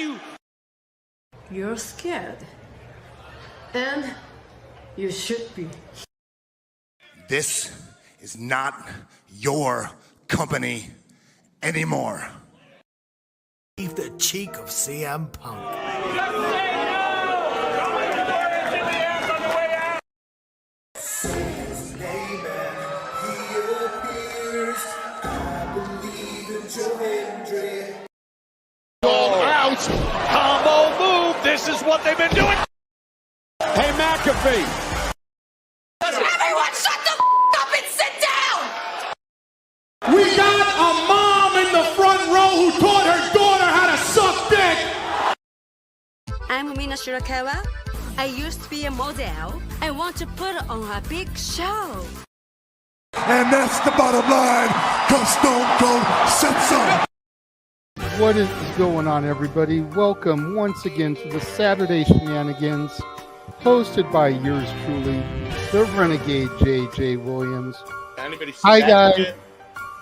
you. You're scared. And you should be. This is not your company anymore. Leave the cheek of CM Punk. Out. Combo move. This is what they've been doing. Hey, McAfee. Everyone shut the up and sit down! We got a mom in the front row who taught her daughter how to suck dick. I'm Mina Shirakawa. I used to be a model. I want to put on a big show. And that's the bottom line, because Stone Cold said so. What is going on, everybody? Welcome once again to the Saturday Shenanigans, hosted by yours truly, the Renegade JJ Williams. Hi guys.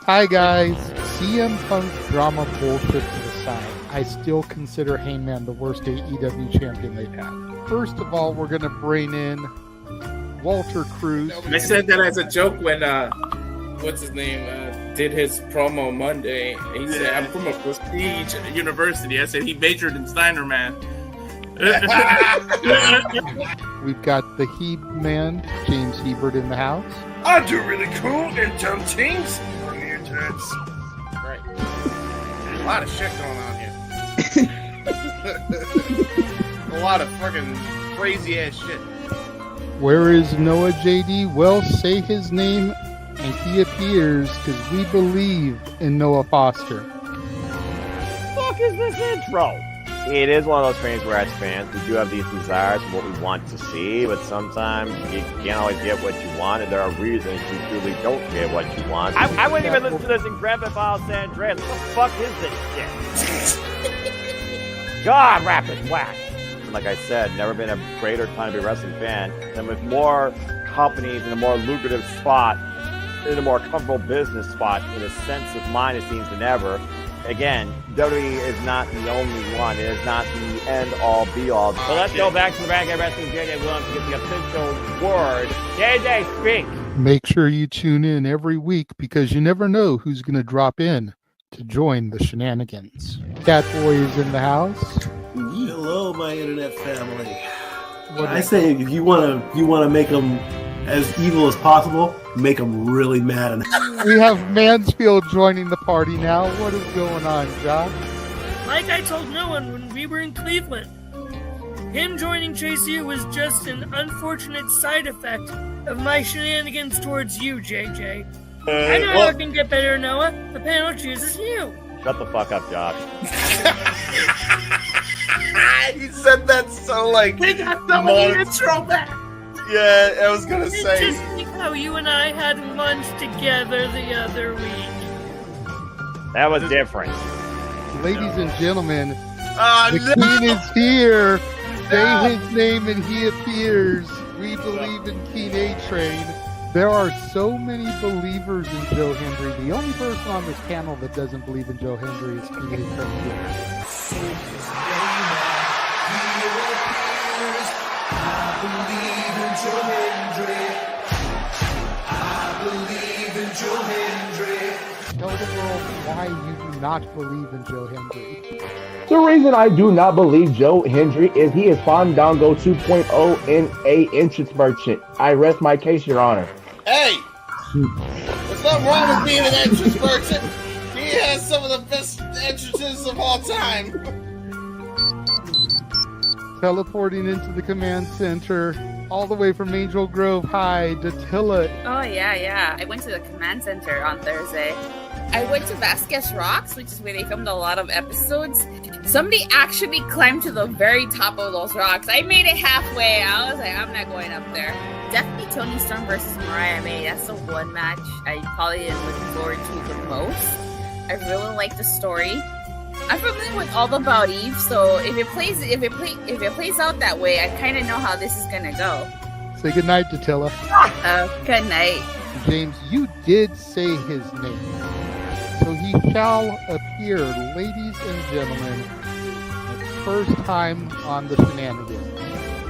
Hi guys. CM Punk drama bullshit to the side. I still consider Heyman the worst AEW champion they've had. First of all, we're going to bring in Walter Cruz. I said that as a joke when what's his name did his promo Monday. He said, "I'm from a prestige university." I said he majored in Steiner, man. We've got the Heeb man, James Hebert, in the house. I do really cool in dumb things. Bring the intense. Right. A lot of shit going on here. A lot of fucking crazy ass shit. Where is Noah JD? Well, say his name and he appears, because we believe in Noah Foster. Fuck is this intro? It is one of those things where as fans we do have these desires for what we want to see, but sometimes you can't always get what you want, and there are reasons you truly don't get what you want. I wouldn't even listen to this in Grand Theft Auto San Andreas. What the fuck is this shit? God, rapid whack. Like I said, never been a greater time to be a wrestling fan than with more companies in a more lucrative spot, in a more comfortable business spot, in a sense of mind, it seems, than ever. Again, WWE is not the only one. It is not the end-all, be-all. So let's go back to the Renegade Wrestling JJ Williams to get the official word. JJ, speak! Make sure you tune in every week, because you never know who's going to drop in to join the shenanigans. Catboy is in the house. Hello, my internet family. I say if you want to make them as evil as possible, make them really mad. We have Mansfield joining the party now. What is going on, Josh? Like I told no one when we were in Cleveland, him joining JC was just an unfortunate side effect of my shenanigans towards you, JJ. I know how it can get better, Noah. The panel chooses you. Shut the fuck up, Josh. He said that so like. They got the intro back. Yeah, I was gonna say. Just like how you and I had lunch together the other week. That was different. Ladies and gentlemen, the King is here. Say his name and he appears. We believe in King A-Train. There are so many believers in Joe Hendry. The only person on this panel that doesn't believe in Joe Hendry is King A-Train. Tell the world why you do not believe in Joe Hendry. The reason I do not believe Joe Hendry is he is Fandango 2.0 in a entrance merchant. I rest my case, Your Honor. Hey! There's nothing wrong with being an entrance merchant. He has some of the best entrances of all time. Teleporting into the command center, all the way from Angel Grove High, Datilla. Oh, yeah. I went to the command center on Thursday. I went to Vasquez Rocks, which is where they filmed a lot of episodes. Somebody actually climbed to the very top of those rocks. I made it halfway. I was like, I'm not going up there. Definitely Toni Storm versus Mariah May. That's the one match I probably am looking forward to the most. I really like the story. I'm familiar with all about Eve, so if it plays out that way, I kind of know how this is gonna go. Say goodnight, Datilla. Good night. James, you did say his name. So he shall appear, ladies and gentlemen, the first time on the Shenanigans,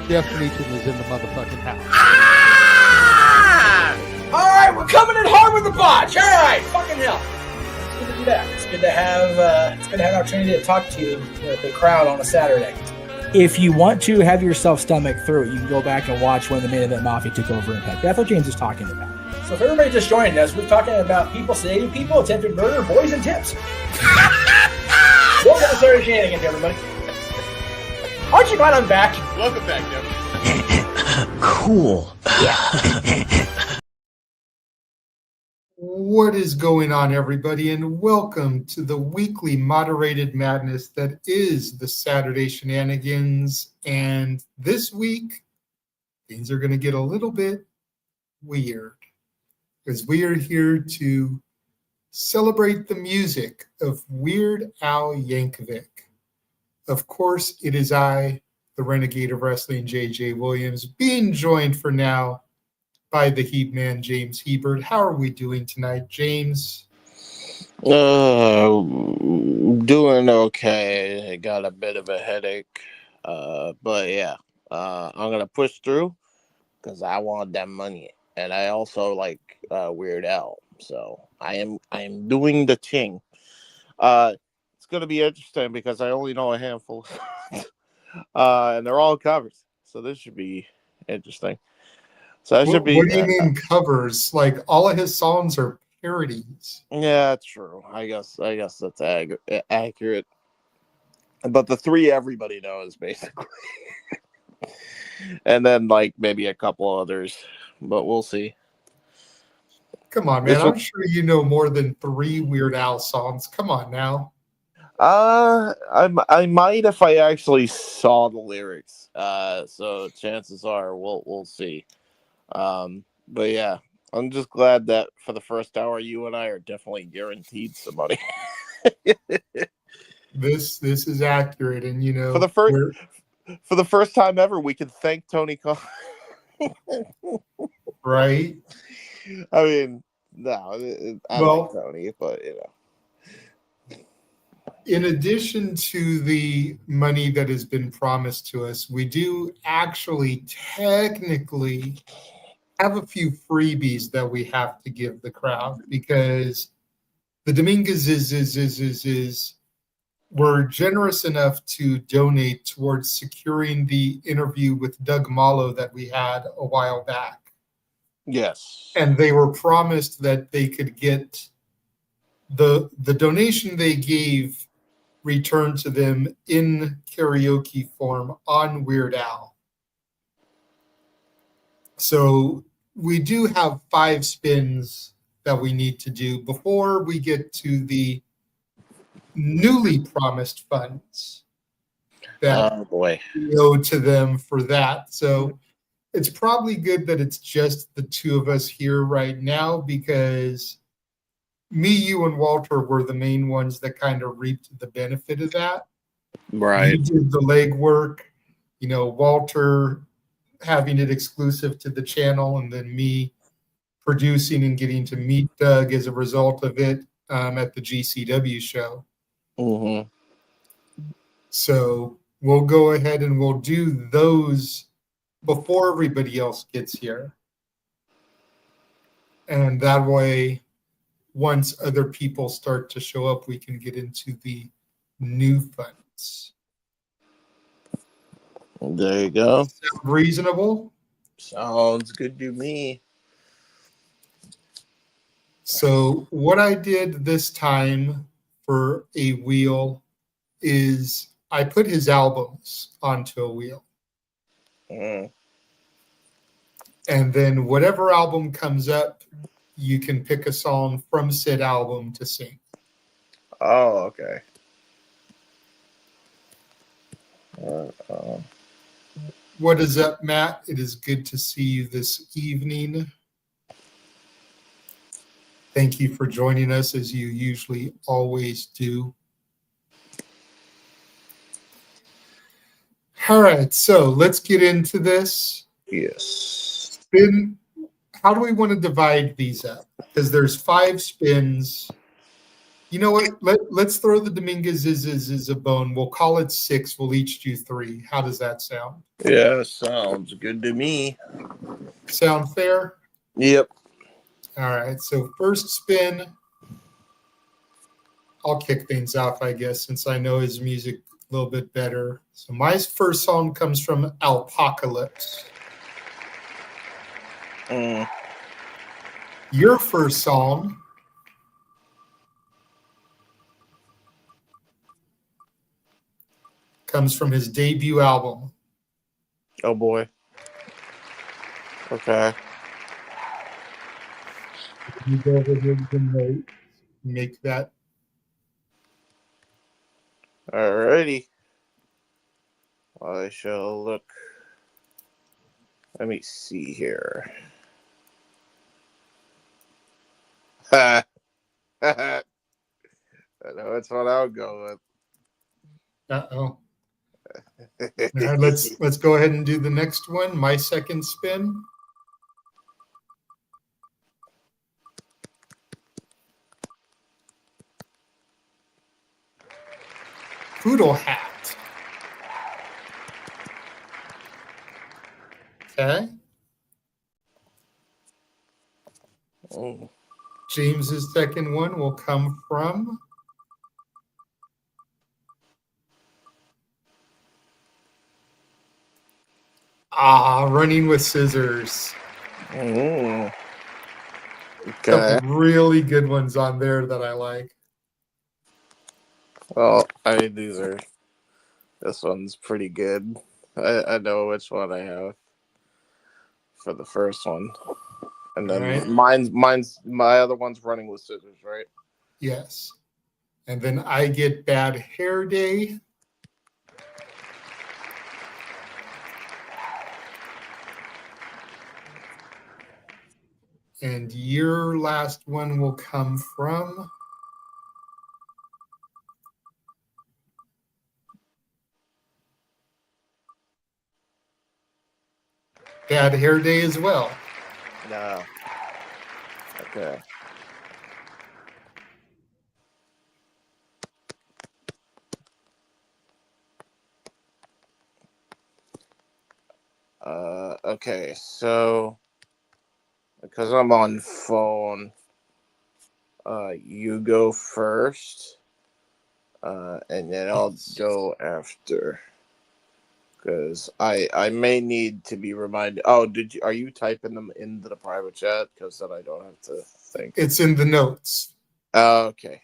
Jeff Meacham is in the motherfucking house. Ah! All right, we're coming in hard with the botch. All right, fucking hell. It's good to be back. It's good to have an opportunity to talk to the crowd on a Saturday. If you want to have yourself stomach through it, you can go back and watch when the Main Event Mafia took over Impact. That's what James was talking about. So if everybody just joined us, we're talking about people sedating people, attempted murder, boys, and tips. Welcome to Saturday Shenanigans, everybody. Aren't you glad I'm back? Welcome back, Jeff. Cool. What is going on, everybody, and welcome to the weekly moderated madness that is the Saturday Shenanigans. And this week, things are going to get a little bit weird, because we are here to celebrate the music of Weird Al Yankovic. Of course, it is I, the Renegade of Wrestling, JJ Williams, being joined for now by the Heat Man, James Hebert. How are we doing tonight, James? Doing okay. I got a bit of a headache. But yeah, I'm going to push through because I want that money. And I also like Weird Al. So I am doing the thing. It's going to be interesting because I only know a handful. And they're all covers. So this should be interesting. So that should be. What do you mean covers? Like all of his songs are parodies. Yeah, that's true. I guess that's accurate. But the three everybody knows, basically. And then like maybe a couple others, but we'll see. Come on, man. I'm sure you know more than 3 Weird Al songs. Come on now. I might if I actually saw the lyrics. So chances are we'll see. But yeah, I'm just glad that for the first hour, you and I are definitely guaranteed some money. This is accurate, and you know, for the first time ever, we can thank Tony Khan. Right? I mean, no, I like Tony, but you know. In addition to the money that has been promised to us, we do actually technically have a few freebies that we have to give the crowd, because the Dominguez were generous enough to donate towards securing the interview with Doug Mallow that we had a while back. Yes. And they were promised that they could get the donation they gave returned to them in karaoke form on Weird Al. So we do have 5 spins that we need to do before we get to the newly promised funds that we owe to them for that. So it's probably good that it's just the two of us here right now, because me, you, and Walter were the main ones that kind of reaped the benefit of that. Right. You did the legwork, you know, Walter having it exclusive to the channel, and then me producing and getting to meet Doug as a result of it at the GCW show. Mm-hmm. So we'll go ahead and we'll do those before everybody else gets here. And that way, once other people start to show up, we can get into the new funds. There you go. Sound reasonable? Sounds good to me. So what I did this time for a wheel is I put his albums onto a wheel. Mm. And then whatever album comes up, you can pick a song from said album to sing. Oh, okay. What is up, Matt? It is good to see you this evening. Thank you for joining us, as you usually always do. All right, so let's get into this. Yes. How do we want to divide these up? Because there's 5 spins. You know what? Let's throw the Dominguez is a bone. We'll call it 6. We'll each do 3. How does that sound? Yeah, sounds good to me. Sound fair? Yep. All right. So first spin. I'll kick things off, I guess, since I know his music a little bit better. So my first song comes from Alpocalypse. Your first song comes from his debut album. Oh boy. Okay. You go over here to the note. Make that. Alrighty. I shall look. Let me see here. I know it's what I'll go with. Uh-oh. All right, let's go ahead and do the next one. My second spin. Poodle hat. Okay. Oh. James's second one will come from Running with Scissors. Okay. Couple really good ones on there that I like. Well, this one's pretty good. I know which one I have for the first one. And then my other one's Running with Scissors, right? Yes. And then I get Bad Hair Day. And your last one will come from Bad Hair Day as well. No. Okay. Okay, so because I'm on phone, you go first, and then I'll go after. Because I may need to be reminded. Oh, are you typing them into the private chat? Because then I don't have to think. It's in the notes. Okay.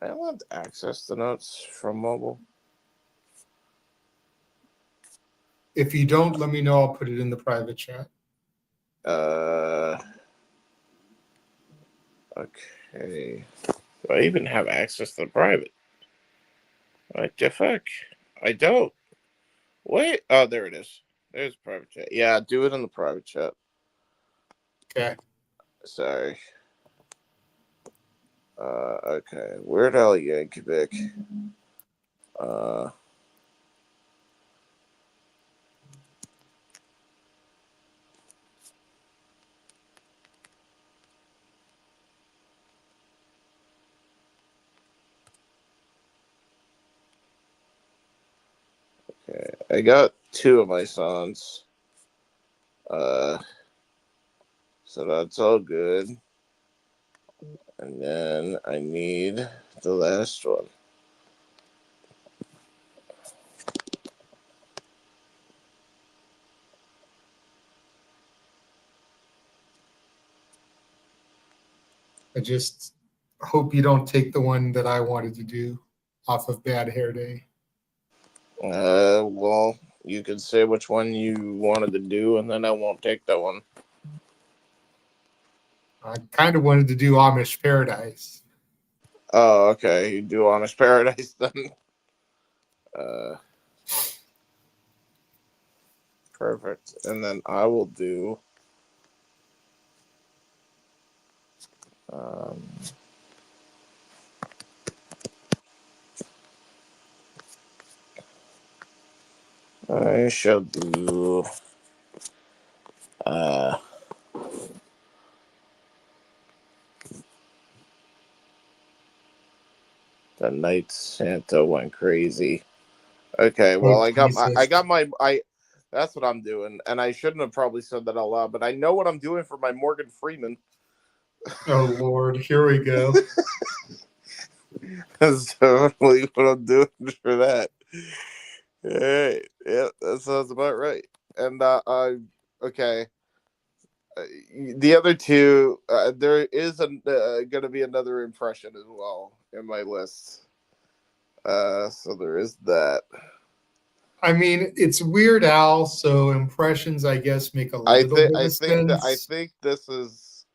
I don't have to access the notes from mobile. If you don't, let me know. I'll put it in the private chat. Okay. Do I even have access to the private? What the fuck? I don't. Wait. Oh, there it is. There's private chat. Yeah, do it in the private chat. Okay. Sorry. Okay. Weird Al Yankovic. Okay. I got 2 of my songs. So that's all good. And then I need the last one. I just hope you don't take the one that I wanted to do off of Bad Hair Day. Well, you can say which one you wanted to do, and then I won't take that one. I kind of wanted to do Amish Paradise. Oh, okay. You do Honest Paradise then. Perfect. And then I will do. I shall do. The night Santa went crazy. Okay, well, Oh, I got Jesus. my. That's what I'm doing, and I shouldn't have probably said that out loud, but I know what I'm doing for my Morgan Freeman. Oh Lord, here we go. That's totally what I'm doing for that. Hey, yeah, that sounds about right. And okay. The other two, there is going to be another impression as well in my list. So there is that. I mean, it's Weird Al, so impressions, I guess, make a little bit of sense. I think this is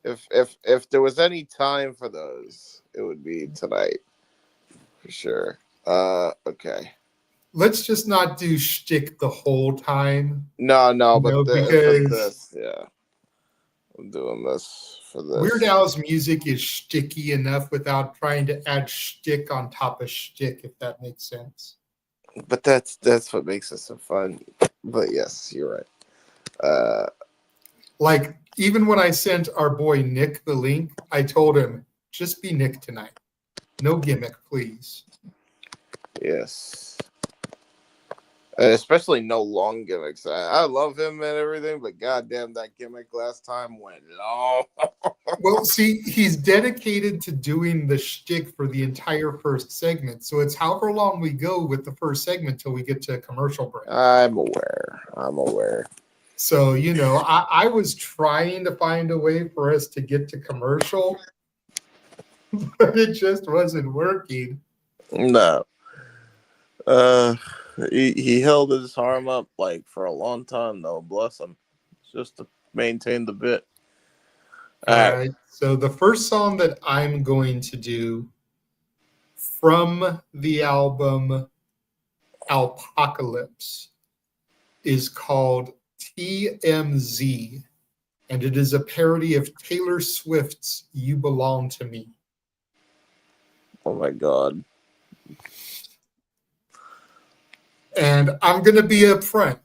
if there was any time for those, it would be tonight for sure. Okay. Let's just not do shtick the whole time. No, for because this, yeah, I'm doing this for this. Weird Al's music is shticky enough without trying to add shtick on top of shtick, if that makes sense. But that's what makes it so fun. But yes, you're right. Like, even when I sent our boy Nick the link, I told him, just be Nick tonight. No gimmick, please. Yes. Especially no long gimmicks. I love him and everything, but goddamn, that gimmick last time went long. Well, see, he's dedicated to doing the shtick for the entire first segment. So it's however long we go with the first segment till we get to a commercial break. I'm aware. So, I was trying to find a way for us to get to commercial, but it just wasn't working. No. He held his arm up like for a long time though, bless him. Just to maintain the bit. All right. So the first song that I'm going to do from the album Alpocalypse is called TMZ, and it is a parody of Taylor Swift's You Belong to Me. Oh my God. And I'm going to be upfront.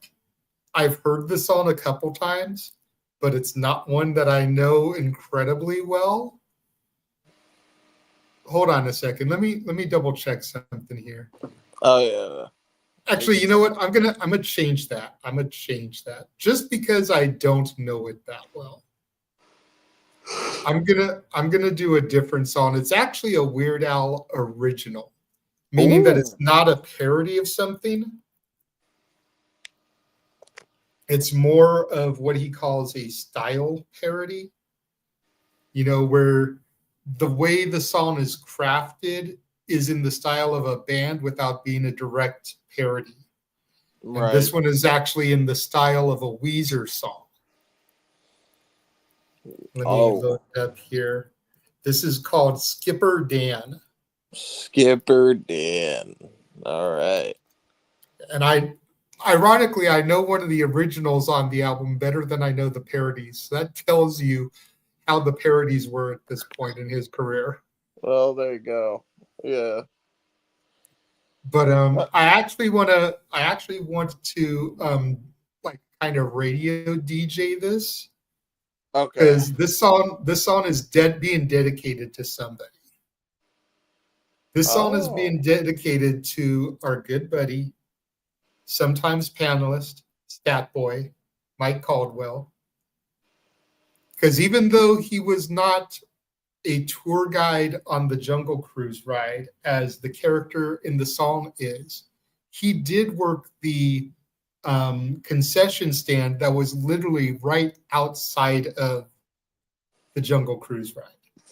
I've heard this song a couple times, but it's not one that I know incredibly well. Hold on a second. Let me double check something here. Oh yeah. Actually, you know what? I'm gonna change that. I'm gonna change that just because I don't know it that well. I'm gonna do a different song. It's actually a Weird Al original, meaning that it's not a parody of something. It's more of what he calls a style parody. Where the way the song is crafted is in the style of a band without being a direct parody. Right. And this one is actually in the style of a Weezer song. Let me look up here. This is called Skipper Dan. Skipper Dan. All right. And ironically, I know one of the originals on the album better than I know the parodies. So that tells you how the parodies were at this point in his career. Well, there you go. Yeah. But I actually want to like kind of radio DJ this. Okay. Because this song is being dedicated to somebody. This song is being dedicated to our good buddy, sometimes panelist, Stat Boy, Mike Caldwell. Because even though he was not a tour guide on the Jungle Cruise ride, as the character in the song is, he did work the concession stand that was literally right outside of the Jungle Cruise ride.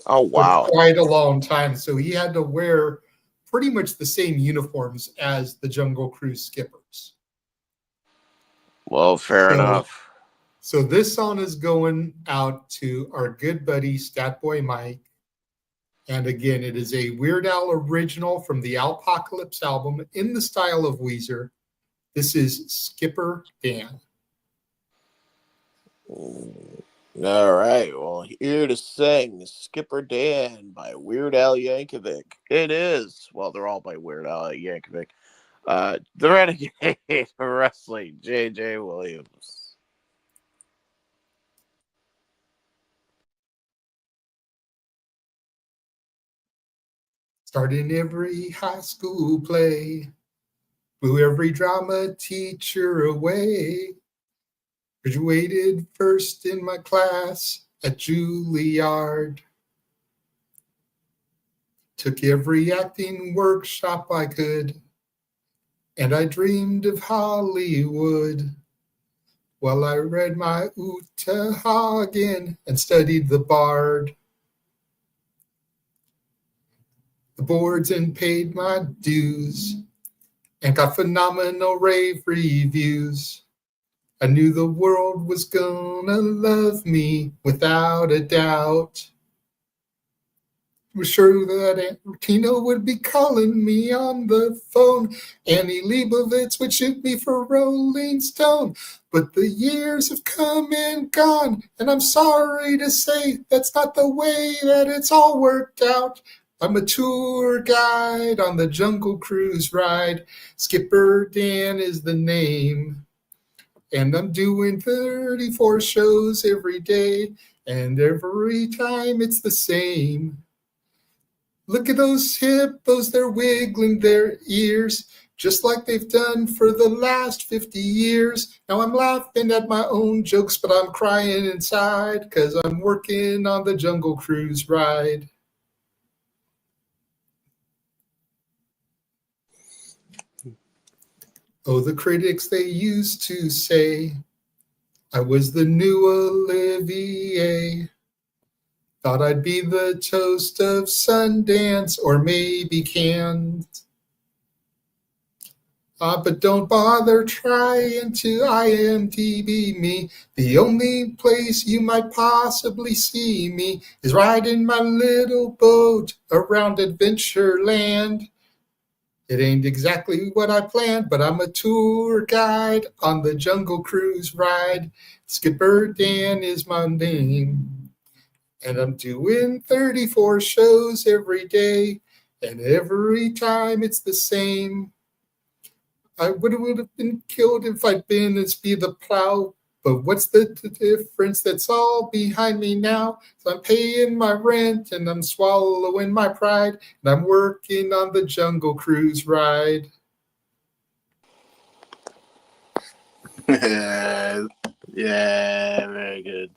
Oh, wow. For quite a long time. So he had to wear pretty much the same uniforms as the Jungle Cruise skippers. Well, fair enough. So this song is going out to our good buddy Statboy Mike. And again, it is a Weird Al original from the Alpocalypse album in the style of Weezer. This is Skipper Dan. All right. Well, here to sing Skipper Dan by Weird Al Yankovic. It is. Well, they're all by Weird Al Yankovic. The Renegade Wrestling, J.J. Williams. Started every high school play, blew every drama teacher away. Graduated first in my class at Juilliard. Took every acting workshop I could, and I dreamed of Hollywood. While I read my Uta Hagen and studied the Bard. The boards and paid my dues and got phenomenal rave reviews. I knew the world was gonna love me without a doubt. Was sure that Aunt Tina would be calling me on the phone. Annie Leibovitz would shoot me for Rolling Stone. But the years have come and gone, and I'm sorry to say that's not the way that it's all worked out. I'm a tour guide on the Jungle Cruise ride. Skipper Dan is the name. And I'm doing 34 shows every day, and every time it's the same. Look at those hippos, they're wiggling their ears, just like they've done for the last 50 years. Now I'm laughing at my own jokes, but I'm crying inside, 'cause I'm working on the Jungle Cruise ride. Oh, the critics, they used to say I was the new Olivier. Thought I'd be the toast of Sundance or maybe Cannes. But don't bother trying to IMDb me. The only place you might possibly see me is riding my little boat around Adventureland. It ain't exactly what I planned, but I'm a tour guide on the Jungle Cruise ride. Skipper Dan is my name. And I'm doing 34 shows every day, and every time it's the same. I would have been killed if I'd been as be the plow, but what's the difference? That's all behind me now. So I'm paying my rent, and I'm swallowing my pride, and I'm working on the Jungle Cruise ride. Yeah, very good.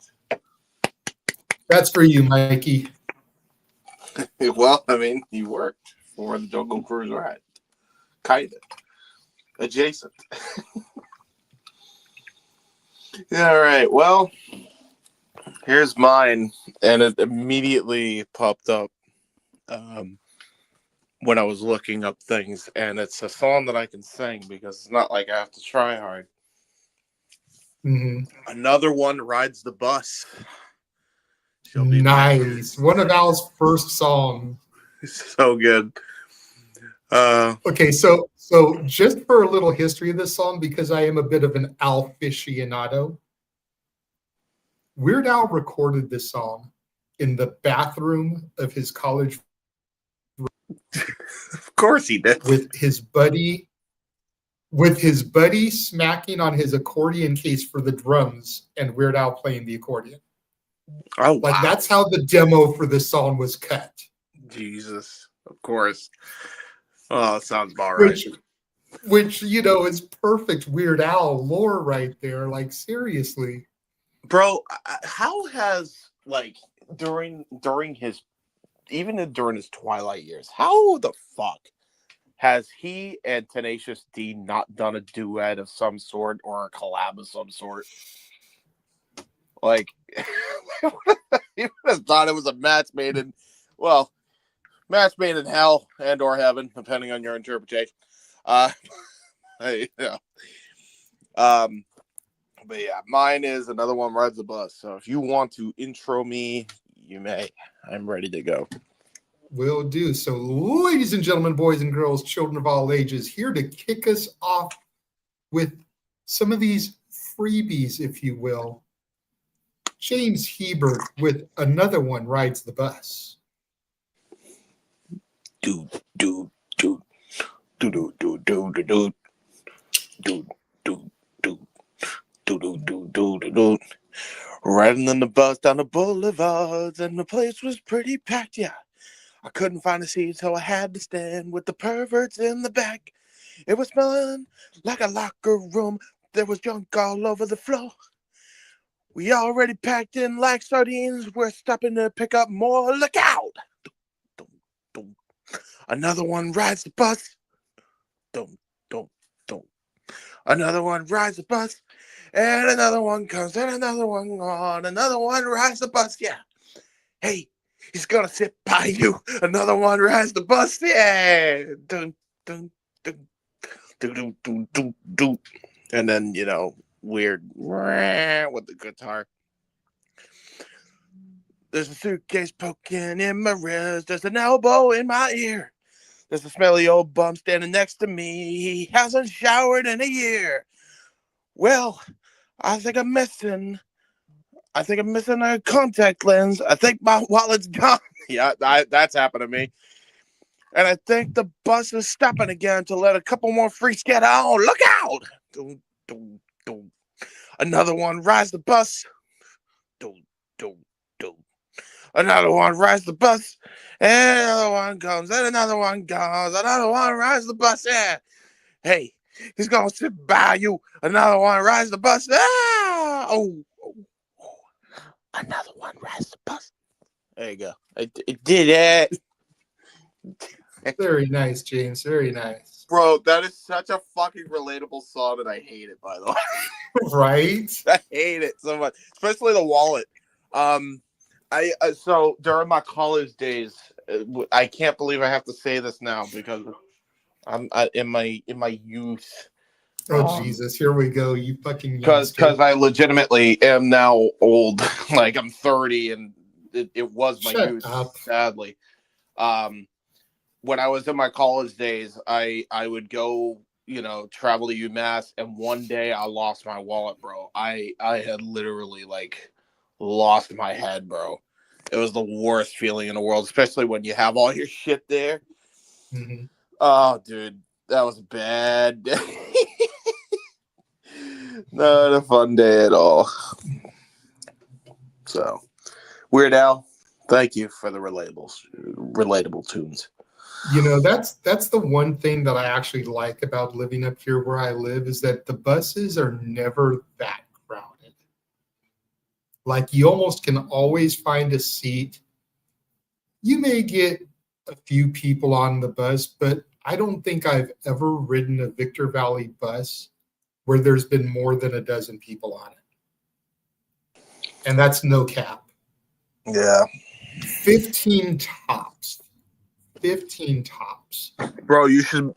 That's for you, Mikey. Well, I mean, you worked for the Jungle Cruise ride. Kinda. Adjacent. All right, well, here's mine, and it immediately popped up when I was looking up things, and it's a song that I can sing because it's not like I have to try hard. Mm-hmm. Another one, Rides the Bus. Nice. One of Al's first songs. So good. Okay, so just for a little history of this song, because I am a bit of an Al aficionado, Weird Al recorded this song in the bathroom of his college room. Of course he did. With his buddy smacking on his accordion case for the drums and Weird Al playing the accordion. Oh, wow. Like, that's how the demo for this song was cut. Jesus, of course. Oh, that sounds about right. Which, you know, is perfect Weird Al lore right there. Like, seriously. Bro, how has, like, during his twilight years, how the fuck has he and Tenacious D not done a duet of some sort or a collab of some sort? Like, you would have thought it was a match made in hell and or heaven, depending on your interpretation. But yeah, mine is another one, Rides the Bus. So if you want to intro me, you may. I'm ready to go. Will do. So, ladies and gentlemen, boys and girls, children of all ages, here to kick us off with some of these freebies, if you will. James Hebert with another one, Rides the Bus. Dude. Riding on the bus down the boulevards, and the place was pretty packed, yeah. I couldn't find a seat, so I had to stand with the perverts in the back. It was smelling like a locker room. There was junk all over the floor. We already packed in like sardines. We're stopping to pick up more. Look out! Dum, dum. Another one rides the bus. Dum, dum, dum. Another one rides the bus. And another one comes. And another one on. Another one rides the bus. Yeah. Hey, he's gonna sit by you. Another one rides the bus. Yeah. Dum, dum, dum. Dum, dum, dum, dum, dum. And then, you know, weird with the guitar. There's a suitcase poking in my wrist. There's an elbow in my ear. There's a smelly old bum standing next to me. He hasn't showered in a year. Well, I think I'm missing a contact lens. I think my wallet's gone. Yeah, that's happened to me. And I think the bus is stopping again to let a couple more freaks get on. Look out! Dum, dum, dum. Another one rides the bus. Dum, dum, dum. Another one rides the bus. And another one comes. And another one goes. Another one rides the bus. Yeah. Hey, he's going to sit by you. Another one rides the bus. Ah! Oh. Another one rides the bus. There you go. I did it. Very nice, James. Very nice. Bro, that is such a fucking relatable song, and I hate it, by the way. Right? I hate it so much, especially the wallet. So during my college days, I can't believe I have to say this now because I'm in my youth. Oh Jesus! Here we go. You fucking because I legitimately am now old. Like I'm 30, and it was my Shut youth. up. Sadly, when I was in my college days, I would go, you know, travel to UMass, and one day I lost my wallet, bro. I had literally like lost my head, bro. It was the worst feeling in the world, especially when you have all your shit there. Mm-hmm. Oh, dude, that was a bad day. Not a fun day at all. So, Weird Al, thank you for the relatable tunes. You know, that's the one thing that I actually like about living up here where I live is that the buses are never that crowded. Like you almost can always find a seat. You may get a few people on the bus, but I don't think I've ever ridden a Victor Valley bus where there's been more than a dozen people on it. And that's no cap. Yeah. 15 tops. 15 tops. Bro, you should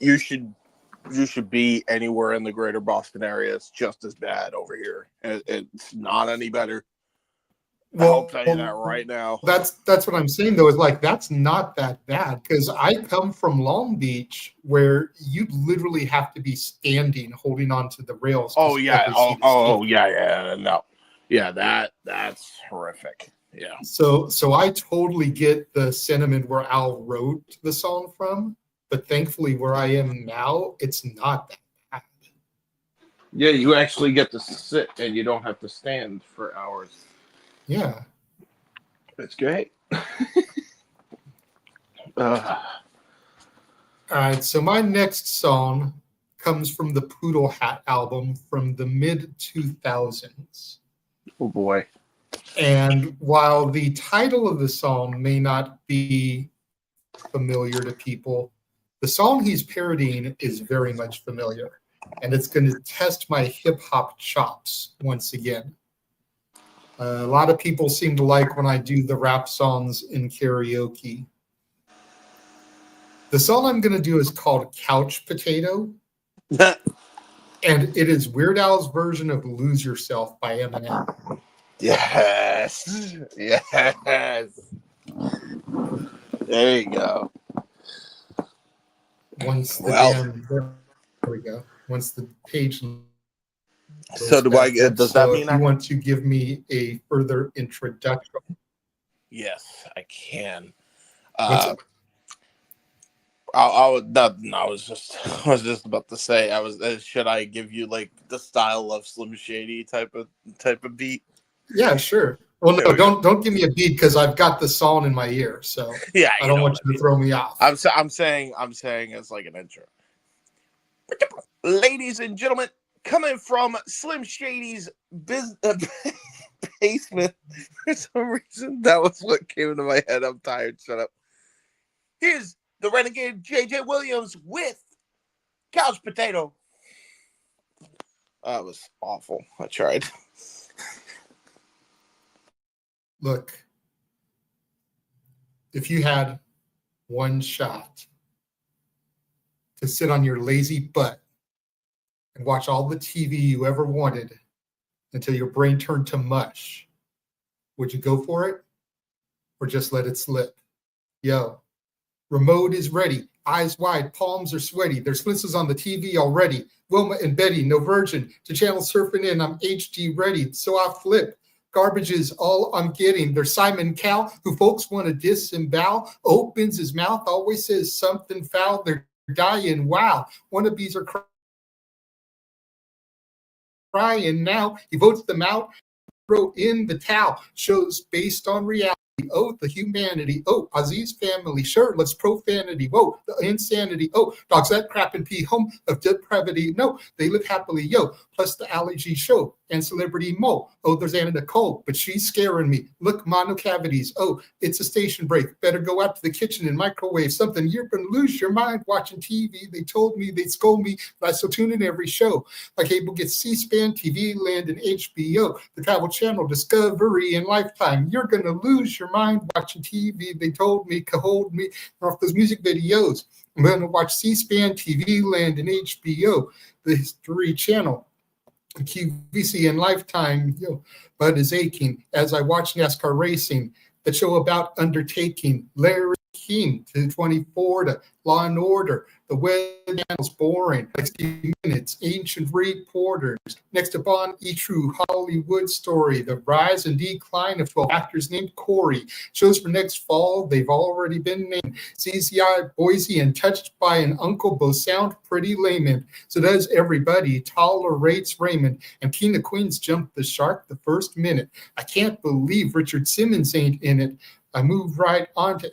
be anywhere in the greater Boston area. It's just as bad over here. It's not any better. I'll tell you that right now. That's what I'm saying though, is like that's not that bad because I come from Long Beach where you literally have to be standing holding on to the rails. Oh yeah. Yeah. No. Yeah, that's horrific. Yeah. So I totally get the sentiment where Al wrote the song from, but thankfully where I am now, it's not that bad. Yeah, you actually get to sit and you don't have to stand for hours. Yeah. That's great. All right, so my next song comes from the Poodle Hat album from the mid-2000s. Oh boy. And while the title of the song may not be familiar to people, the song he's parodying is very much familiar. And it's going to test my hip-hop chops once again. A lot of people seem to like when I do the rap songs in karaoke. The song I'm going to do is called Couch Potato. And it is Weird Al's version of Lose Yourself by Eminem. Yes. Yes. There you go. Once the there we go. Once the page. So do I get? Does that mean if you want to give me a further introduction? Yes, I can. What's it? I was just about to say should I give you like the style of Slim Shady type of beat? Yeah, sure. Well, no, don't give me a beat because I've got the song in my ear, so Yeah, I don't want you to throw me off. I'm saying it's like an intro. Ladies and gentlemen, coming from Slim Shady's basement, for some reason that was what came into my head. I'm tired. Shut up. Here's the Renegade JJ Williams with Couch Potato. That was awful. I tried. Look, if you had one shot to sit on your lazy butt and watch all the TV you ever wanted until your brain turned to mush, would you go for it or just let it slip? Yo, remote is ready, eyes wide, palms are sweaty. There's glimpses on the TV already. Wilma and Betty, no virgin, to channel surfing in. I'm HD ready, so I flip. Garbage is all I'm getting. There's Simon Cowell, who folks want to disembowel, opens his mouth, always says something foul. They're dying. Wow. Wannabes are crying now. He votes them out. Throw in the towel. Shows based on reality. Oh, the humanity. Oh, Aziz family. Sure, let's profanity. Whoa, the insanity. Oh, dogs that crap and pee. Home of depravity. No, they live happily. Yo, plus the allergy show and celebrity Mo. Oh, there's Anna Nicole, but she's scaring me. Look, mono cavities. Oh, it's a station break. Better go out to the kitchen and microwave something. You're gonna lose your mind watching TV. They told me they'd scold me, but I still tune in every show. Like cable gets C-SPAN, TV Land, and HBO, the Travel Channel, Discovery, and Lifetime. You're gonna lose your mind watching TV. They told me, could hold me off those music videos. I'm gonna watch C-SPAN, TV Land, and HBO, the History Channel, QVC, and Lifetime. Yo, butt is aching as I watch NASCAR racing. The show about undertaking. Larry King to 24 to Law and Order. The Web Channel's boring. 60 Minutes. Ancient Reporters. Next upon a true Hollywood story. The rise and decline of 12 actors named Corey. Shows for next fall. They've already been named. CCI, Boise, and Touched by an Uncle both sound pretty layman. So does everybody. Tolerates Raymond. And Tina Quinn's jumped the shark the first minute. I can't believe Richard Simmons ain't in it. I move right on to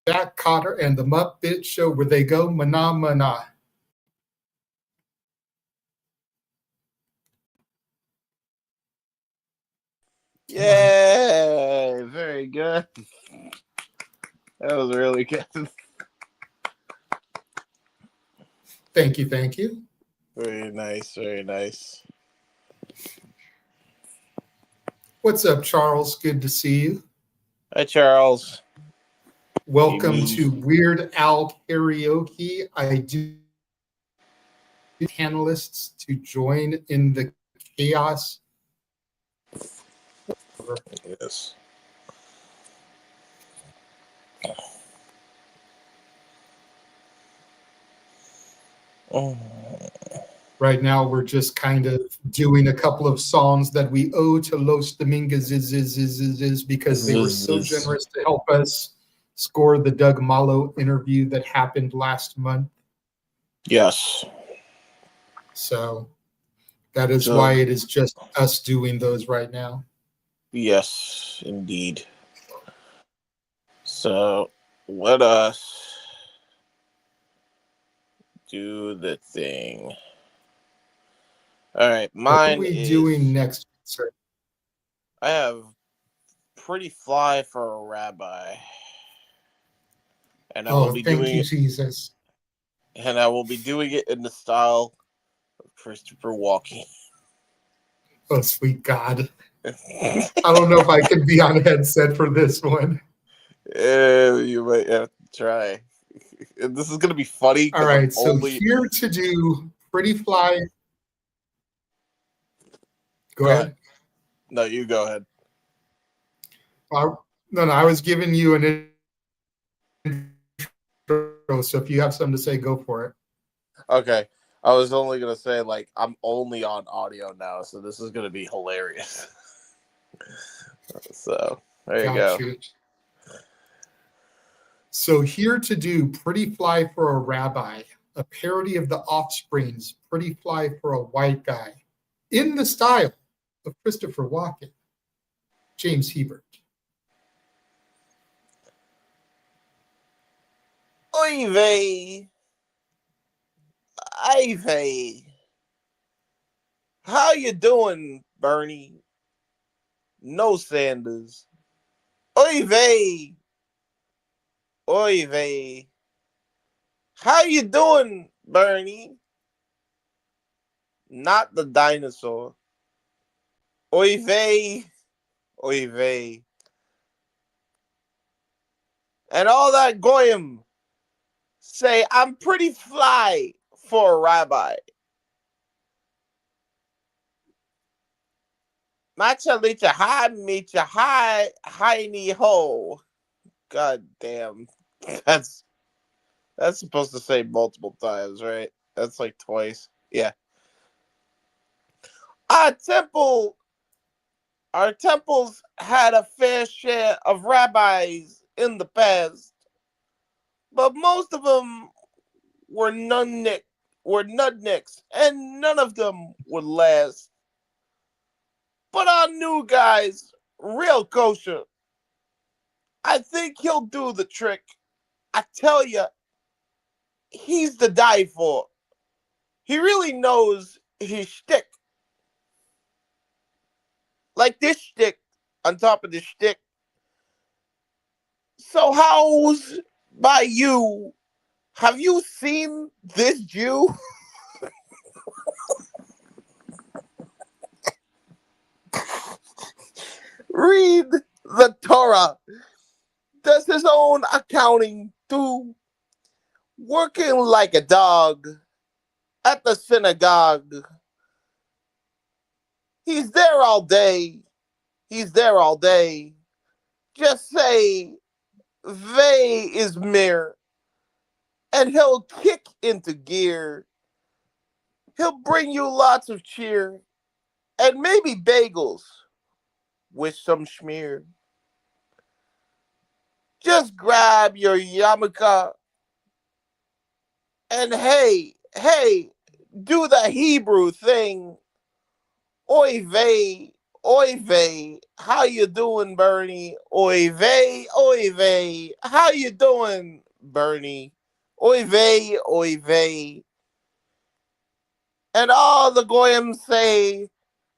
Jack Cotter and the Muppet Show, where they go mana. Yay! Very good. That was really good. Thank you, thank you. Very nice, very nice. What's up, Charles? Good to see you. Hi, Charles. Welcome to Weird Al Karaoke. I do panelists to join in the chaos. Yes. Oh. Right now, we're just kind of doing a couple of songs that we owe to Los Dominguez because they were so generous to help us score the Doug Malo interview that happened last month. Yes. So that is why it is just us doing those right now. Yes, indeed. So let us do the thing. All right, mine. What are we doing next, sir? I have Pretty Fly for a Rabbi. And I will be thank doing you, it, Jesus. and I will be doing it in the style of Christopher Walken. Oh, sweet God. I don't know if I can be on headset for this one. You might have to try. This is going to be funny. All right, so here to do Pretty Fly. Go ahead. No, you go ahead. No, I was giving you an intro, so if you have something to say, go for it. Okay. I was only going to say, like, I'm only on audio now, so this is going to be hilarious. So, there you go. So here to do Pretty Fly for a Rabbi. a parody of the Offspring's Pretty Fly for a White Guy in the style of Christopher Walken. James Hebert. Oy vey. Ay vey. How you doing, Bernie? No Sanders. Oy vey. Oy vey. How you doing, Bernie? Not the dinosaur. Oy vey. Oy vey. And all that goyim say, I'm pretty fly for a rabbi. Macha licha hi, micha hi ni ho. God damn. That's supposed to say multiple times, right? That's like twice. Yeah. Our temples had a fair share of rabbis in the past, but most of them were nudnicks, and none of them would last. But our new guy's real kosher. I think he'll do the trick. I tell you, he's the die for. He really knows his shtick. Like this shtick on top of this shtick. So how's by you? Have you seen this Jew? Read the Torah. Does his own accounting too. Working like a dog at the synagogue. He's there all day. He's there all day. Just say, "Vey is mir," and he'll kick into gear. He'll bring you lots of cheer and maybe bagels with some schmear. Just grab your yarmulke and hey, do the Hebrew thing. Oy vey, how you doing, Bernie? Oy vey, how you doing, Bernie? Oy vey. And all the goyim say,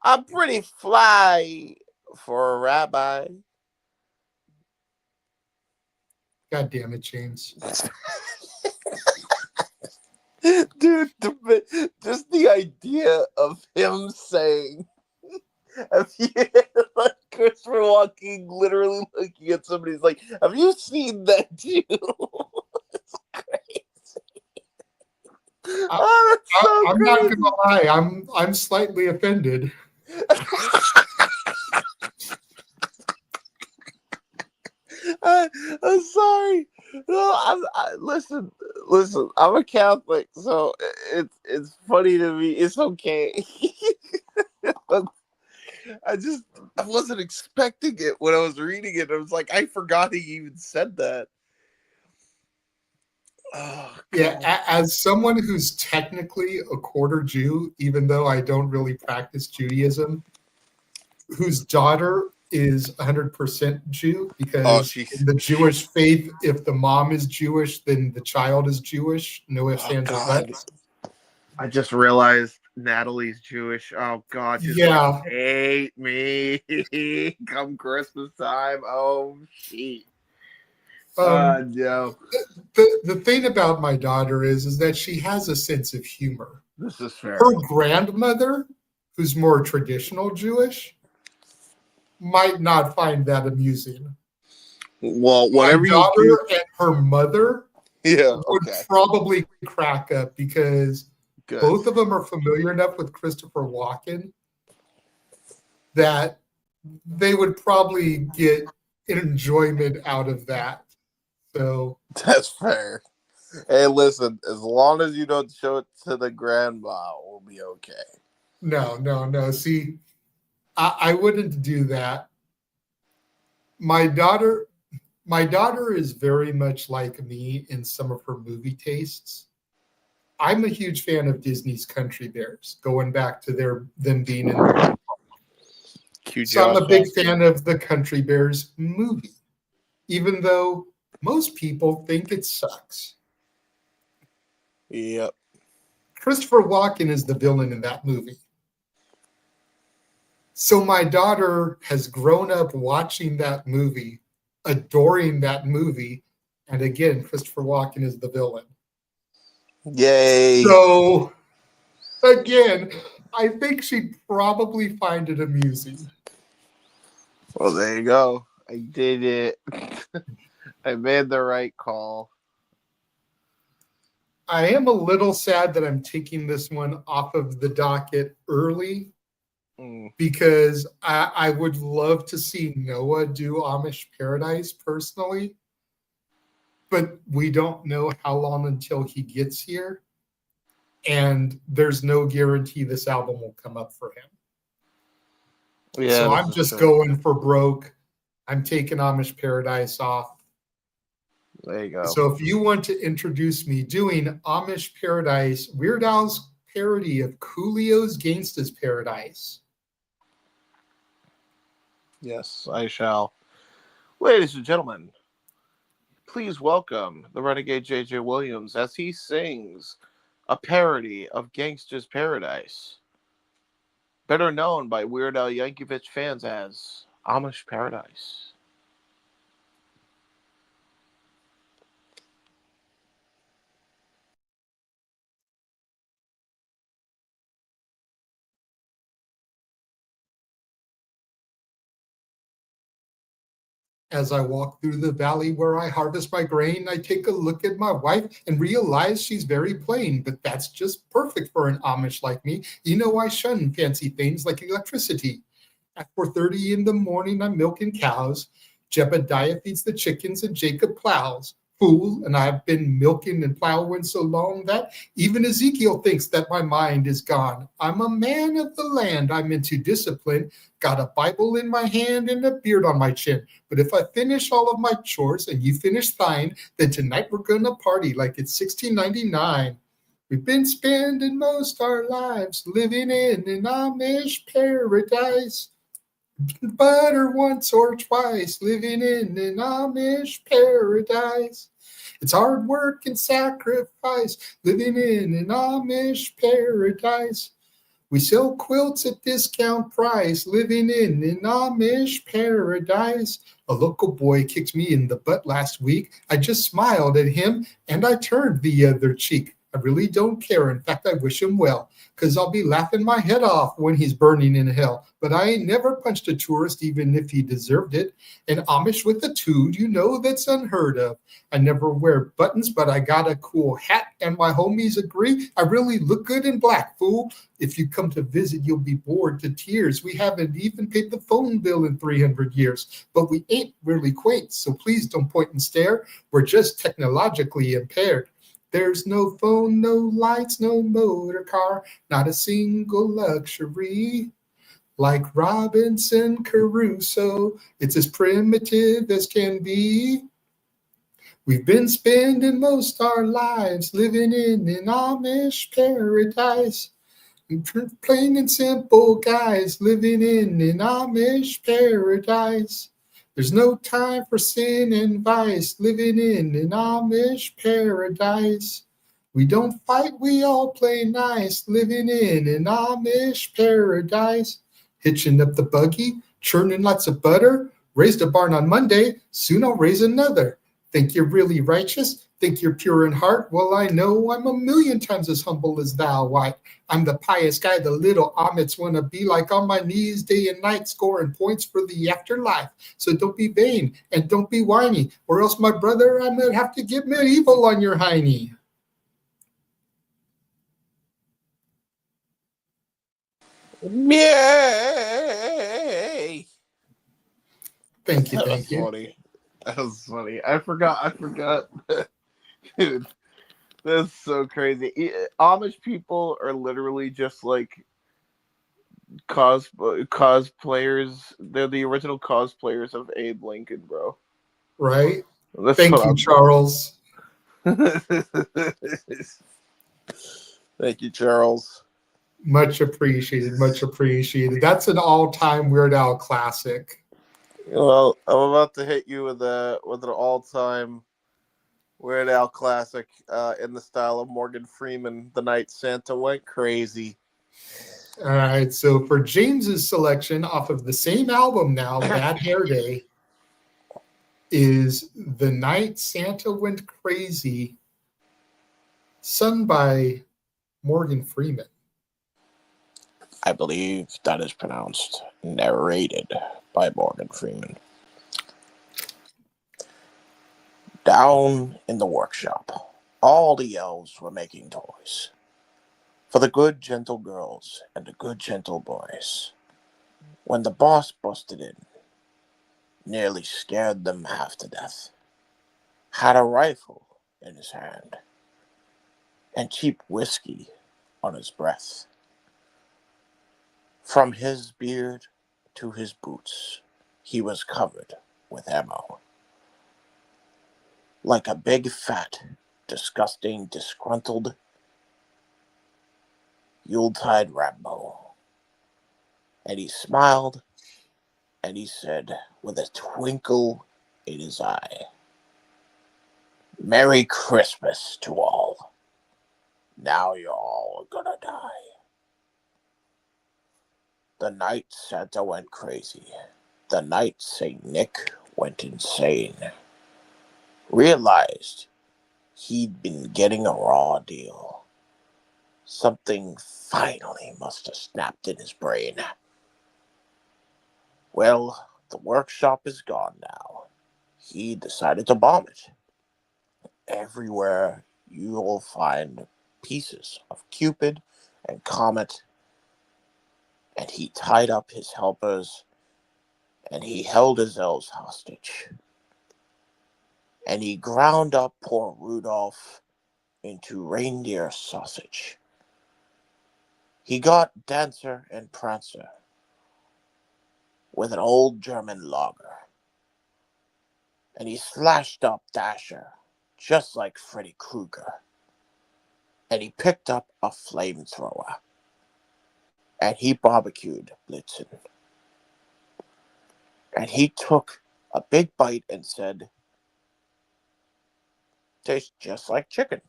I'm pretty fly for a rabbi. God damn it, James. Dude, just the idea of him saying, like Christopher Walken literally looking at somebody, he's like, have you seen that Jew? It's crazy. I'm not gonna lie, I'm slightly offended. I'm sorry. No, listen. I'm a Catholic, so it's funny to me. It's okay. I wasn't expecting it when I was reading it. I was like, I forgot he even said that. Oh, yeah, as someone who's technically a quarter Jew, even though I don't really practice Judaism, whose daughter is 100% Jew, because in the Jewish faith, if the mom is Jewish, then the child is Jewish. No ifs, ands, or buts. I just realized Natalie's Jewish. Oh God, just yeah, hate me come Christmas time. Oh shit. No. The thing about my daughter is that she has a sense of humor. This is fair. Her grandmother, who's more traditional Jewish, might not find that amusing. Well, whatever my daughter you do, and her mother would probably crack up because both of them are familiar enough with Christopher Walken that they would probably get enjoyment out of that. So that's fair. Hey, listen, as long as you don't show it to the grandma, we'll be okay. No. See, I wouldn't do that. My daughter is very much like me in some of her movie tastes. I'm a huge fan of Disney's Country Bears, going back to them being in the So I'm a big fan of the Country Bears movie, even though most people think it sucks. Yep. Christopher Walken is the villain in that movie. So my daughter has grown up watching that movie, adoring that movie, and again, Christopher Walken is the villain. Yay. So, again, I think she'd probably find it amusing. Well, there you go. I did it. I made the right call. I am a little sad that I'm taking this one off of the docket early because I would love to see Noah do Amish Paradise personally, but we don't know how long until he gets here, and there's no guarantee this album will come up for him. Yeah, so I'm just going for broke. I'm taking Amish Paradise off. There you go. So if you want to introduce me doing Amish Paradise, Weird Al's parody of Coolio's Gangsta's Paradise. Yes, I shall. Ladies and gentlemen, please welcome the Renegade J.J. Williams as he sings a parody of Gangsta's Paradise, better known by Weird Al Yankovic fans as Amish Paradise. As I walk through the valley where I harvest my grain, I take a look at my wife and realize she's very plain, but that's just perfect for an Amish like me. You know, I shun fancy things like electricity. At 4:30 in the morning, I'm milking cows. Jebediah feeds the chickens and Jacob plows. Fool, and I've been milking and plowing so long that even Ezekiel thinks that my mind is gone. I'm a man of the land. I'm into discipline. Got a Bible in my hand and a beard on my chin. But if I finish all of my chores and you finish thine, then tonight we're gonna party like it's 1699. We've been spending most our lives living in an Amish paradise. Butter once or twice, living in an Amish paradise. It's hard work and sacrifice, living in an Amish paradise. We sell quilts at discount price, living in an Amish paradise. A local boy kicked me in the butt last week. I just smiled at him and I turned the other cheek. I really don't care. In fact, I wish him well, because I'll be laughing my head off when he's burning in hell. But I ain't never punched a tourist, even if he deserved it. An Amish with a tood, you know that's unheard of. I never wear buttons, but I got a cool hat, and my homies agree I really look good in black, fool. If you come to visit, you'll be bored to tears. We haven't even paid the phone bill in 300 years, but we ain't really quaint, so please don't point and stare. We're just technologically impaired. There's no phone, no lights, no motor car, not a single luxury. Like Robinson Crusoe, it's as primitive as can be. We've been spending most our lives living in an Amish paradise. Plain and simple guys living in an Amish paradise. There's no time for sin and vice, living in an Amish paradise. We don't fight, we all play nice, living in an Amish paradise. Hitching up the buggy, churning lots of butter, raised a barn on Monday, soon I'll raise another. Think you're really righteous? Think you're pure in heart? Well, I know I'm a million times as humble as thou art. I'm the pious guy the little Amits want to be like, on my knees day and night scoring points for the afterlife. So don't be vain and don't be whiny, or else, my brother, I might have to get medieval on your hiney. Yay! Thank you, That thank was you. funny. That was funny. I forgot. Dude, that's so crazy. Amish people are literally just like cosplayers. They're the original cosplayers of Abe Lincoln, bro. Right? That's Thank what you, I'm Charles. Thank you, Charles. Much appreciated. Much appreciated. That's an all-time Weird Al classic. Well, I'm about to hit you with an all-time Weird Al classic in the style of Morgan Freeman, "The Night Santa Went Crazy." All right. So for James's selection off of the same album now, Bad Hair Day, is "The Night Santa Went Crazy," sung by Morgan Freeman. I believe that is pronounced narrated by Morgan Freeman. Down in the workshop, all the elves were making toys for the good, gentle girls and the good, gentle boys. When the boss busted in, nearly scared them half to death, had a rifle in his hand and cheap whiskey on his breath. From his beard to his boots, he was covered with ammo. Like a big, fat, disgusting, disgruntled Yuletide Rambo. And he smiled, and he said, with a twinkle in his eye, "Merry Christmas to all. Now you're all gonna die." The night Santa went crazy. The night Saint Nick went insane. Realized he'd been getting a raw deal. Something finally must have snapped in his brain. Well, the workshop is gone now. He decided to bomb it. Everywhere you'll find pieces of Cupid and Comet, and he tied up his helpers, and he held his elves hostage. And he ground up poor Rudolph into reindeer sausage. He got Dancer and Prancer with an old German lager. And he slashed up Dasher just like Freddy Krueger. And he picked up a flamethrower. And he barbecued Blitzen. And he took a big bite and said, "Tastes just like chicken."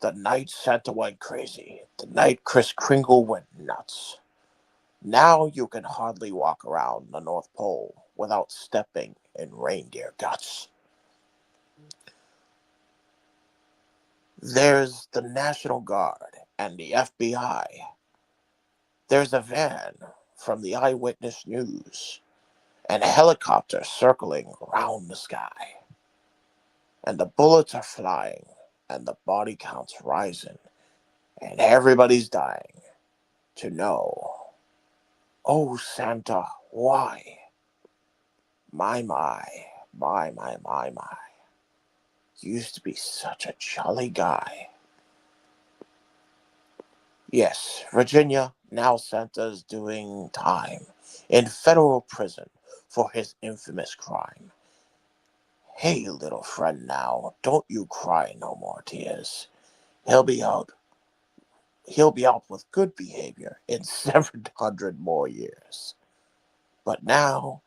The night Santa went crazy. The night Kris Kringle went nuts. Now you can hardly walk around the North Pole without stepping in reindeer guts. There's the National Guard and the FBI. There's a van from the Eyewitness News and a helicopter circling around the sky. And the bullets are flying and the body count's rising and everybody's dying to know, oh Santa, why? My. You used to be such a jolly guy. Yes, Virginia, now Santa's doing time in federal prison for his infamous crime. Hey, little friend now, don't you cry no more tears. He'll be out with good behavior in 700 more years. But now,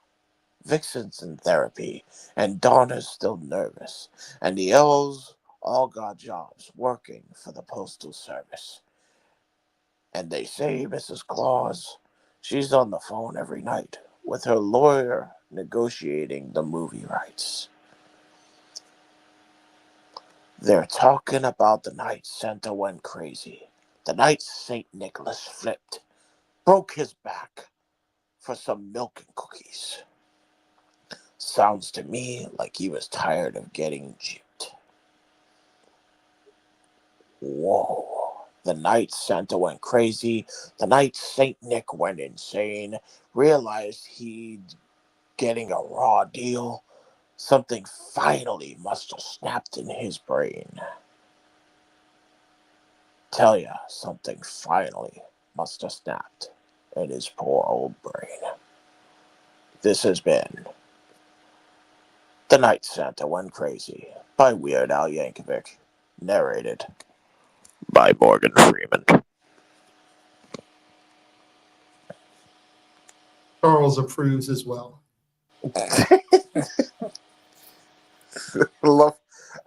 Vixen's in therapy, and Donna's still nervous, and the elves all got jobs working for the Postal Service. And they say Mrs. Claus, she's on the phone every night with her lawyer negotiating the movie rights. They're talking about the night Santa went crazy, the night St. Nicholas flipped, broke his back for some milk and cookies. Sounds to me like he was tired of getting gypped. Whoa. The night Santa went crazy, the night St. Nick went insane, realized he'd getting a raw deal. Something finally must have snapped in his brain. Tell ya, something finally must have snapped in his poor old brain. This has been The Night Santa Went Crazy by Weird Al Yankovic. narrated by Morgan Freeman. Charles approves as well. Love.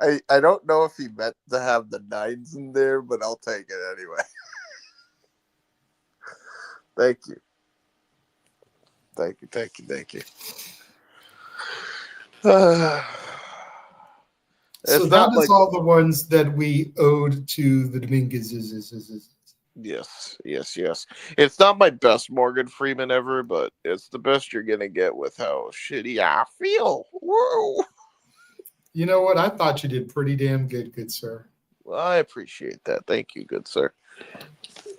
I don't know if he meant to have the 9s in there, but I'll take it anyway. Thank you. So that is all the ones that we owed to the Dominguez. Yes. It's not my best Morgan Freeman ever, but it's the best you're gonna get with how shitty I feel. Whoa. You know what? I thought you did pretty damn good sir. Well, I appreciate that. Thank you, good sir.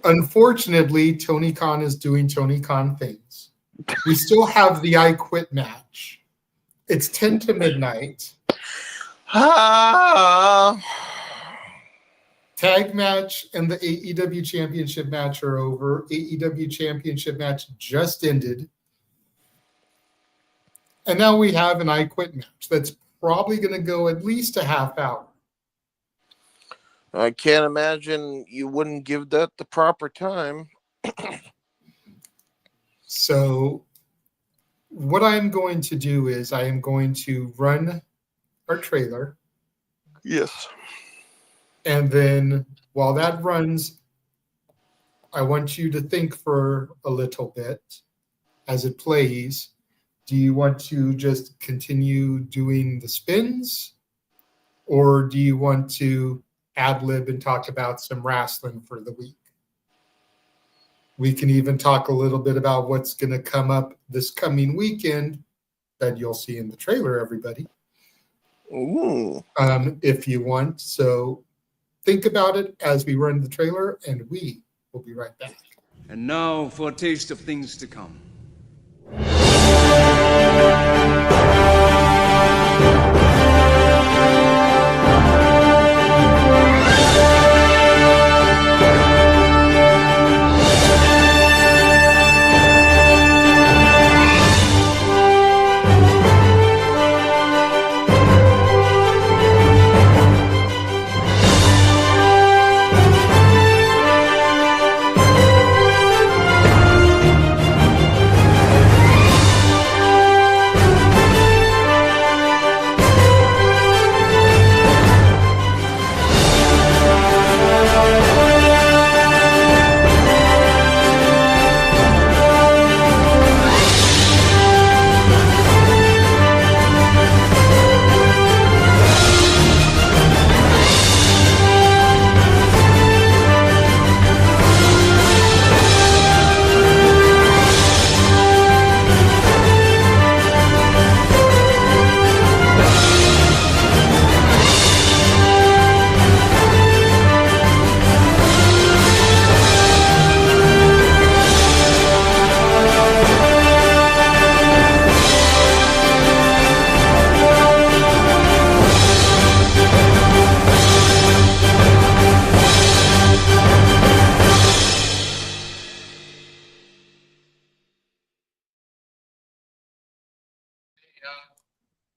Unfortunately, Tony Khan is doing Tony Khan things. We still have the I Quit match. It's 10 to midnight. Tag match and the AEW Championship match are over. AEW Championship match just ended. And now we have an I Quit match that's probably going to go at least a half hour. I can't imagine you wouldn't give that the proper time. So what I'm going to do is I am going to run our trailer. Yes. And then while that runs, I want you to think for a little bit as it plays. Do you want to just continue doing the spins? Or do you want to ad-lib and talk about some wrestling for the week? We can even talk a little bit about what's going to come up this coming weekend that you'll see in the trailer, everybody. Ooh. If you want. So think about it as we run the trailer, and we will be right back. And now for a taste of things to come.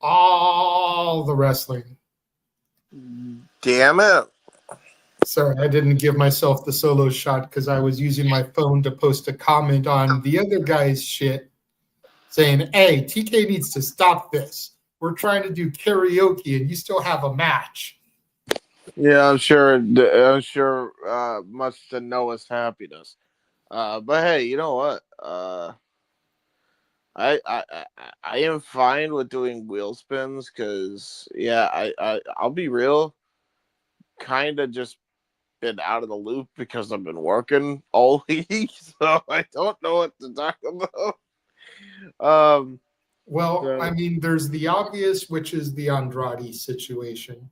All the wrestling. Damn it. Sorry, I didn't give myself the solo shot because I was using my phone to post a comment on the other guy's shit saying, hey, TK needs to stop this. We're trying to do karaoke and you still have a match. Yeah, I'm sure much to Noah's happiness. But hey, you know what? I am fine with doing wheel spins because I'll be real, kind of just been out of the loop because I've been working all week, so I don't know what to talk about. I mean, there's the obvious, which is the Andrade situation.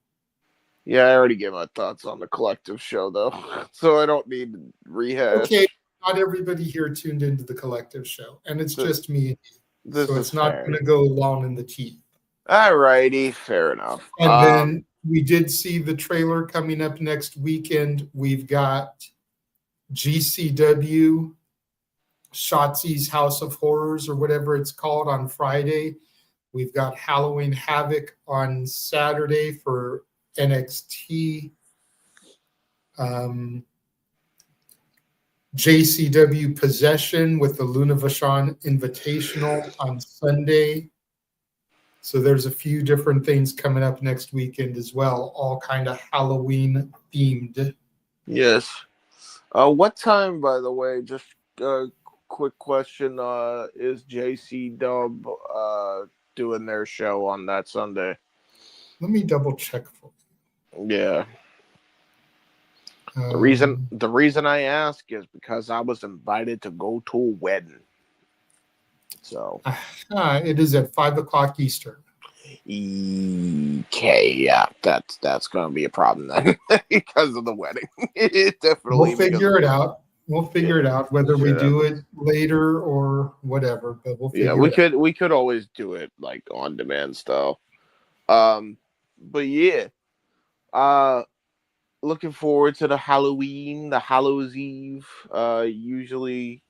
Yeah, I already gave my thoughts on the collective show though, so I don't need to rehash. Okay, not everybody here tuned into the collective show, and it's just me. So it's not going to go long in the teeth. All righty, fair enough. And then we did see the trailer coming up next weekend. We've got GCW, Shotzi's House of Horrors, or whatever it's called, on Friday. We've got Halloween Havoc on Saturday for NXT JCW Possession with the Luna Vachon Invitational on Sunday. So there's a few different things coming up next weekend as well, all kind of Halloween themed. Yes. What time, by the way, just a quick question, is JC Dub doing their show on that Sunday? Let me double check for you. Yeah. The reason I ask is because I was invited to go to a wedding. So it is at 5:00 Eastern. Okay, yeah, that's gonna be a problem then because of the wedding. It definitely. We'll figure it out. We'll figure it out whether we do it later or whatever. But we'll figure it out. We could always do it like on demand style. But yeah, looking forward to the Halloween, the Hallows Eve. Usually,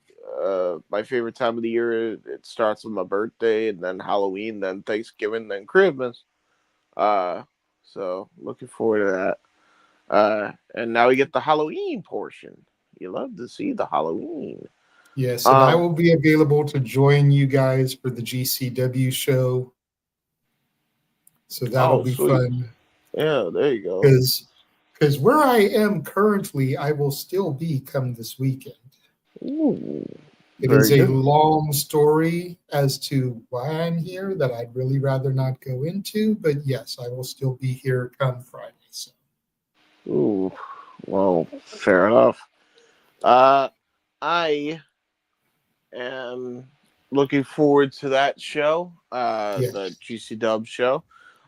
my favorite time of the year. It starts with my birthday, and then Halloween, then Thanksgiving, then Christmas. So looking forward to that. And now we get the Halloween portion. You love to see the Halloween. Yes, and I will be available to join you guys for the GCW show. So that'll be fun. Yeah, there you go. Because where I am currently, I will still be come this weekend. Ooh, it is a long story as to why I'm here that I'd really rather not go into. But yes, I will still be here come Friday. So. Ooh, well, fair enough. I am looking forward to that show, the GC Dub show.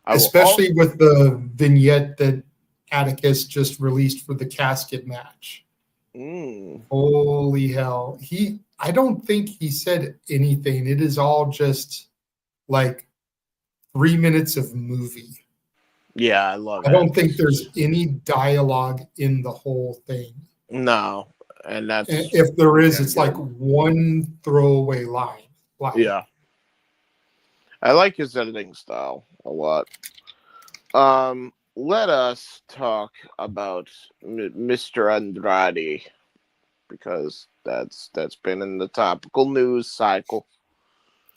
Especially with the vignette that Atticus just released for the casket match. Holy hell. I don't think he said anything. It is all just like 3 minutes of movie. Yeah, I love it. I don't think there's any dialogue in the whole thing. No. And if there is, it's like one throwaway line. Yeah. I like his editing style a lot. Let us talk about Mr. Andrade, because that's been in the topical news cycle.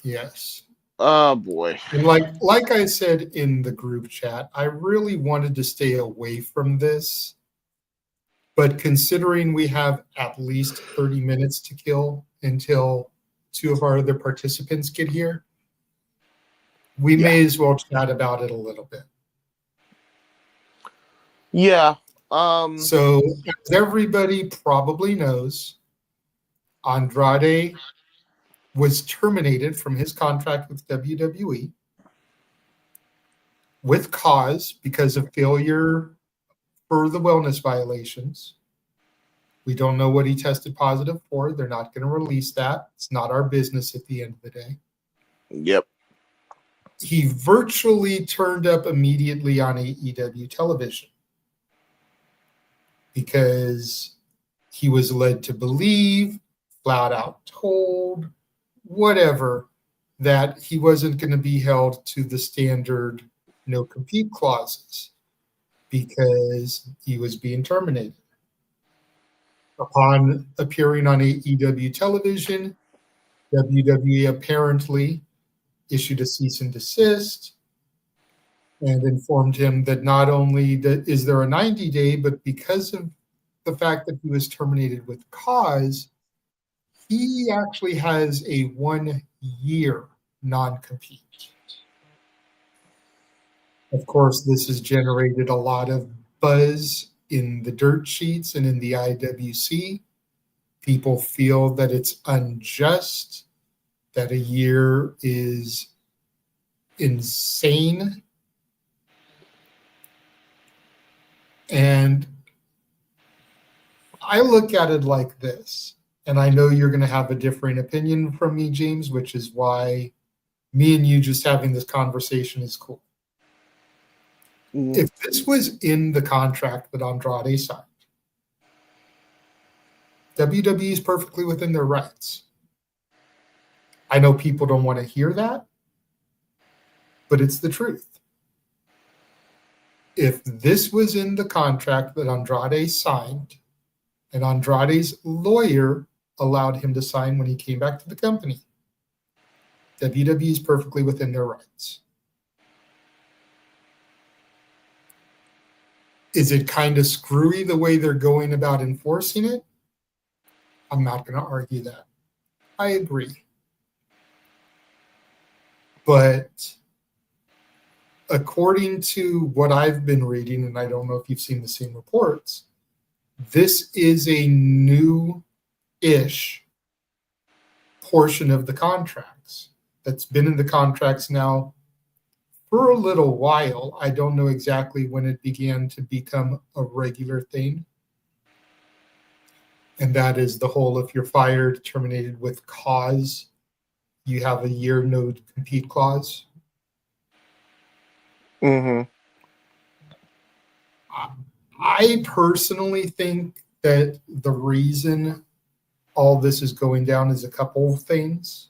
Yes. Oh boy. And like I said in the group chat, I really wanted to stay away from this. But considering we have at least 30 minutes to kill until two of our other participants get here, we may as well chat about it a little bit. Yeah. So as everybody probably knows, Andrade was terminated from his contract with WWE with cause because of failure for the wellness violations. We don't know what he tested positive for. They're not going to release that. It's not our business at the end of the day. Yep. He virtually turned up immediately on AEW television because he was led to believe, flat out told, whatever, that he wasn't going to be held to the standard no compete clauses because he was being terminated. Upon appearing on AEW television, WWE apparently issued a cease and desist and informed him that not only is there a 90-day, but because of the fact that he was terminated with cause, he actually has a 1-year non-compete. Of course, this has generated a lot of buzz in the dirt sheets and in the IWC. People feel that it's unjust, that a year is insane. And I look at it like this, and I know you're going to have a differing opinion from me, James, which is why me and you just having this conversation is cool. If this was in the contract that Andrade signed, WWE is perfectly within their rights. I know people don't want to hear that, but it's the truth. if this was in the contract that Andrade signed, and Andrade's lawyer allowed him to sign when he came back to the company, WWE is perfectly within their rights. Is it kind of screwy the way they're going about enforcing it? I'm not going to argue that. I agree. But according to what I've been reading, and I don't know if you've seen the same reports, this is a new-ish portion of the contracts that's been in the contracts now for a little while. I don't know exactly when it began to become a regular thing. And that is the whole, if you're fired, terminated with cause, you have a year no compete clause. Mm-hmm. I personally think that the reason all this is going down is a couple of things.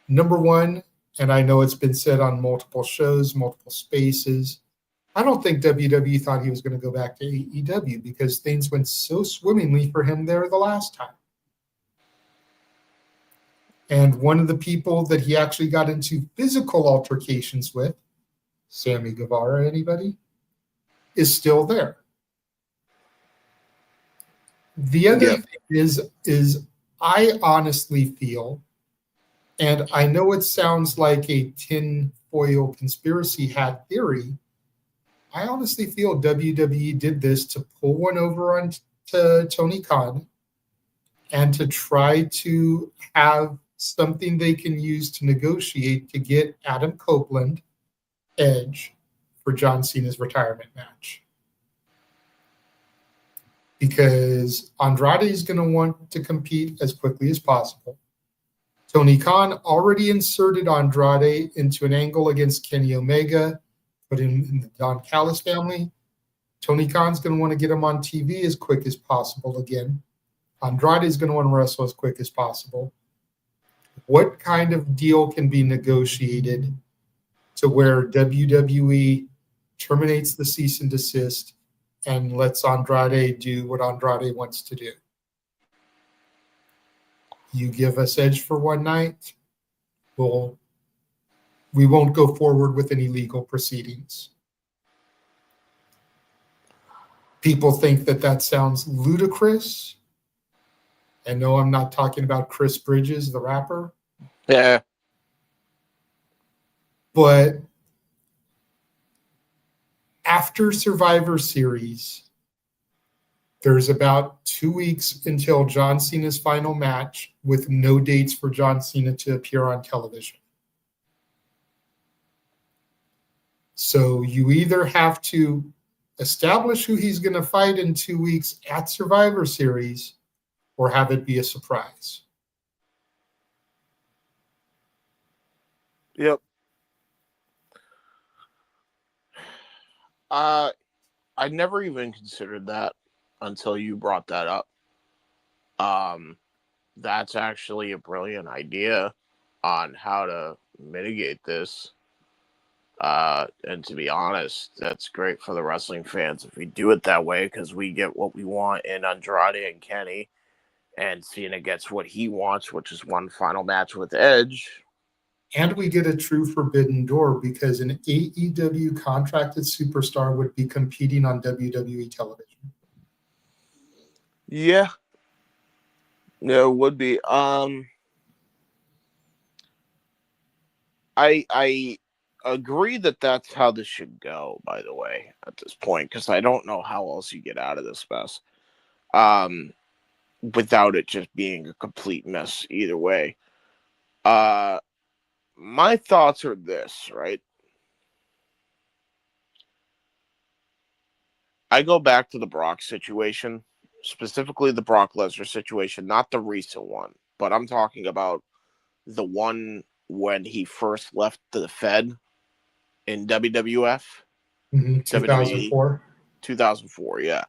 Number one, and I know it's been said on multiple shows, multiple spaces, I don't think WWE thought he was going to go back to AEW because things went so swimmingly for him there the last time. And one of the people that he actually got into physical altercations with, Sammy Guevara, anybody, is still there. The other thing is I honestly feel, and I know it sounds like a tinfoil conspiracy hat theory, I honestly feel WWE did this to pull one over on to Tony Khan and to try to have something they can use to negotiate to get Adam Copeland, Edge, for John Cena's retirement match. Because Andrade is going to want to compete as quickly as possible. Tony Khan already inserted Andrade into an angle against Kenny Omega, put him in the Don Callis family. Tony Khan's going to want to get him on TV as quick as possible again. Andrade is going to want to wrestle as quick as possible. What kind of deal can be negotiated to where WWE terminates the cease and desist and lets Andrade do what Andrade wants to do? You give us Edge for one night, we won't go forward with any legal proceedings. People think that that sounds ludicrous. And no, I'm not talking about Chris Bridges, the rapper. Yeah. But after Survivor Series, there's about 2 weeks until John Cena's final match with no dates for John Cena to appear on television. So you either have to establish who he's going to fight in 2 weeks at Survivor Series or have it be a surprise. Yep. I never even considered that until you brought that up. That's actually a brilliant idea on how to mitigate this. And to be honest, that's great for the wrestling fans if we do it that way, because we get what we want in Andrade and Kenny, and Cena gets what he wants, which is one final match with Edge. And we get a true forbidden door because an AEW contracted superstar would be competing on WWE television. Yeah. Yeah, it would be. I agree that that's how this should go, by the way, at this point, because I don't know how else you get out of this mess without it just being a complete mess either way. My thoughts are this, right? I go back to the Brock situation, specifically the Brock Lesnar situation, not the recent one, but I'm talking about the one when he first left the Fed in WWF. 2004. 2004, yeah.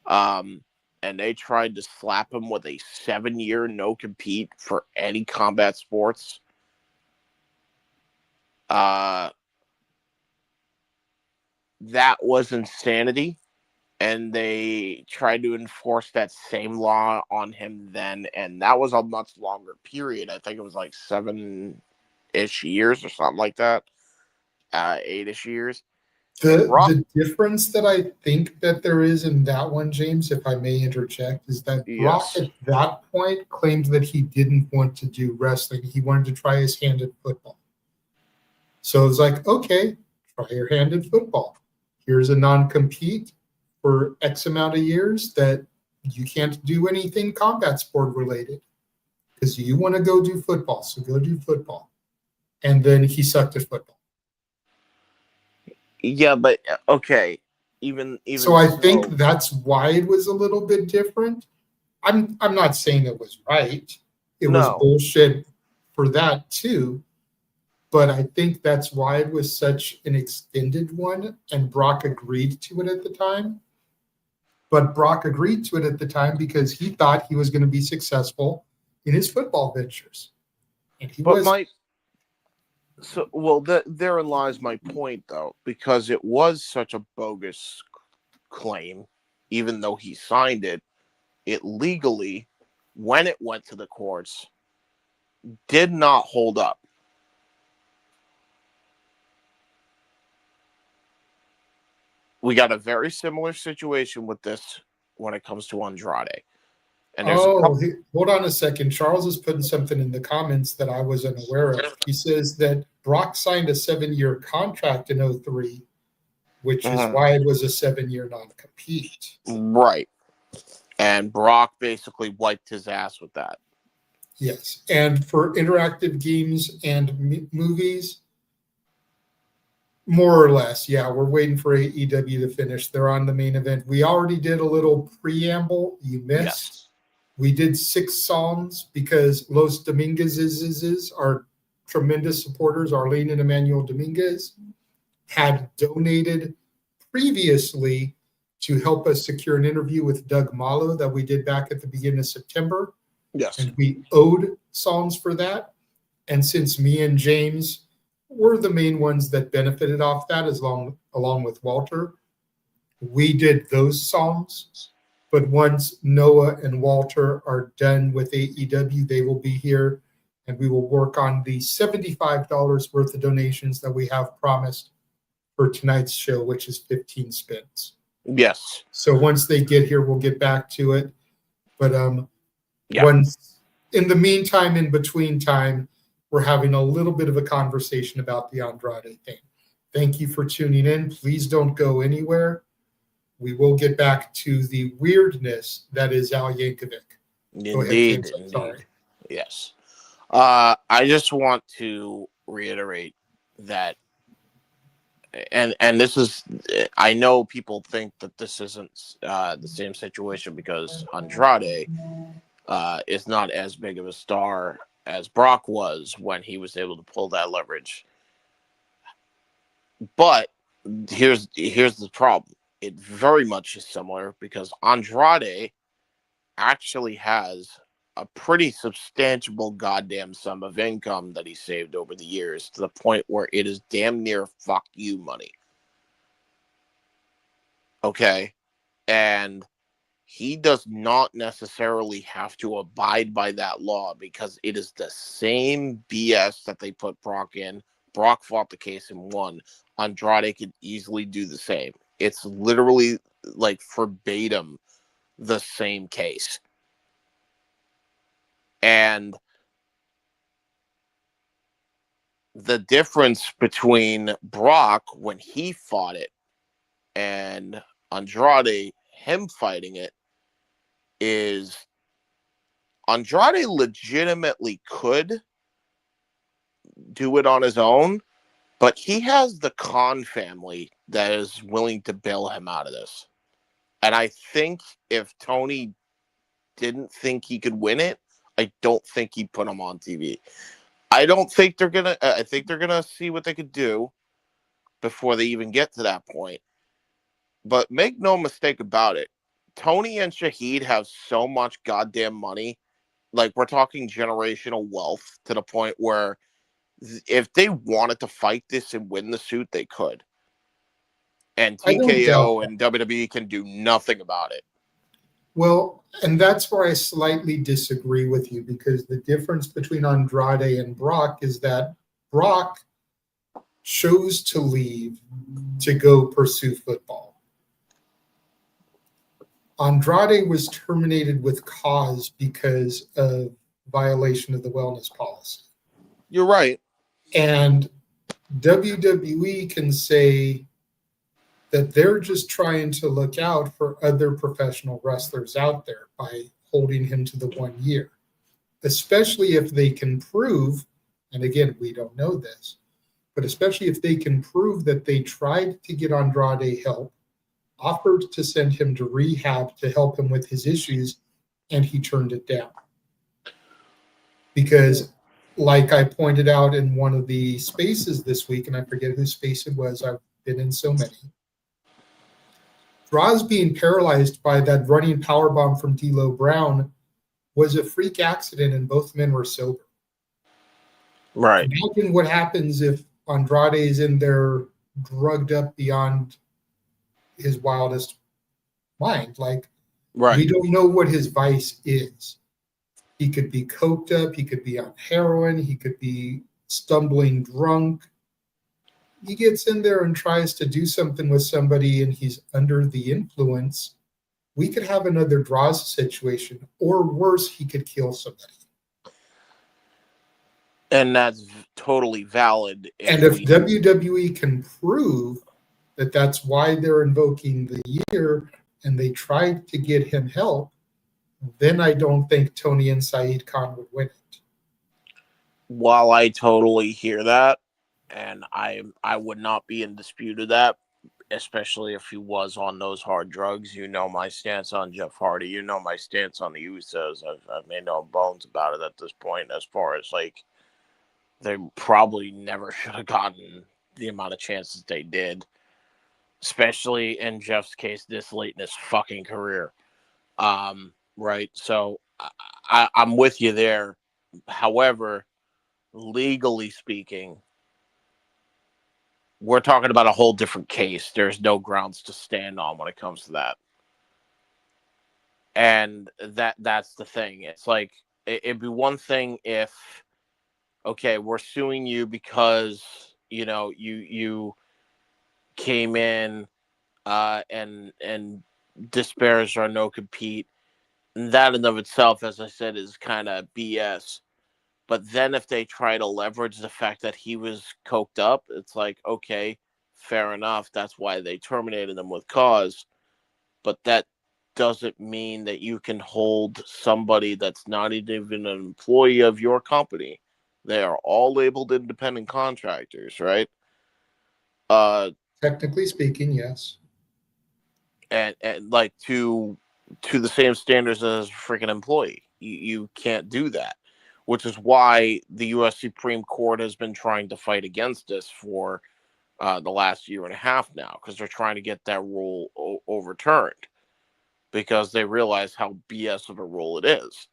And they tried to slap him with a 7-year no compete for any combat sports. that was insanity, and they tried to enforce that same law on him then, and that was a much longer period. I think it was like 7-ish years or something like that, 8-ish years. The difference that I think that there is in that one, James, if I may interject, is that Brock Yes. at that point claimed that he didn't want to do wrestling. He wanted to try his hand at football. So it's like, okay, try your hand at football. Here's a non-compete for X amount of years that you can't do anything combat sport related because you want to go do football. So go do football. And then he sucked at football. Yeah, but okay. Even So I think that's why it was a little bit different. I'm not saying it was right. It was bullshit for that too. But I think that's why it was such an extended one, and Brock agreed to it at the time. But Brock agreed to it at the time because he thought he was going to be successful in his football ventures. And he was. Therein lies my point, though, because it was such a bogus claim, even though he signed it, it legally, when it went to the courts, did not hold up. We got a very similar situation with this when it comes to Andrade. And there's hold on a second. Charles is putting something in the comments that I was unaware of. He says that Brock signed a 7-year contract in 2003, which is why it was a 7-year non-compete. Right. And Brock basically wiped his ass with that. Yes. And for interactive games and movies, more or less, yeah, we're waiting for AEW to finish. They're on the main event. We already did a little preamble. You missed. Yes. We did 6 songs because Los Dominguez's our tremendous supporters, Arlene and Emmanuel Dominguez, had donated previously to help us secure an interview with Doug Malo that we did back at the beginning of September. Yes. And we owed songs for that. And since me and James were the main ones that benefited off that, along with Walter, we did those songs. But once Noah and Walter are done with AEW, they will be here, and we will work on the $75 worth of donations that we have promised for tonight's show, which is 15 spins. Yes. So once they get here, we'll get back to it. But once in the meantime, in between time, we're having a little bit of a conversation about the Andrade thing. Thank you for tuning in. Please don't go anywhere. We will get back to the weirdness that is Al Yankovic. Indeed. Yes. I just want to reiterate that, and this is, I know people think that this isn't the same situation because Andrade is not as big of a star as Brock was when he was able to pull that leverage. But here's the problem. It very much is similar because Andrade actually has a pretty substantial goddamn sum of income that he saved over the years to the point where it is damn near fuck you money. Okay? And he does not necessarily have to abide by that law because it is the same BS that they put Brock in. Brock fought the case and won. Andrade could easily do the same. It's literally like verbatim the same case. And the difference between Brock when he fought it and Andrade, him fighting it, is Andrade legitimately could do it on his own, but he has the Khan family that is willing to bail him out of this. And I think if Tony didn't think he could win it, I don't think he'd put him on TV. I don't think they're gonna. I think they're gonna see what they could do before they even get to that point. But make no mistake about it, Tony and Shahid have so much goddamn money. Like, we're talking generational wealth to the point where if they wanted to fight this and win the suit, they could. and I don't doubt TKO and WWE can do nothing about it. Well, and that's where I slightly disagree with you, because the difference between Andrade and Brock is that Brock chose to leave to go pursue football. Andrade was terminated with cause because of violation of the wellness policy. You're right. And WWE can say that they're just trying to look out for other professional wrestlers out there by holding him to the 1 year, especially if they can prove, and again, we don't know this, but especially if they can prove that they tried to get Andrade help, offered to send him to rehab to help him with his issues, and he turned it down. Because, like I pointed out in one of the spaces this week, and I forget whose space it was, I've been in so many, Droz being paralyzed by that running powerbomb from D'Lo Brown was a freak accident, and both men were sober. Right. Imagine what happens if Andrade is in there drugged up beyond his wildest mind. Like, right. We don't know what his vice is. He could be coked up. He could be on heroin. He could be stumbling drunk. He gets in there and tries to do something with somebody and he's under the influence. We could have another Droz situation, or worse, he could kill somebody. And that's totally valid. And if WWE can prove that that's why they're invoking the year and they tried to get him help, then I don't think Tony and Saeed Khan would win it. While I totally hear that, and I would not be in dispute of that, especially if he was on those hard drugs. You know my stance on Jeff Hardy. You know my stance on the Usos. I've made no bones about it at this point, as far as, like, they probably never should have gotten the amount of chances they did, especially in Jeff's case this late in his fucking career. Right? So I'm with you there. However, legally speaking, we're talking about a whole different case. There's no grounds to stand on when it comes to that. And that's the thing. It's like, it'd be one thing if, okay, we're suing you because, you know, you came in and disparaged our no compete. And that in of itself, as I said, is kind of BS. But then if they try to leverage the fact that he was coked up, it's like, okay, fair enough. That's why they terminated him with cause. But that doesn't mean that you can hold somebody that's not even an employee of your company. They are all labeled independent contractors, right? Technically speaking, yes. And like to the same standards as a freaking employee. You can't do that. Which is why the U.S. Supreme Court has been trying to fight against this for the last year and a half now, because they're trying to get that rule overturned, because they realize how BS of a rule it is.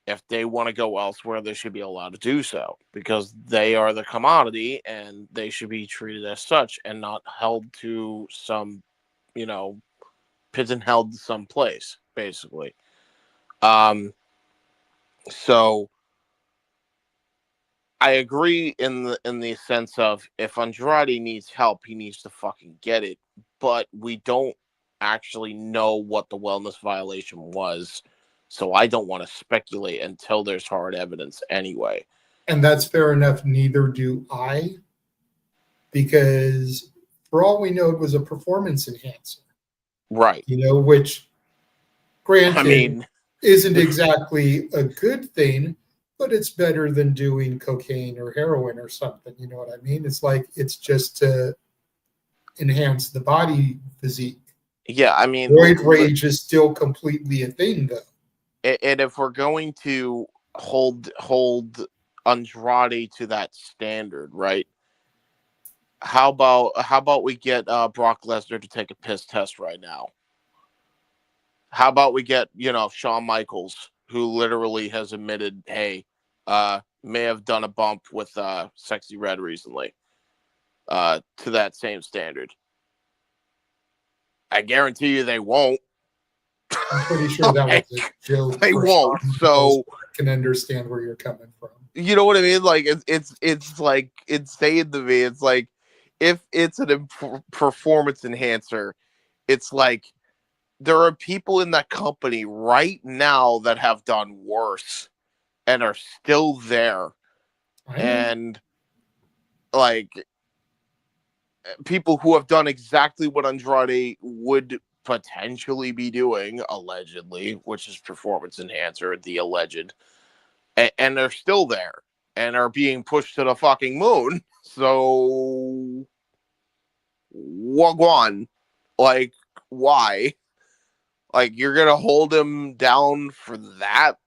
If they want to go elsewhere, they should be allowed to do so, because they are the commodity and they should be treated as such and not held to some, you know, pigeonholed to some place, basically. So I agree in the sense of, if Andrade needs help, he needs to fucking get it. But we don't actually know what the wellness violation was, so I don't want to speculate until there's hard evidence anyway. And that's fair enough. Neither do I, because for all we know, it was a performance enhancer. Right. You know, which, granted, I mean, isn't exactly a good thing, but it's better than doing cocaine or heroin or something. You know what I mean? It's like, it's just to enhance the body physique. Yeah, I mean, Roid rage is still completely a thing, though. And if we're going to hold Andrade to that standard, right? How about we get Brock Lesnar to take a piss test right now? How about we get, you know, Shawn Michaels, who literally has admitted, hey, may have done a bump with Sexy Red recently. to that same standard. I guarantee you they won't. I'm pretty sure that was a joke. They won't. So I can understand where you're coming from. You know what I mean? Like it's like insane to me. It's like if it's an performance enhancer, it's like there are people in that company right now that have done worse and are still there. And like people who have done exactly what Andrade would potentially be doing, allegedly, which is performance enhancer, the alleged, and they're still there and are being pushed to the fucking moon. So, wagwan, like, why? Like, you're gonna hold him down for that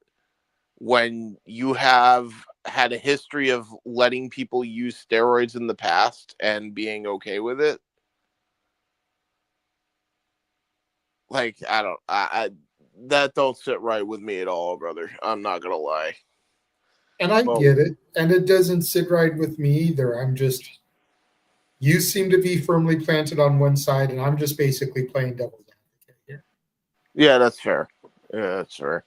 when you have had a history of letting people use steroids in the past and being okay with it? Like, I that don't sit right with me at all, brother. I'm not gonna lie. And I get it. And it doesn't sit right with me either. I'm just, you seem to be firmly planted on one side, and I'm just basically playing devil's advocate here. Yeah, that's fair. Yeah, that's fair.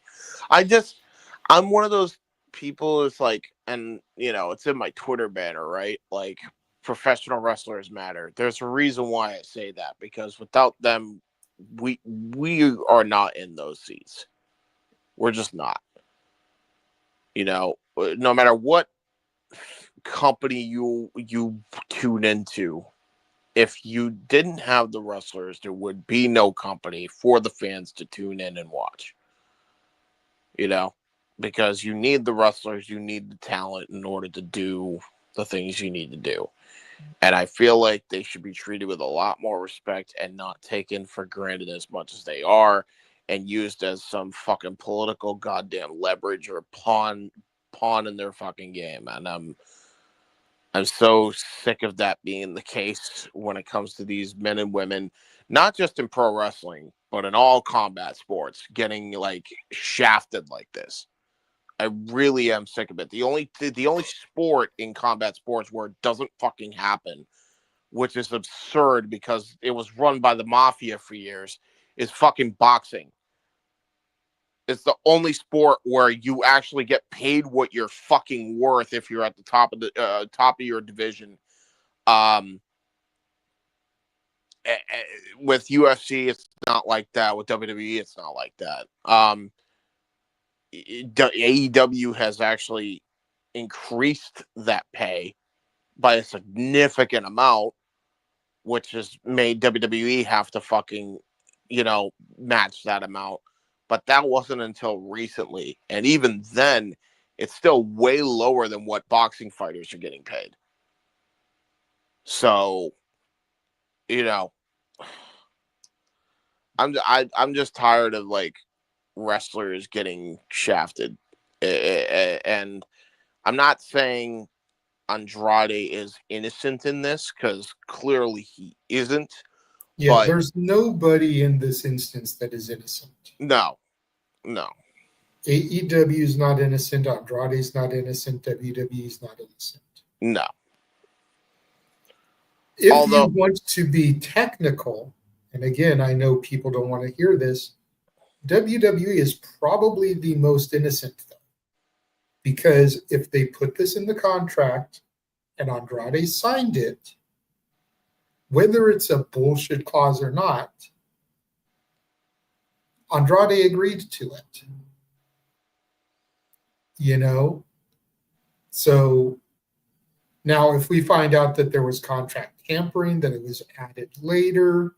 I'm one of those people, it's like, and you know, it's in my Twitter banner, right? Like, professional wrestlers matter. There's a reason why I say that, because without them, we are not in those seats. We're just not. You know, no matter what company you tune into, if you didn't have the wrestlers, there would be no company for the fans to tune in and watch. You know, because you need the wrestlers, you need the talent in order to do the things you need to do. And I feel like they should be treated with a lot more respect and not taken for granted as much as they are, and used as some fucking political goddamn leverage or pawn in their fucking game. And I'm so sick of that being the case when it comes to these men and women, not just in pro wrestling, but in all combat sports, getting like shafted like this. I really am sick of it. The only sport in combat sports where it doesn't fucking happen, which is absurd because it was run by the mafia for years, is fucking boxing. It's the only sport where you actually get paid what you're fucking worth if you're at the top of your division. With UFC, it's not like that. With WWE, it's not like that. AEW has actually increased that pay by a significant amount, which has made WWE have to fucking, match that amount. But that wasn't until recently. And even then, it's still way lower than what boxing fighters are getting paid. So, I'm just tired of like wrestlers getting shafted. And I'm not saying Andrade is innocent in this, because clearly he isn't. Yeah, but there's nobody in this instance that is innocent. No. AEW is not innocent. Andrade is not innocent. WWE is not innocent. No. If you want to be technical, and again, I know people don't want to hear this, WWE is probably the most innocent, though. Because if they put this in the contract and Andrade signed it, whether it's a bullshit clause or not, Andrade agreed to it. So now if we find out that there was contract tampering, that it was added later,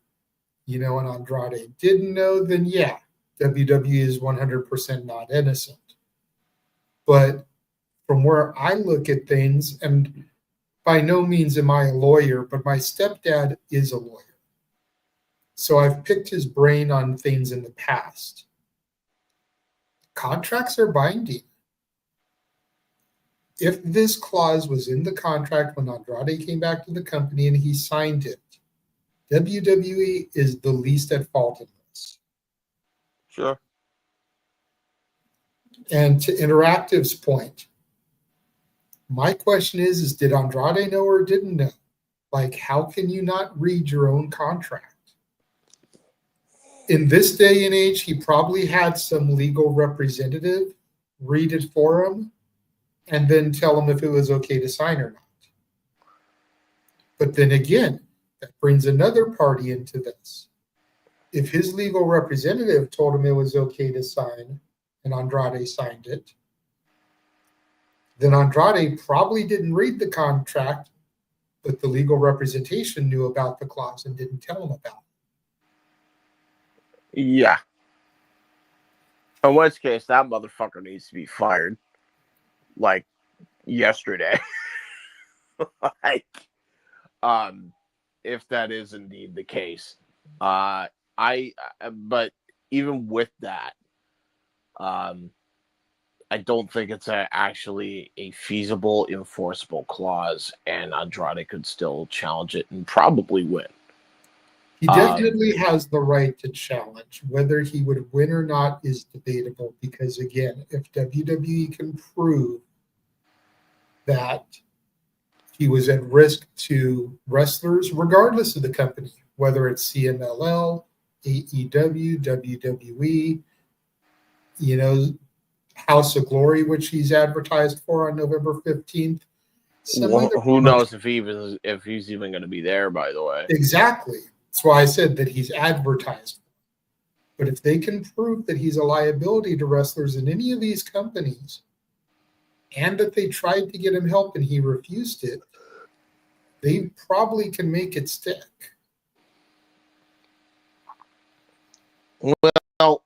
and Andrade didn't know, then yeah, WWE is 100% not innocent. But from where I look at things, and by no means am I a lawyer, but my stepdad is a lawyer. So I've picked his brain on things in the past. Contracts are binding. If this clause was in the contract when Andrade came back to the company and he signed it, WWE is the least at fault in this. Sure. And to Interactive's point, my question is did Andrade know or didn't know? Like, how can you not read your own contract? In this day and age, he probably had some legal representative read it for him and then tell him if it was okay to sign or not. But then again, that brings another party into this. If his legal representative told him it was okay to sign and Andrade signed it, then Andrade probably didn't read the contract, but the legal representation knew about the clause and didn't tell him about it. Yeah. In which case, that motherfucker needs to be fired. Like, yesterday. Like, if that is indeed the case. But even with that, I don't think it's actually a feasible, enforceable clause, and Andrade could still challenge it and probably win. He definitely has the right to challenge. Whether he would win or not is debatable because, again, if WWE can prove that he was at risk to wrestlers, regardless of the company, whether it's CMLL, AEW, WWE, House of Glory, which he's advertised for on November 15th. Who knows if he's even going to be there, by the way. Exactly. That's why I said that he's advertised. But if they can prove that he's a liability to wrestlers in any of these companies and that they tried to get him help and he refused it, they probably can make it stick. Well,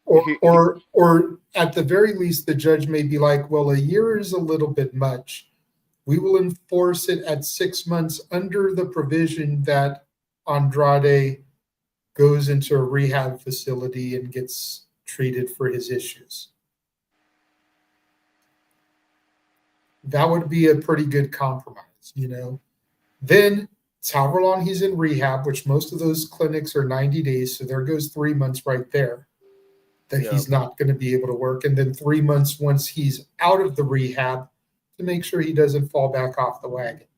or at the very least, the judge may be like, well, a year is a little bit much. We will enforce it at 6 months under the provision that Andrade goes into a rehab facility and gets treated for his issues. That would be a pretty good compromise, Then it's however long he's in rehab, which most of those clinics are 90 days. So there goes 3 months right there that he's not going to be able to work. And then 3 months once he's out of the rehab to make sure he doesn't fall back off the wagon.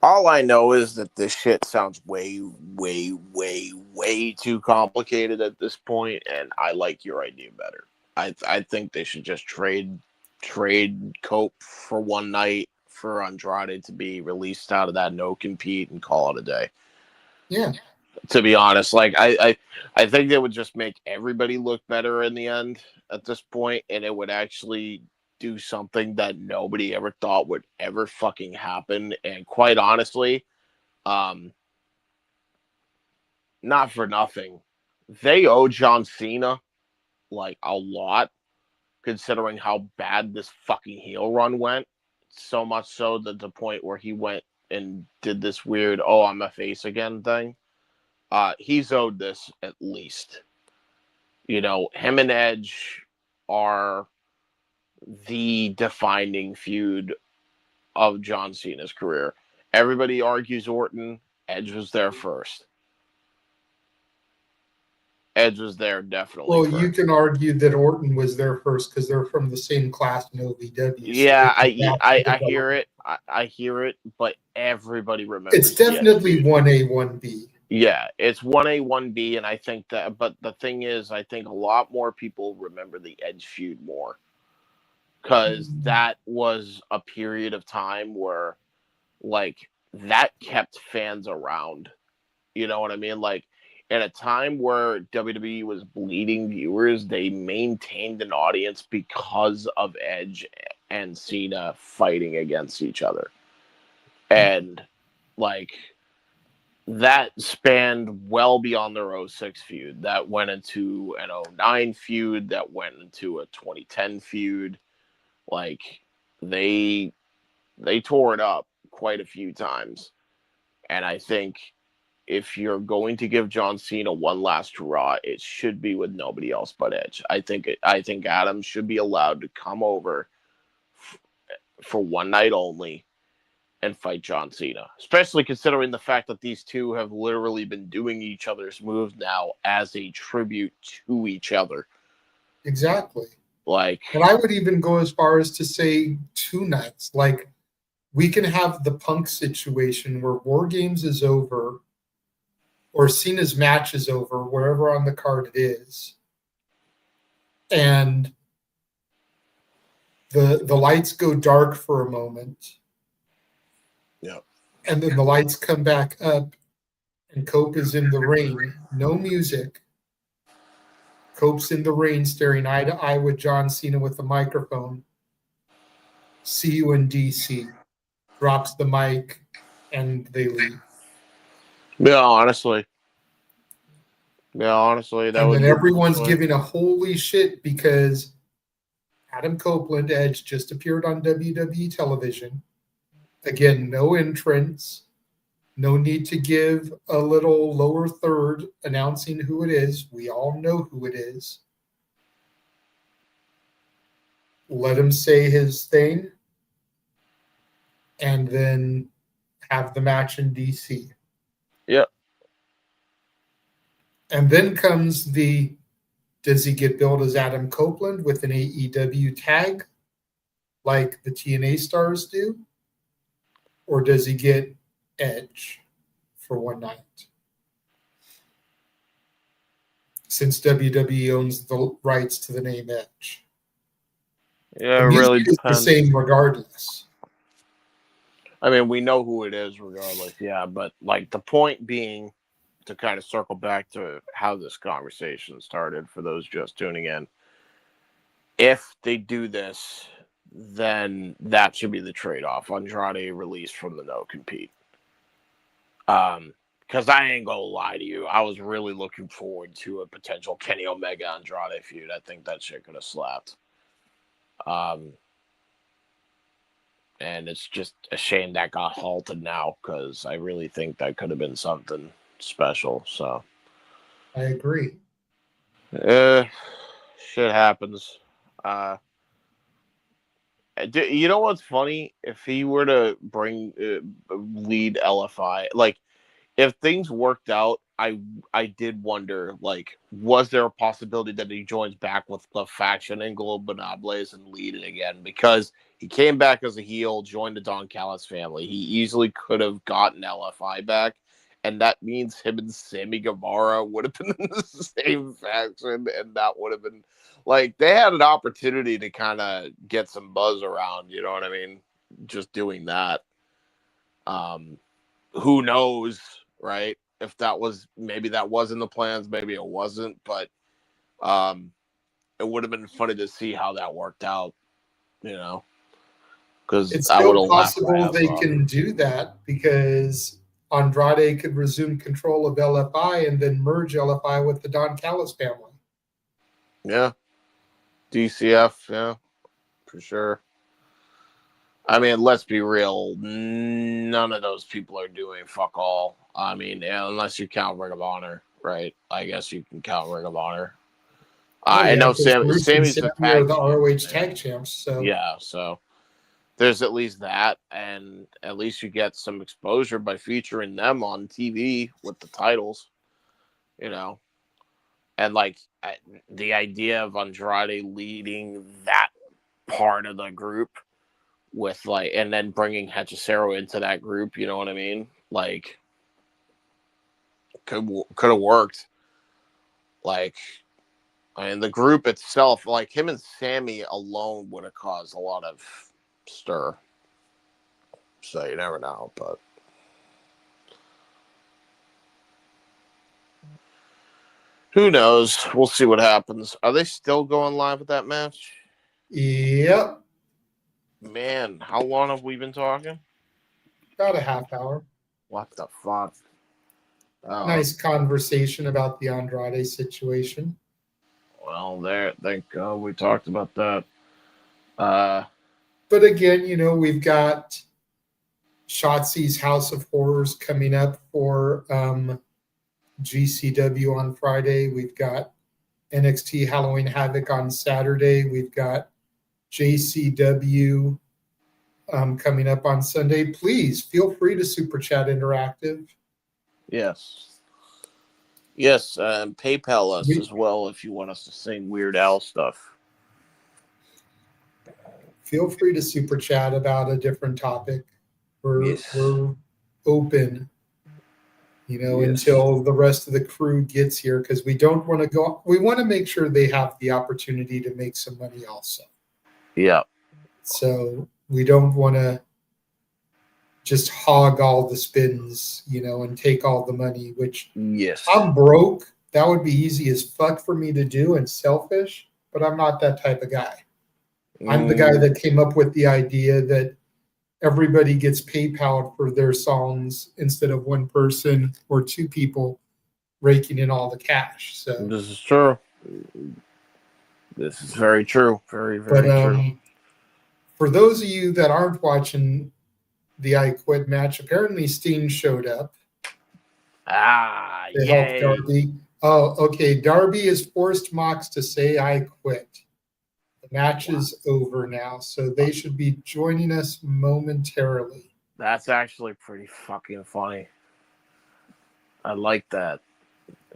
All I know is that this shit sounds way, way, way, way too complicated at this point, and I like your idea better. I think they should just trade Cope for one night for Andrade to be released out of that no compete and call it a day. Yeah. To be honest, like I think they would just make everybody look better in the end at this point, and it would actually do something that nobody ever thought would ever fucking happen. And quite honestly, not for nothing, they owe John Cena like a lot, considering how bad this fucking heel run went. So much so that the point where he went and did this weird I'm a face again thing. He's owed this at least. Him and Edge are the defining feud of John Cena's career. Everybody argues Orton. Edge was there first. Edge was there definitely. Well, you can argue that Orton was there first because they're from the same class in OVW. Yeah, I hear it. I hear it, but everybody remembers. It's definitely 1A, 1B. Yeah, it's 1A, 1B, and I think that. But the thing is, I think a lot more people remember the Edge feud more, because that was a period of time where, like, that kept fans around. You know what I mean? Like, at a time where WWE was bleeding viewers, they maintained an audience because of Edge and Cena fighting against each other. And, like, that spanned well beyond their 06 feud. That went into an 09 feud. That went into a 2010 feud. Like, they tore it up quite a few times. And I think if you're going to give John Cena one last hurrah, it should be with nobody else but Edge. I think Adam should be allowed to come over for one night only and fight John Cena, especially considering the fact that these two have literally been doing each other's moves now as a tribute to each other. Exactly. Like, and I would even go as far as to say 2 nights. Like, we can have the Punk situation where War Games is over or Cena's match is over, wherever on the card it is, and the lights go dark for a moment. Yeah. And then the lights come back up and Cope is in the rain. No music. Cope's in the rain staring eye to eye with John Cena with the microphone. See you in DC. Drops the mic and they leave. Yeah, honestly. That And would then be everyone's fun. giving a holy shit because Adam Copeland, Edge, just appeared on WWE television. Again, no entrance. No need to give a little lower third announcing who it is. We all know who it is. Let him say his thing and then have the match in DC. Yep. And then comes does he get billed as Adam Copeland with an AEW tag like the TNA stars do? Or does he get Edge for one night? Since WWE owns the rights to the name Edge. Yeah, The it really music is depends. the same regardless. I mean, we know who it is regardless, yeah, but like the point being, to kind of circle back to how this conversation started for those just tuning in, if they do this, then that should be the trade-off. Andrade released from the no-compete. Because I ain't gonna lie to you, I was really looking forward to a potential Kenny Omega Andrade feud. I think that shit could have slapped. And it's just a shame that got halted now, because I really think that could have been something special. So I agree. Shit happens. You know what's funny? If he were to bring lead LFI, like if things worked out, I did wonder, like, was there a possibility that he joins back with the faction and Globonables and lead it again? Because he came back as a heel, joined the Don Callis family. He easily could have gotten LFI back, and that means him and Sammy Guevara would have been in the same faction, and that would have been like they had an opportunity to kind of get some buzz around. You know what I mean? Just doing that. Who knows, right? If that was, maybe that was in the plans, maybe it wasn't, but it would have been funny to see how that worked out, you know, because It's I would have still laughed my possible ass they off. can do that because Andrade could resume control of LFI and then merge LFI with the Don Callis family. Yeah. DCF, yeah, for sure. I mean, let's be real. None of those people are doing fuck all. I mean, unless you count Ring of Honor, right? I guess you can count Ring of Honor. I know because Bruce and Sammy's the Sammy are tag the champ, ROH man. tag champs. So Yeah, so there's at least that, and at least you get some exposure by featuring them on TV with the titles, you know. And like the idea of Andrade leading that part of the group with like, and then bringing Hechicero into that group, you know what I mean? Like, could have worked. Like, I mean, the group itself, like him and Sammy alone would have caused a lot of stir. So you never know, but who knows? We'll see what happens. Are they still going live with that match? Yep. Man, how long have we been talking? About a half hour. What the fuck? Oh, Nice conversation about the Andrade situation. well, there. Thank God we talked about that. But again, you know, we've got Shotzi's House of Horrors coming up for GCW on Friday. We've got NXT Halloween Havoc on Saturday. We've got JCW coming up on Sunday. Please feel free to Super Chat Interactive. Yes. Yes, PayPal us as well if you want us to sing Weird Al stuff. feel free to super chat about a different topic. We're open, until the rest of the crew gets here, because we don't want to go. We want to make sure they have the opportunity to make some money also. Yeah. So we don't want to just hog all the spins, and take all the money, which I'm broke. That would be easy as fuck for me to do and selfish, but I'm not that type of guy. I'm the guy that came up with the idea that everybody gets PayPal for their songs instead of one person or two people raking in all the cash. So this is true. This is very true. Very, very true. For those of you that aren't watching the I Quit match, apparently Steen showed up. To help Darby. Oh, okay. Darby has forced Mox to say I quit. The match is over now, so they should be joining us momentarily. That's actually pretty fucking funny. I like that.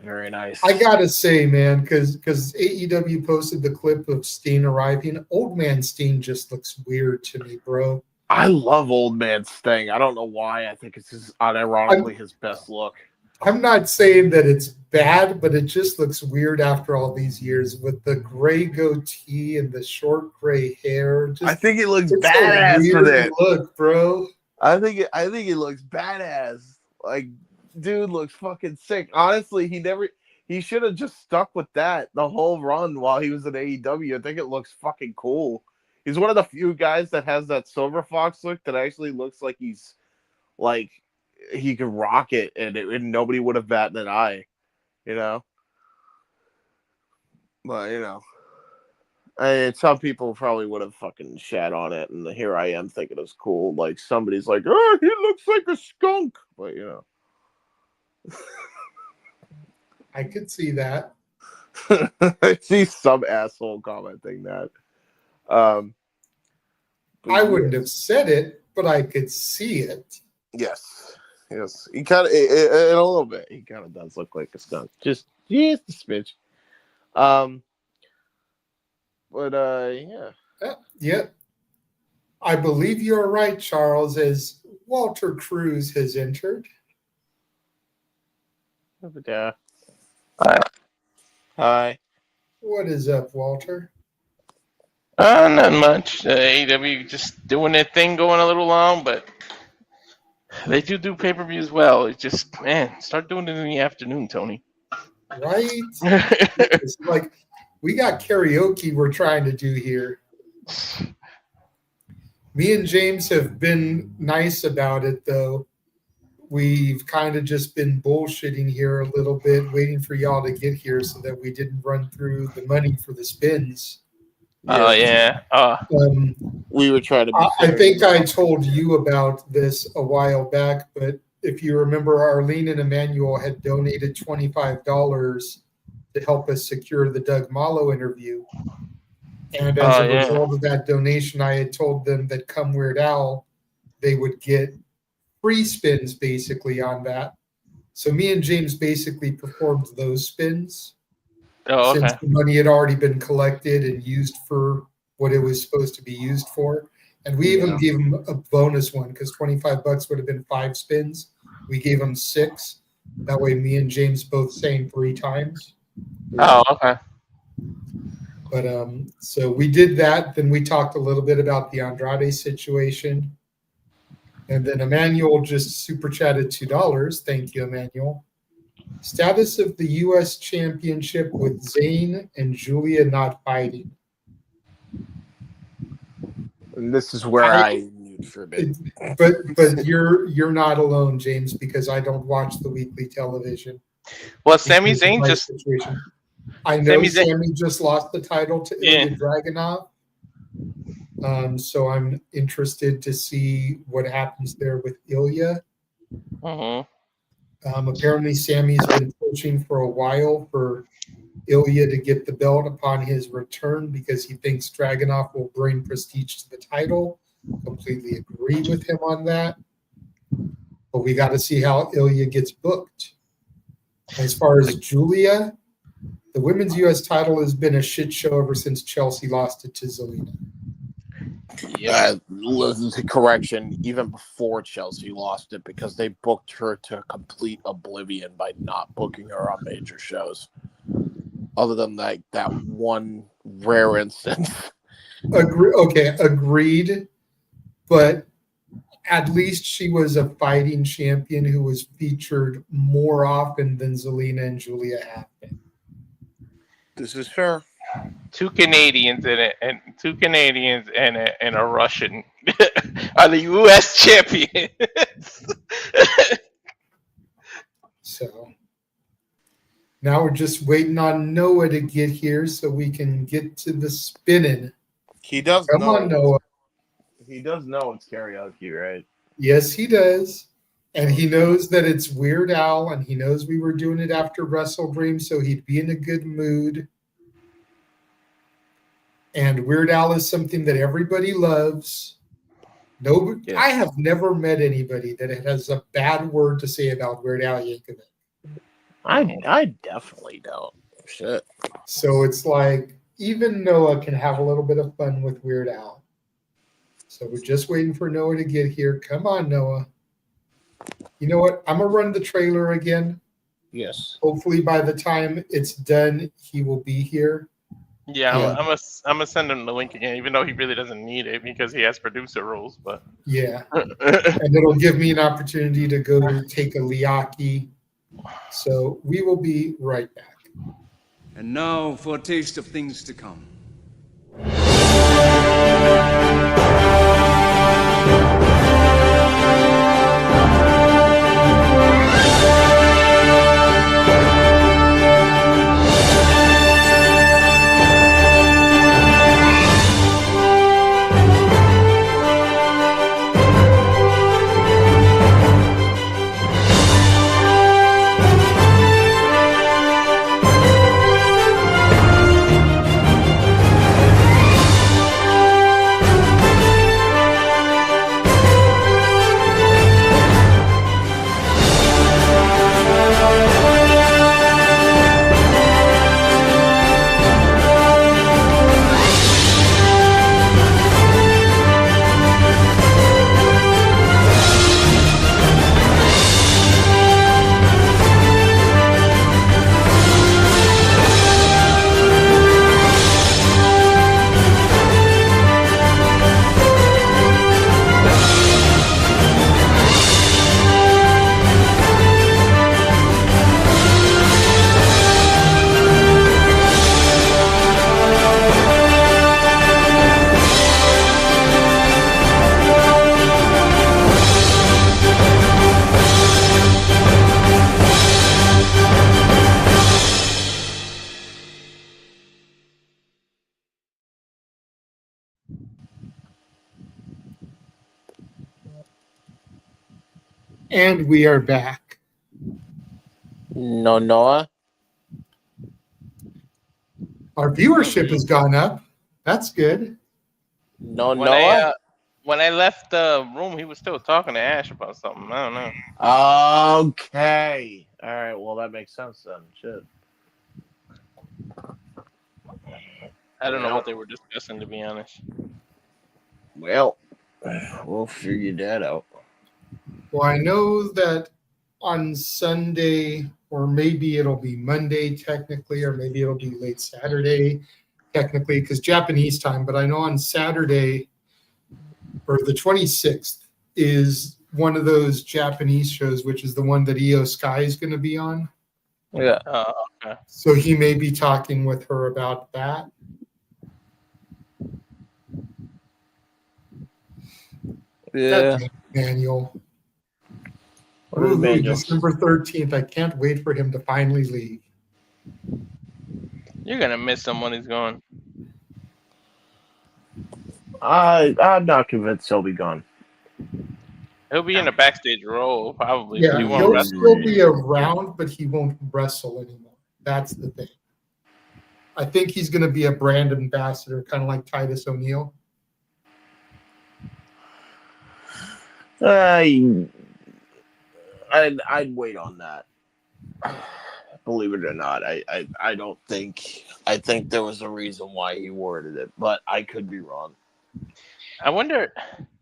Very nice. I gotta say, man, because AEW posted the clip of Steen arriving. Old man Steen just looks weird to me, bro. I love Old Man Sting. I don't know why. I think it's just unironically his best look. I'm not saying that it's bad, but it just looks weird after all these years with the gray goatee and the short gray hair. I think it looks badass for that look, bro. I think it looks badass. Like, dude looks fucking sick. Honestly, he should have just stuck with that the whole run while he was in AEW. I think it looks fucking cool. He's one of the few guys that has that Silver Fox look that actually looks like he's like he could rock it, and nobody would have batted an eye, But some people probably would have fucking shat on it, and here I am thinking it's cool. Like somebody's like, "Oh, he looks like a skunk," but I could see that. I see some asshole commenting that. I wouldn't have said it, but I could see it. Yes. He kind of, in a little bit, he kind of does look like a skunk. Just a smidge. Yeah. I believe you're right, Charles, as Walter Cruz has entered. Yeah. Hi. What is up, Walter? Not much. AEW just doing their thing, going a little long, but they do pay-per-views well. It's just, man, start doing it in the afternoon, Tony. Right? It's like we got karaoke we're trying to do here. Me and James have been nice about it, though. We've kind of just been bullshitting here a little bit, waiting for y'all to get here so that we didn't run through the money for the spins. Oh, yeah. We were trying to be I think I told you about this a while back, but if you remember, Arlene and Emmanuel had donated $25 to help us secure the Doug Malo interview. And as a result of that donation, I had told them that come Weird Al, they would get free spins basically on that. So me and James basically performed those spins. Oh, okay. Since the money had already been collected and used for what it was supposed to be used for. And we even gave him a bonus one because $25 would have been 5 spins. We gave him 6. That way me and James both sang 3 times. Oh, okay. But so we did that. Then we talked a little bit about the Andrade situation. And then Emmanuel just super chatted $2. Thank you, Emmanuel. Status of the U.S. Championship with Zayn and Julia not fighting. And this is where I need for a bit. But you're not alone, James, because I don't watch the weekly television. Well, Sami Zayn just. Situation. I know Sami just lost the title to Ilya Dragunov. So I'm interested to see what happens there with Ilya. Apparently, Sammy's been pushing for a while for Ilya to get the belt upon his return because he thinks Dragunov will bring prestige to the title. Completely agree with him on that. But we got to see how Ilya gets booked. As far as Julia, the women's U.S. title has been a shit show ever since Chelsea lost it to Zelina. Correction, even before Chelsea lost it because they booked her to complete oblivion by not booking her on major shows. Other than that one rare instance. Agreed. But at least she was a fighting champion who was featured more often than Zelina and Julia have been. This is fair. Two Canadians in it, and a Russian are the U.S. champions. So now we're just waiting on Noah to get here so we can get to the spinning. He does Come know. on, Noah. He does know it's karaoke, right? Yes, he does. And he knows that it's Weird Al, and he knows we were doing it after Wrestle Dream, so he'd be in a good mood. And Weird Al is something that everybody loves. Nobody, Yes. I have never met anybody that has a bad word to say about Weird Al Yankovic. I definitely don't. Shit. So it's like even Noah can have a little bit of fun with Weird Al. So we're just waiting for Noah to get here. Come on, Noah. You know what? I'm going to run the trailer again. Yes. Hopefully by the time it's done, he will be here. Yeah, I'm gonna send him the link again, even though he really doesn't need it because he has producer roles. But Yeah. And it'll give me an opportunity to go take a liaki. So we will be right back. And now for a taste of things to come. And we are back. No, Noah. Our viewership has gone up. That's good. No, when Noah. when I left the room, he was still talking to Ash about something. I don't know. Okay. All right. Well, that makes sense then. Shit. I don't know what they were discussing, to be honest. Well, we'll figure that out. Well, I know that on Sunday, or maybe it'll be Monday technically, or maybe it'll be late Saturday technically, because Japanese time, but I know on Saturday, or the 26th, is one of those Japanese shows, which is the one that Io Sky is going to be on. Yeah. Okay. So he may be talking with her about that. Yeah. Manual. What is Woo-hoo, Manuel? December 13th. I can't wait for him to finally leave. You're gonna miss him when he's gone. I'm not convinced he'll be gone. He'll be in a backstage role, probably. Yeah, But he won't he'll wrestle. still be around, but he won't wrestle anymore. That's the thing. I think he's going to be a brand ambassador, kind of like Titus O'Neil. I'd wait on that. Believe it or not, I don't think. I think there was a reason why he worded it, but I could be wrong. I wonder.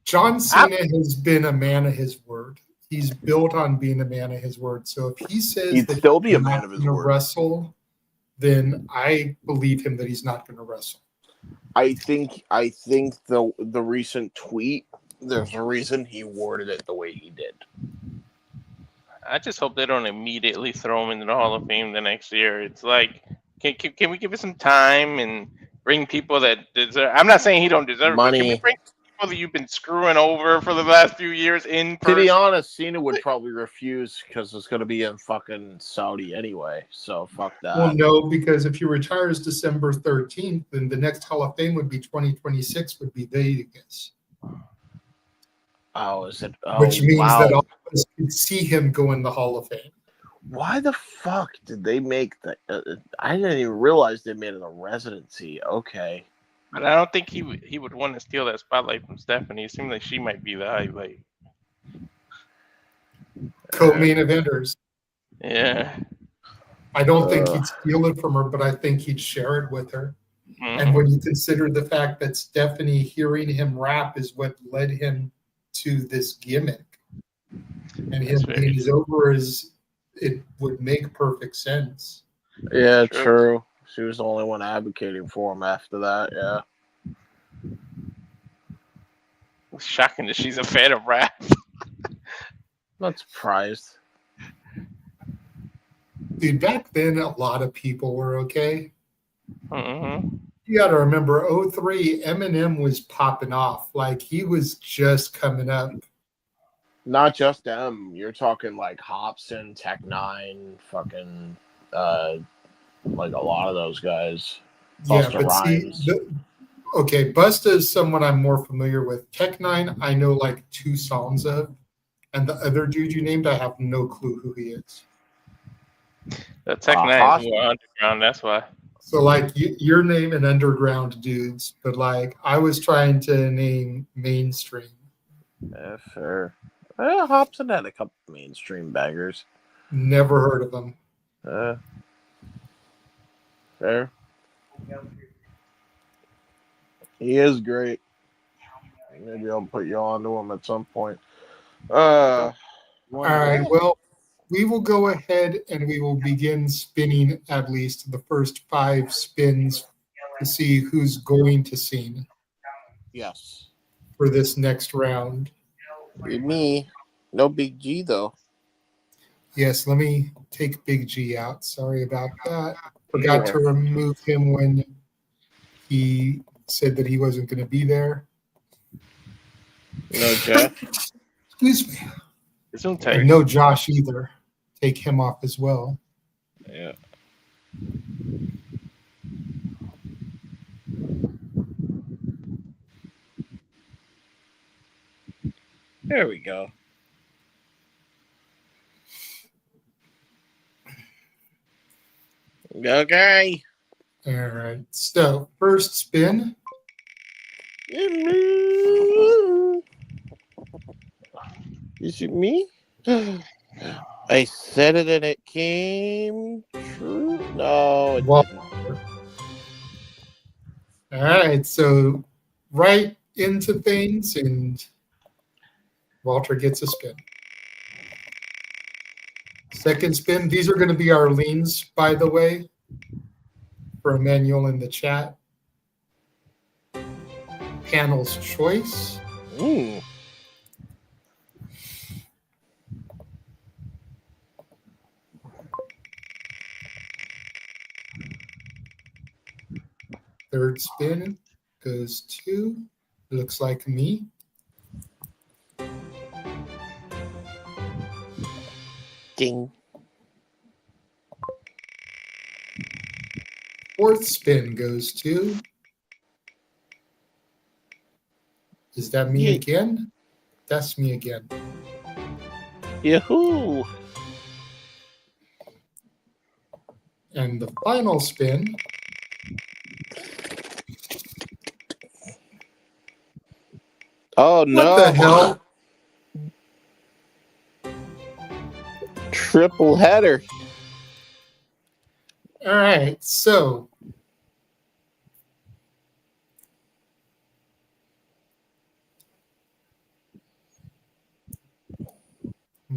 John Cena has been a man of his word. He's built on being a man of his word. So if he says He'd that still be he's a man not of his going to word. wrestle, then I believe him that he's not going to wrestle. I think the recent tweet, there's a reason he worded it the way he did. I just hope they don't immediately throw him into the Hall of Fame the next year. It's like, can we give it some time and bring people that deserve? I'm not saying he don't deserve, but can we Money. bring people that you've been screwing over for the last few years in person? To be honest, Cena would probably refuse because it's going to be in fucking Saudi anyway. So fuck that. Well, no, because if he retires December 13th, then the next Hall of Fame would be 2026, would be Vegas. Oh, is it? Oh, Which means wow. that all of us could see him go in the Hall of Fame. Why the fuck did they make the? I didn't even realize they made it a residency. Okay. But I don't think he would want to steal that spotlight from Stephanie. It seems like she might be the highlight. Co-main eventers. Yeah. I don't think he'd steal it from her, but I think he'd share it with her. Mhm. And when you consider the fact that Stephanie hearing him rap is what led him to this gimmick, and him being as over as it would make perfect sense. Yeah, true. She was the only one advocating for him after that. Yeah. It's shocking that she's a fan of rap. Not surprised. Dude, back then a lot of people were okay. Mm-hmm. You got to remember, 03, Eminem was popping off. Like, he was just coming up. Not just them. You're talking like Hobson, Tech Nine, fucking, like a lot of those guys. Yeah, Busta but Rhymes. see, okay, Busta is someone I'm more familiar with. Tech Nine, I know like 2 songs of. And the other dude you named, I have no clue who he is. The Tech Nine is more underground, that's why. So, like, you're naming underground dudes, but, like, I was trying to name mainstream. Yeah, fair. Hobson had a couple mainstream bangers. Never heard of them. Fair. He is great. Maybe I'll put you on to him at some point. All right, well, we will go ahead and we will begin spinning at least the first 5 spins to see who's going to sing. Yes. For this next round. Me. No Big G, though. Yes, let me take Big G out. Sorry about that. Forgot to remove him when he said that he wasn't going to be there. No Jeff. Excuse me. And no Josh either. Take him off as well. Yeah. There we go. Okay. All right. So, first spin. Is it me? I said it and it came true. No, it didn't. All right. So, right into things, and Walter gets a spin. Second spin. These are going to be our leans, by the way, for Emmanuel in the chat. Panel's choice. Ooh. Third spin goes to, looks like me. Ding. Fourth spin goes to, is that me again? That's me again. Yahoo! And the final spin Oh no! What the hell? Triple header. All right, so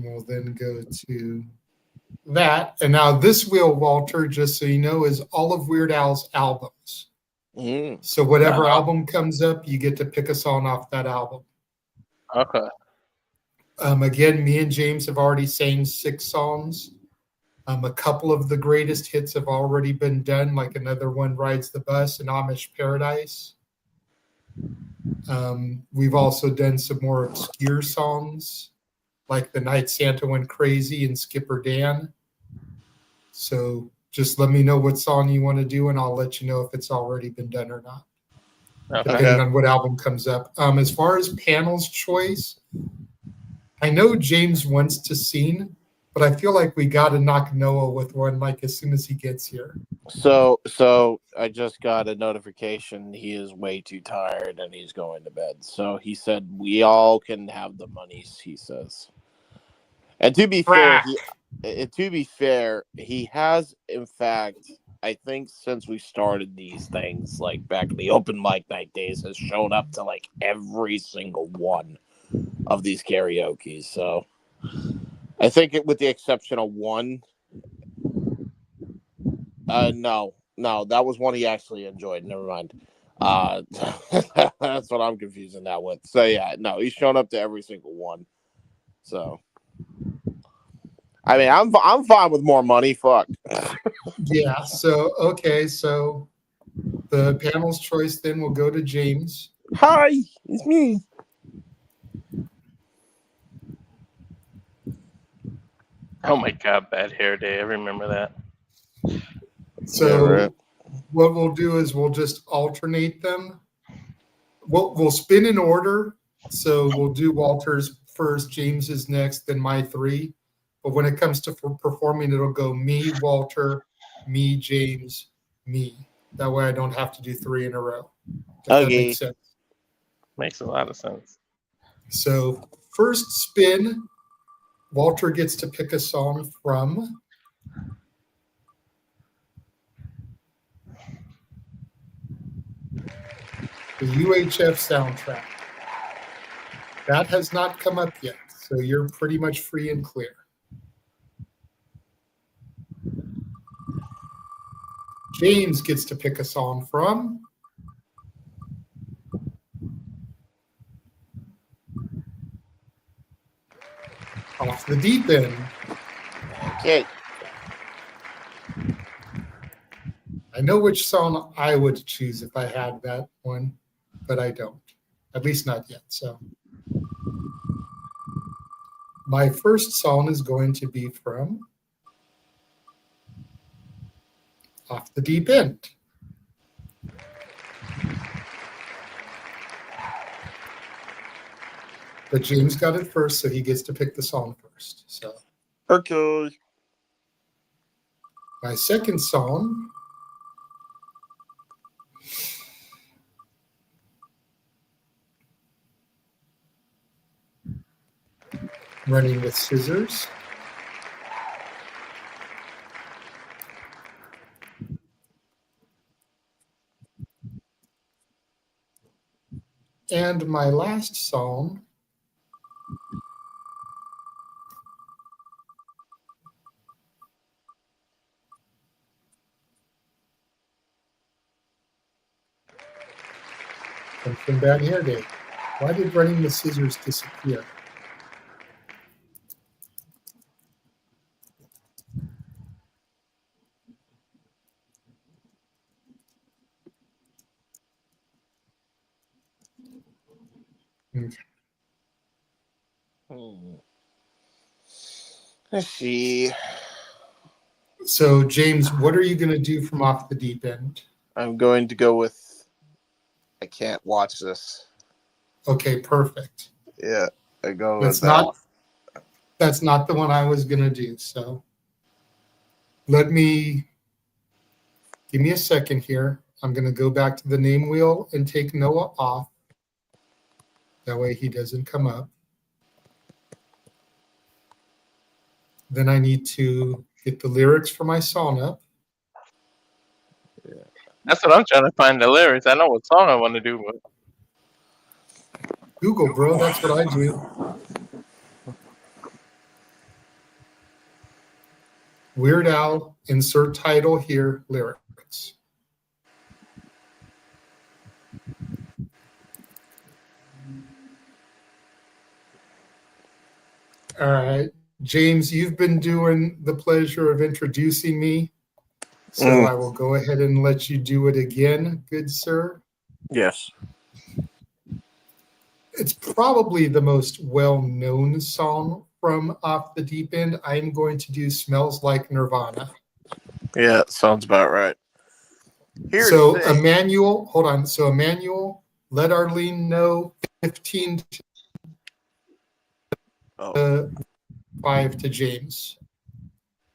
We'll then go to that. And now this wheel, Walter, just so you know, is all of Weird Al's albums. So whatever album comes up, you get to pick a song off that album. Okay. Again, me and James have already sang 6 songs. A couple of the greatest hits have already been done, like another one, Rides the Bus and Amish Paradise. We've also done some more obscure songs, like The Night Santa Went Crazy and Skipper Dan. So just let me know what song you want to do, and I'll let you know if it's already been done or not, depending on what album comes up. As far as panel's choice, I know James wants to sing, but I feel like we got to knock Noah with one, like, as soon as he gets here. So I just got a notification. He is way too tired and he's going to bed. So he said we all can have the monies, he says. And to be fair, he has, in fact, I think since we started these things, like back in the open mic night days, has shown up to like every single one of these karaoke. So I think with the exception of one, no, that was one he actually enjoyed. Never mind. That's what I'm confusing that with. So yeah, no, he's shown up to every single one. So I mean, I'm fine with more money. Fuck. Yeah. So okay. So the panel's choice then will go to James. Hi, it's me. Oh my God, Bad Hair Day. I remember that. So what we'll do is we'll just alternate them. We'll spin in order. So we'll do Walter's first, James's next, then my 3. But when it comes to performing, it'll go me, Walter, me, James, me. That way I don't have to do 3 in a row. That makes sense. Makes a lot of sense. So first spin, Walter gets to pick a song from the UHF soundtrack. That has not come up yet, so you're pretty much free and clear. James gets to pick a song from Off the Deep End. Okay. I know which song I would choose if I had that one, but I don't. At least not yet. So my first song is going to be from Off the Deep End. But James got it first, so he gets to pick the song first. So okay. My second song Running with Scissors. And my last song comes from Bad Hair Day. Why did Running with Scissors disappear? Let's see. So, James, what are you going to do from Off the Deep End? I'm going to go with I Can't Watch This. Okay, perfect. Yeah, I go That's with that. That's not the one I was going to do. So, give me a second here. I'm going to go back to the name wheel and take Noah off. That way he doesn't come up. Then I need to get the lyrics for my song up. Yeah. That's what I'm trying to find, the lyrics. I know what song I want to do, but Google, bro. That's what I do. Weird Al, insert title here, lyrics. All right. James, you've been doing the pleasure of introducing me, so I will go ahead and let you do it again, good sir. Yes. It's probably the most well-known song from Off the Deep End. I'm going to do Smells Like Nirvana. Yeah, sounds about right. Here's So the thing. Emmanuel, hold on. So Emmanuel, let Arlene know 15 to 5 to James.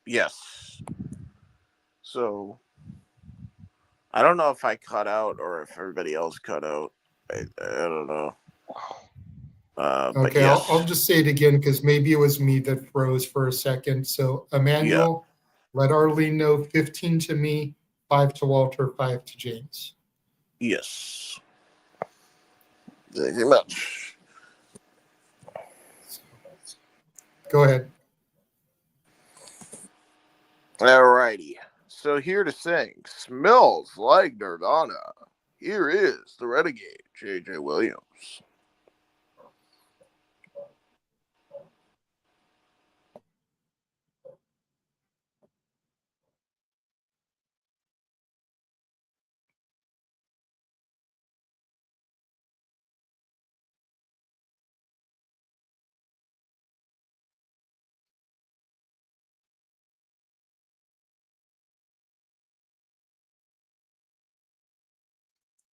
Yes. So I don't know if I cut out or if everybody else cut out. I don't know. But Okay, yes. I'll just say it again because maybe it was me that froze for a second. So Emmanuel, let Arlene know 15 to me, 5 to Walter, 5 to James. Yes. Thank you much. Go ahead. Alrighty. So here to sing Smells Like Nirvana. Here is the Renegade, J.J. Williams.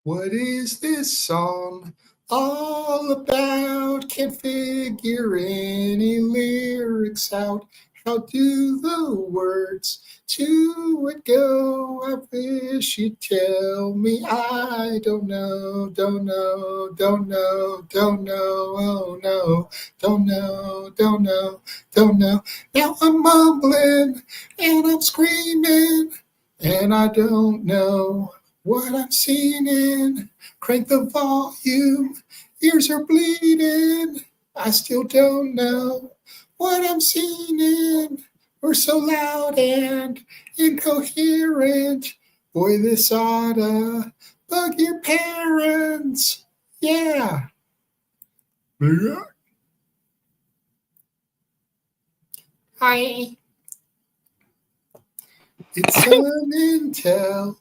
What is this song all about? Can't figure any lyrics out. How do the words to it go? I wish you'd tell me. I don't know, don't know, don't know, don't know, oh no, don't know, don't know, don't know. Now I'm mumbling and I'm screaming and I don't know what I'm seeing. Crank the volume, ears are bleeding. I still don't know what I'm seeing. We're so loud and incoherent. Boy, this oughta bug your parents. Yeah. Hi. It's unintelligible.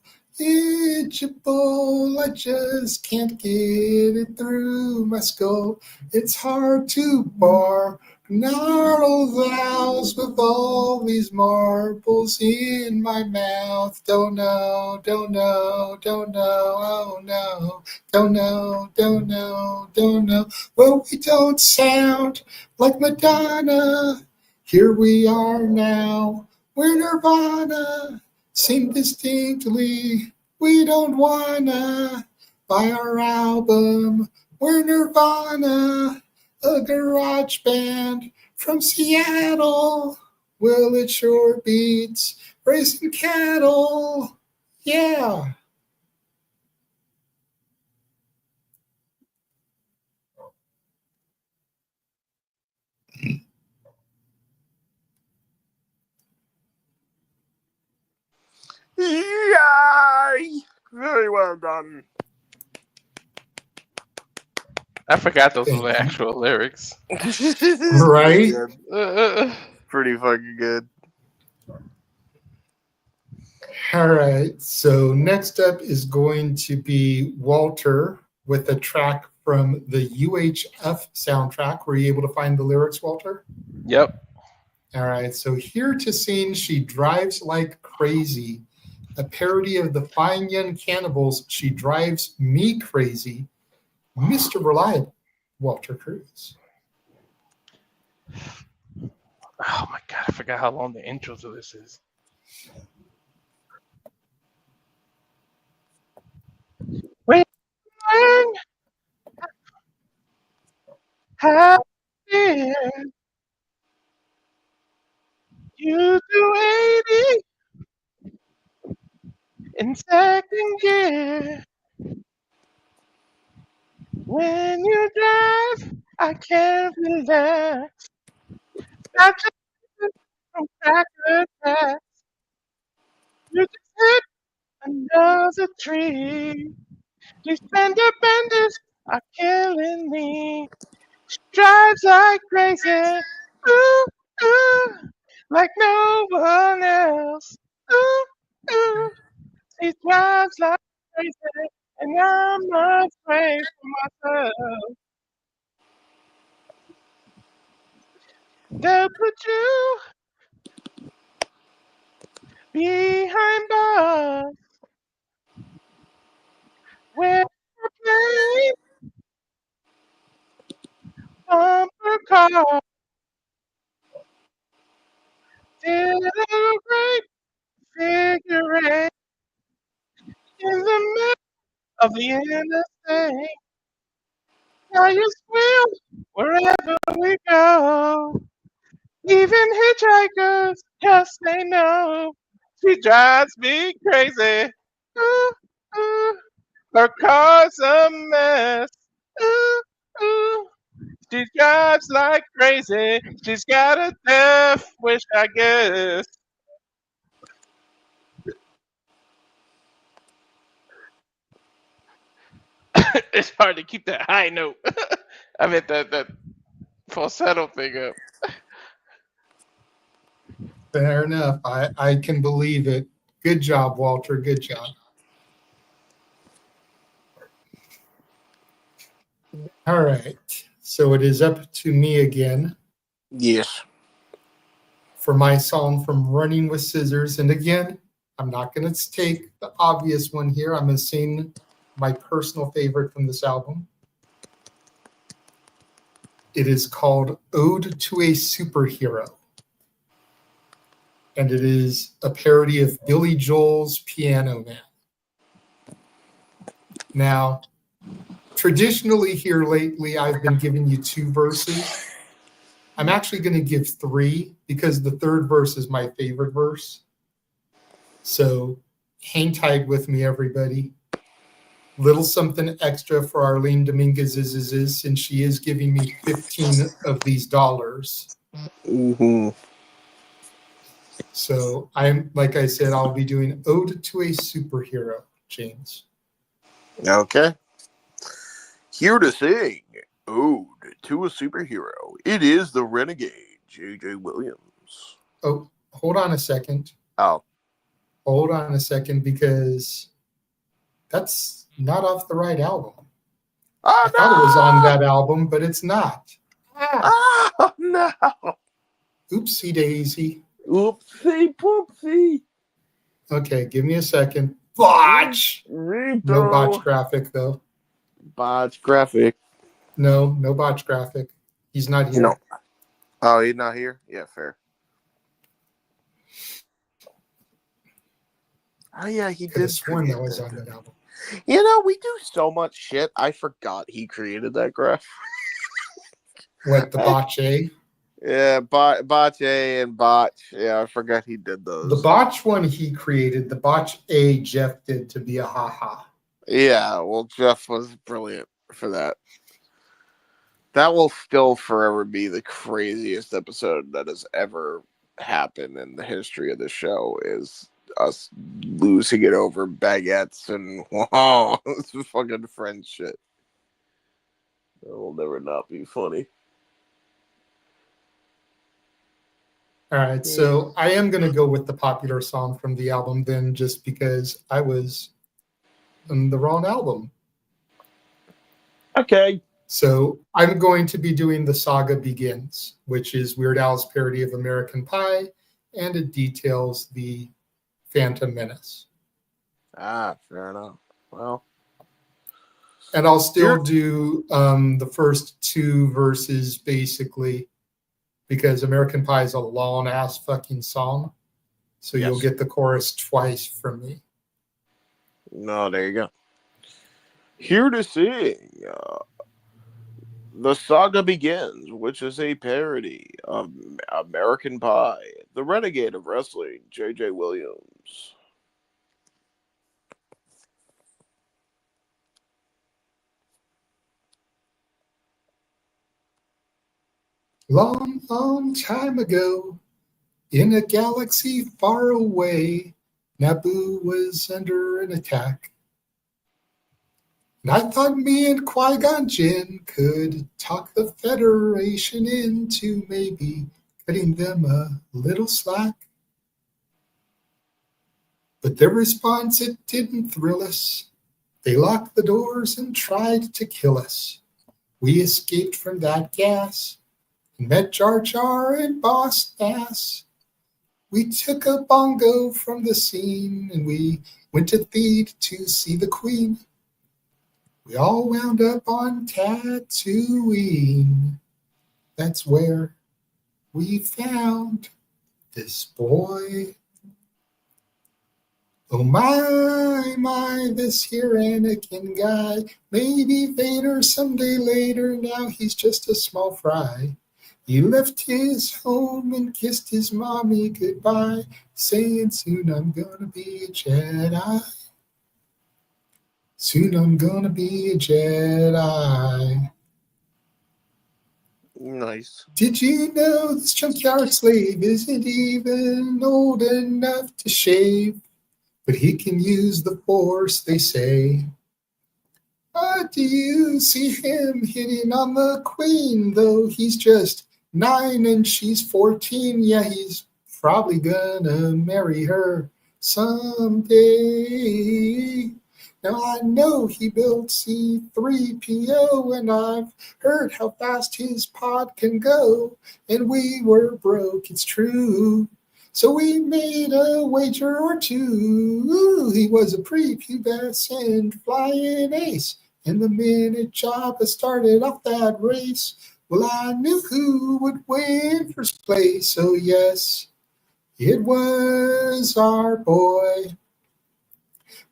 I just can't get it through my skull. It's hard to bar gnarled vowels with all these marbles in my mouth. Don't know, don't know, don't know, oh no. Don't know, don't know, don't know. Well, we don't sound like Madonna. Here we are now. We're Nirvana. Sing distinctly. We don't wanna buy our album. We're Nirvana, a garage band from Seattle. Well, it sure beats raising cattle. Yeah. Yay! Very well done. I forgot those were the actual lyrics. Right? Pretty fucking good. All right. So next up is going to be Walter with a track from the UHF soundtrack. Were you able to find the lyrics, Walter? Yep. All right. So here to sing She Drives Like Crazy, a parody of the Fine Young Cannibals, She Drives Me Crazy, Mr. Reliable, Walter Cruz. Oh my god, I forgot how long the intro to this is. When how you do 80 in second gear. When you drive, I can't relax. I just from Cracker Jack. You just hit another tree. These fender benders are killing me. Drives like crazy. Ooh, ooh, like no one else. Ooh, ooh. He drives like crazy, and I'm afraid for myself. They'll put you behind bars where you play bumper car. Did a great figure eight in the middle of the interstate. Now you squeal wherever we go. Even hitchhikers just say no. She drives me crazy. Ooh, ooh. Her car's a mess. Ooh, ooh. She drives like crazy. She's got a death wish, I guess. It's hard to keep that high note. I mean that falsetto thing up. Fair enough. I can believe it. Good job, Walter. Good job. All right. So it is up to me again. Yes. For my song from Running with Scissors. And again, I'm not going to take the obvious one here. I'm going to sing my personal favorite from this album. It is called Ode to a Superhero. And it is a parody of Billy Joel's Piano Man. Now, traditionally here lately, I've been giving you 2 verses. I'm actually going to give 3 because the third verse is my favorite verse. So hang tight with me, everybody. Little something extra for Arlene Dominguez since she is giving me 15 of these dollars. Mm-hmm. So like I said, I'll be doing Ode to a Superhero, James. Okay. Here to sing Ode to a Superhero. It is the Renegade, J.J. Williams. Oh, hold on a second. Oh. Hold on a second, because that's not off the right album. I thought it was on that album, but it's not. Oh, no. Oopsie daisy. Oopsie poopsie. Okay, give me a second. Botch! No botch graphic, though. Botch graphic. No botch graphic. He's not here. No. Oh, he's not here? Yeah, fair. Oh, yeah, he did. Sworn that was on that album. You know, we do so much shit. I forgot he created that graphic. What, the Botch A? Yeah, Botch A and Botch. Yeah, I forgot he did those. The Botch one he created. The Botch A Jeff did to be a haha. Yeah, well, Jeff was brilliant for that. That will still forever be the craziest episode that has ever happened in the history of the show, is us losing it over baguettes and wow, it's fucking French shit. That will never not be funny. All right, so I am going to go with the popular song from the album then, just because I was on the wrong album. Okay. So I'm going to be doing The Saga Begins, which is Weird Al's parody of American Pie, and it details the Phantom Menace. Ah, fair enough. Well. And I'll still do the first 2 verses, basically, because American Pie is a long-ass fucking song. So you'll get the chorus twice from me. No, there you go. Here to sing The Saga Begins, which is a parody of American Pie, the Renegade of Wrestling, J.J. Williams. Long, long time ago, In a galaxy far away, Naboo was under an attack. And I thought me and Qui-Gon Jinn could talk the Federation into maybe cutting them a little slack. But their response, it didn't thrill us. They locked the doors and tried to kill us. We escaped from that gas and met Jar Jar and Boss Nass. We took a bongo from the scene and we went to Theed to see the Queen. We all wound up on Tatooine. That's where we found this boy. Oh my, this here Anakin guy. Maybe Vader someday later, now he's just a small fry. He left his home and kissed his mommy goodbye, saying soon I'm gonna be a Jedi. Soon I'm gonna be a Jedi. Nice. Did you know this junkyard slave isn't even old enough to shave? But he can use the Force, they say. Do you see him hitting on the Queen, though he's just 9 and she's 14? Yeah, he's probably gonna marry her someday. Now I know he built C-3PO, and I've heard how fast his pod can go. And we were broke, it's true. So we made a wager or two. He was a prepubescent flying ace. And the minute Jabba started off that race, well, I knew who would win first place. So yes, it was our boy.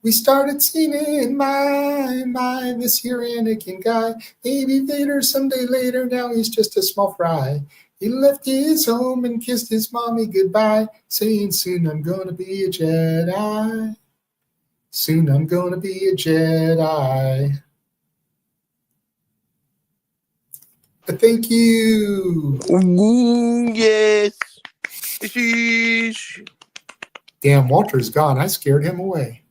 We started singing, my, this here Anakin guy. Maybe Vader someday later, now he's just a small fry. He left his home and kissed his mommy goodbye, saying soon I'm gonna be a Jedi. Soon I'm gonna be a Jedi. Thank you. Yes. Sheesh. Damn, Walter's gone. I scared him away.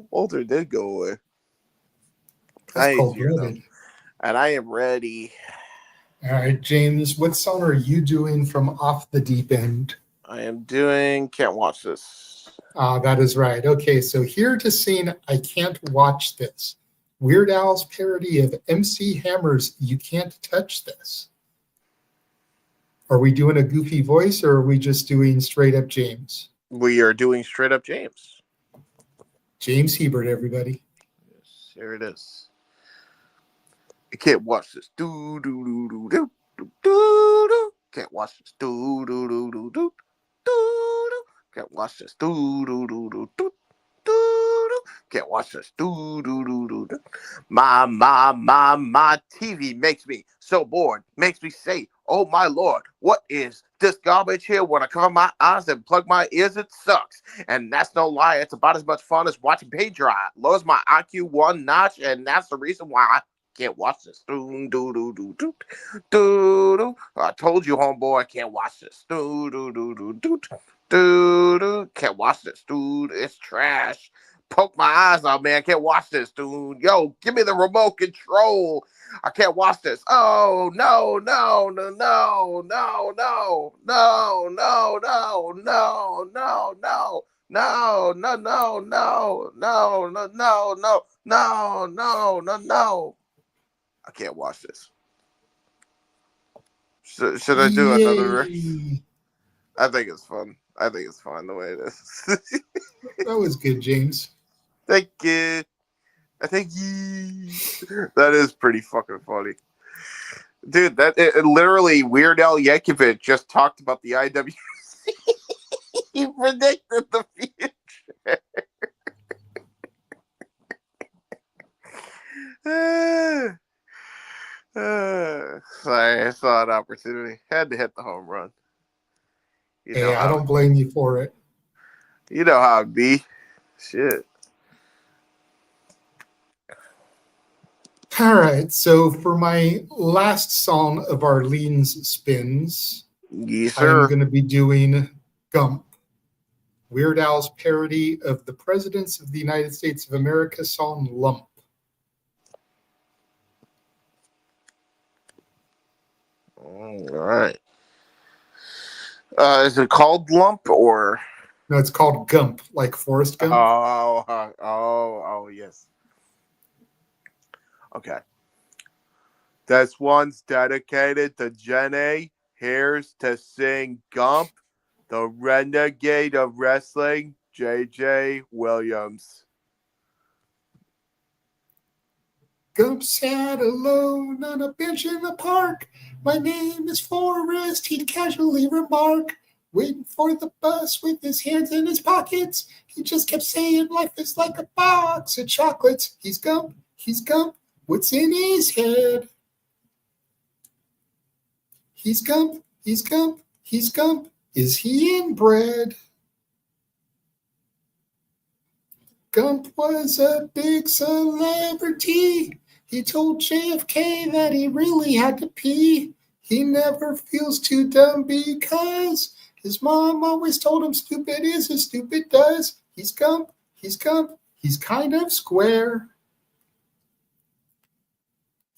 Walter did go away. That's cold-blooded. And I am ready. All right, James, what song are you doing from Off the Deep End? I am doing Can't Watch This. That is right. Okay, so here to sing I Can't Watch This. Weird Al's parody of MC Hammer's You Can't Touch This. Are we doing a goofy voice or are we just doing straight up James? We are doing straight up James. James Hebert, everybody. Yes, here it is. I can't watch this. Do do do do do do do do. Can't watch this. Do do do do do do do. Can't watch this. Do do do do do do do. Can't watch this. Do do do do do. My TV makes me so bored. Makes me say, oh my Lord, what is this garbage here? When I cover my eyes and plug my ears, it sucks. And that's no lie. It's about as much fun as watching paint dry. Lowers my IQ one notch, and that's the reason why I can't watch this. Do do do do do do do. I told you, homeboy, I can't watch this. Do do do do do do do. Can't watch this, dude. It's trash. Poke my eyes out, man. Can't watch this, dude. Yo, give me the remote control. I can't watch this. Oh no, no, no, no, no, no, no, no, no, no, no, no. No, no, no, no, no, no, no, no, no, no, no, no. I can't watch this. Should I do another verse? I think it's fun. I think it's fun the way it is. That was good, James. Thank you. Thank you. That is pretty fucking funny. Dude, it literally Weird Al Yankovic just talked about the IWC. He predicted the future. Sorry, I saw an opportunity. Had to hit the home run. Hey, I don't blame you for it. You know how it be. Shit. All right, so for my last song of Arlene's spins, Yes, I am sir. going to be doing Gump, Weird Al's parody of the Presidents of the United States of America song Lump. All right. Is it called Lump or? No, it's called Gump, like Forrest Gump. Oh, yes. Okay. This one's dedicated to Jenny. Here's to sing Gump, the renegade of wrestling, J.J. Williams. Gump sat alone on a bench in the park. My name is Forrest, he'd casually remark. Waiting for the bus with his hands in his pockets. He just kept saying life is like a box of chocolates. He's Gump, what's in his head? He's Gump, is he inbred? Gump was a big celebrity. He told JFK that he really had to pee. He never feels too dumb because his mom always told him stupid is as stupid does. He's Gump, he's kind of square.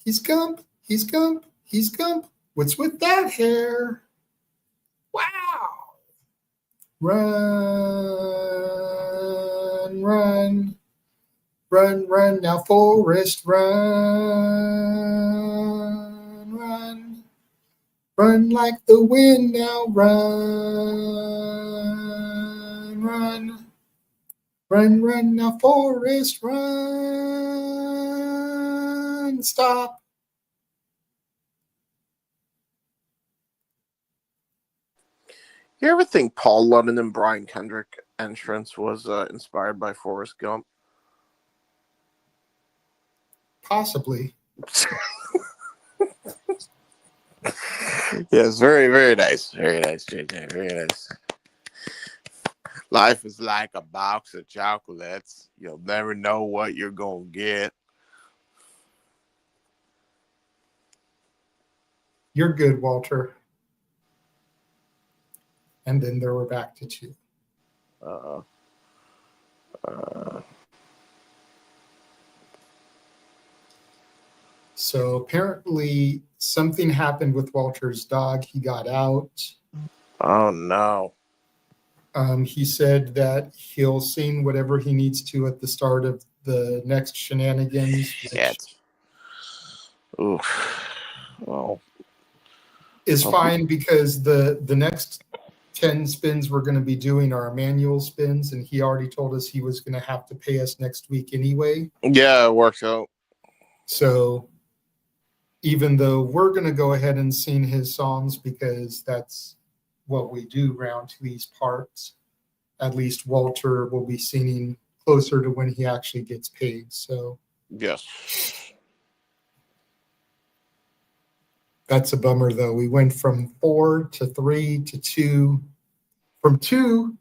He's Gump, what's with that hair? Wow. Run, now Forrest, run like the wind now, run now Forrest, run, stop. You ever think Paul London and Brian Kendrick entrance was inspired by Forrest Gump? Possibly. Yes, very, very nice. Very nice, JJ. Very nice. Life is like a box of chocolates. You'll never know what you're going to get. You're good, Walter. And then there were back to two. So apparently something happened with Walter's dog. He got out. Oh, no. He said that he'll sing whatever he needs to at the start of the next Shenanigans. Shit. Oof. Well. Is fine because the next 10 spins we're going to be doing are manual spins, and he already told us he was going to have to pay us next week anyway. Yeah, it works out. So even though we're going to go ahead and sing his songs because that's what we do around to these parts, at least Walter will be singing closer to when he actually gets paid. So yes. That's a bummer, though. We went from 4 to 3 to 2, from 2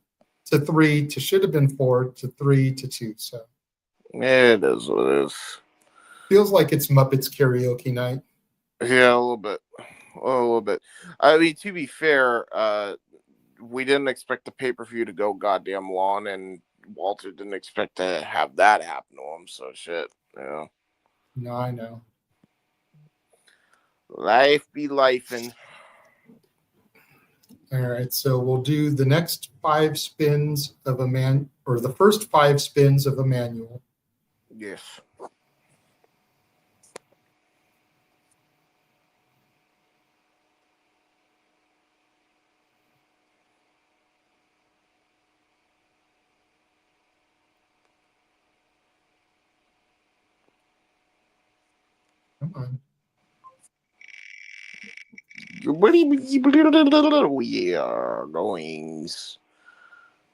to 3 to should have been 4 to 3 to 2. So it is what it is. Feels like it's Muppets karaoke night. Yeah, a little bit. I mean, to be fair, we didn't expect the pay-per-view to go goddamn long, and Walter didn't expect to have that happen to him. So shit, yeah. No, I know. Life be lifing. All right, so we'll do the next 5 spins of the first 5 spins of a manual. Yes. Come on.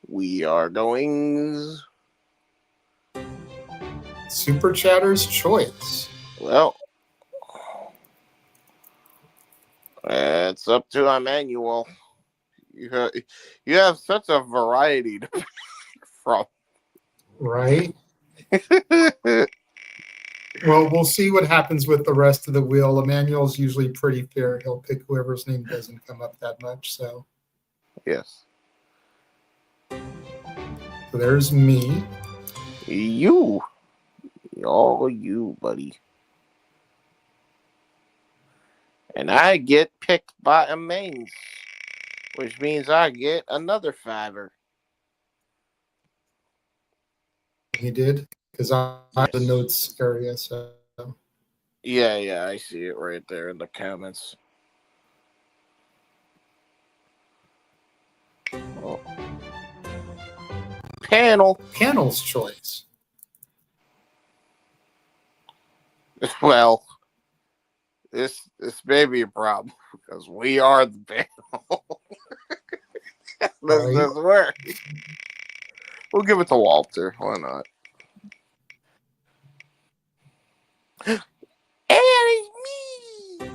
We are goings. Super Chatter's choice. Well, it's up to Emmanuel. You have such a variety to pick from. Right? Well, we'll see what happens with the rest of the wheel. Emmanuel's usually pretty fair. He'll pick whoever's name doesn't come up that much. So Yes. there's me. You. Oh, you, buddy. And I get picked by a mains, which means I get another $5. He did, because I'm Yes. the notes area. So Yeah, I see it right there in the comments. Oh. Panel's choice. Well, this may be a problem because we are the panel. This work. We'll give it to Walter. Why not? And it's me.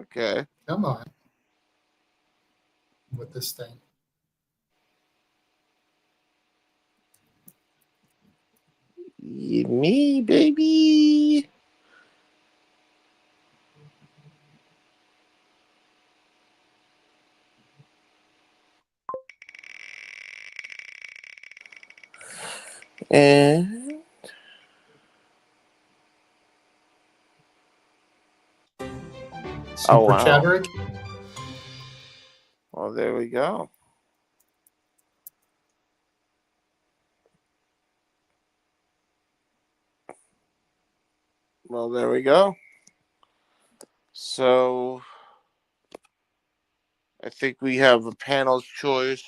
Okay. Come on. With this thing. Me, baby. And Super Chadwick. Well, there we go. Well, there we go. So, I think we have a panel's choice.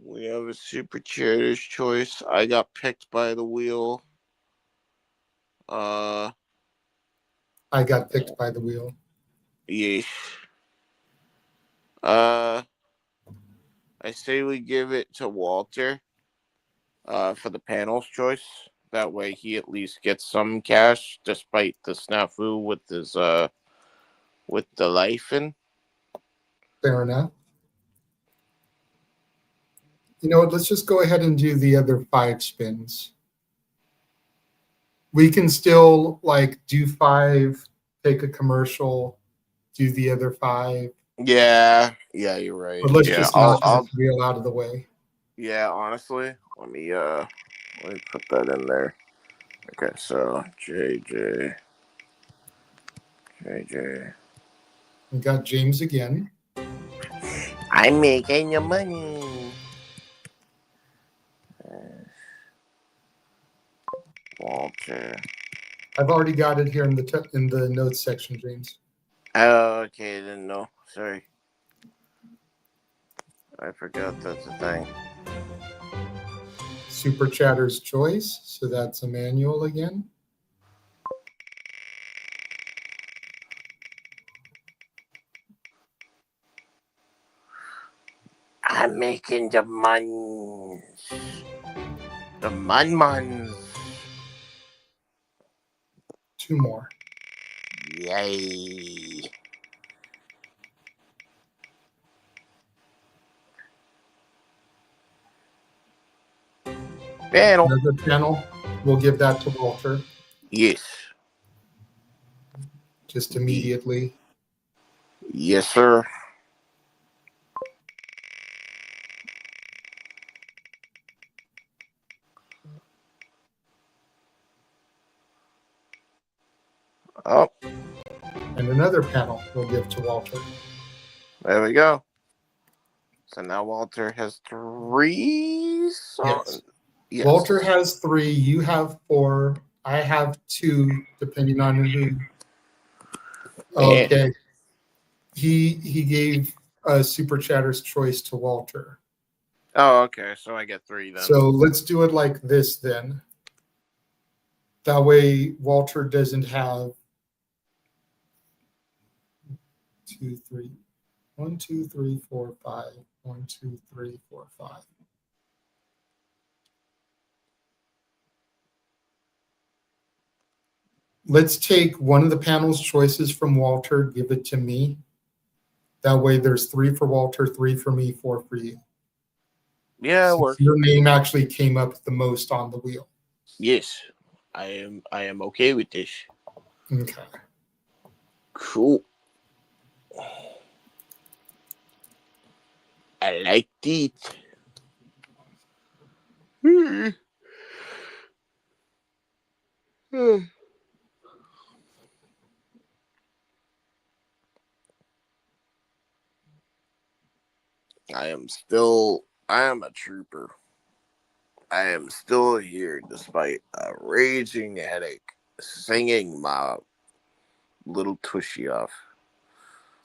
We have a super chair's choice. I got picked by the wheel. I got picked by the wheel. Yeesh. I say we give it to Walter for the panel's choice. That way he at least gets some cash despite the snafu with his with the life in. Fair enough. You know what? Let's just go ahead and do the other 5 spins. We can still like do 5, take a commercial, do the other 5. Yeah, you're right. But let's yeah, just knock this wheel out of the way. Yeah, honestly, let me put that in there. Okay, so JJ. We got James again. I'm making your money. Walter. I've already got it here in the notes section, James. Oh, okay, I didn't know. Sorry. I forgot that's a thing. Super Chatter's choice. So that's Emmanuel again. I'm making the money. The mon. 2 more. Yay. Panel. Another panel. We'll give that to Walter. Yes. Just immediately. Yes, sir. Oh. And another panel we'll give to Walter. There we go. So now Walter has 3 songs. Yes. Walter has 3. You have 4. I have 2, depending on who. Okay. He gave Super Chatter's choice to Walter. Oh, okay. So I get 3 then. So let's do it like this then. That way Walter doesn't have 2, 3. 1, 2, 3, 4, 5. 1, 2, 3, 4, 5. Let's take one of the panel's choices from Walter, give it to me. That way there's 3 for Walter, 3 for me, 4 for you. Yeah, it Since works. your name actually came up the most on the wheel. Yes, I am okay with this. Okay. Cool. I like it. I am a trooper. I am still here despite a raging headache, singing my little tushy off.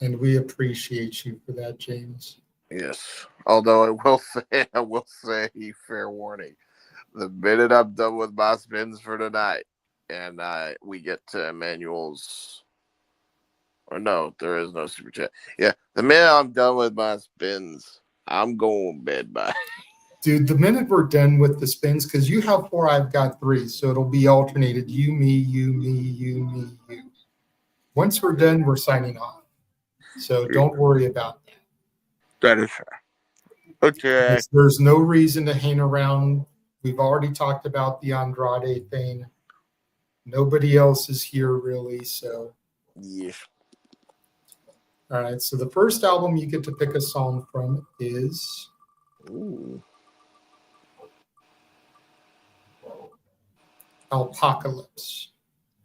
And we appreciate you for that, James. Yes. Although I will say, fair warning, the minute I'm done with my spins for tonight, and we get to Emmanuel's, or no, there is no super chat. Yeah, the minute I'm done with my spins, I'm going to bed. Bye. Dude, the minute we're done with the spins, because you have 4, I've got 3, so it'll be alternated. You, me, you, me, you, me, you. Once we're done, we're signing off. So don't worry about that. That is fair. Okay. There's no reason to hang around. We've already talked about the Andrade thing. Nobody else is here really, so. Yes. All right, so the first album you get to pick a song from is Apocalypse.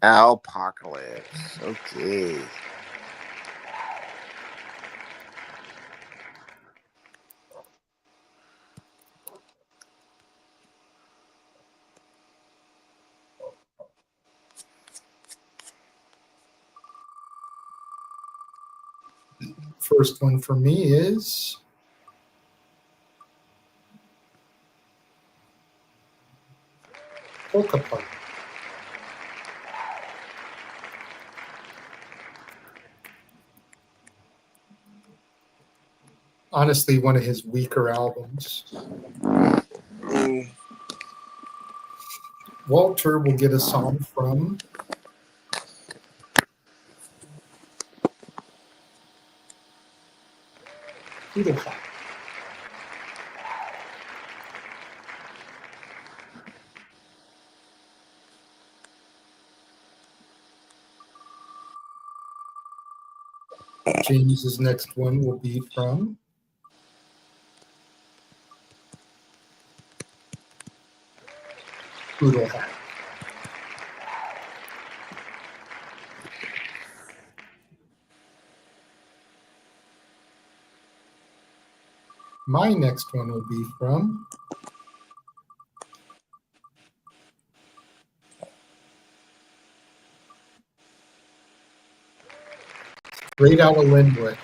Apocalypse. Okay. First one for me is Polka Party. Honestly, one of his weaker albums. Walter will get a song from Poodle Hat. James's next one will be from Poodle Hat. My next one will be from Straight Outta Lynwood.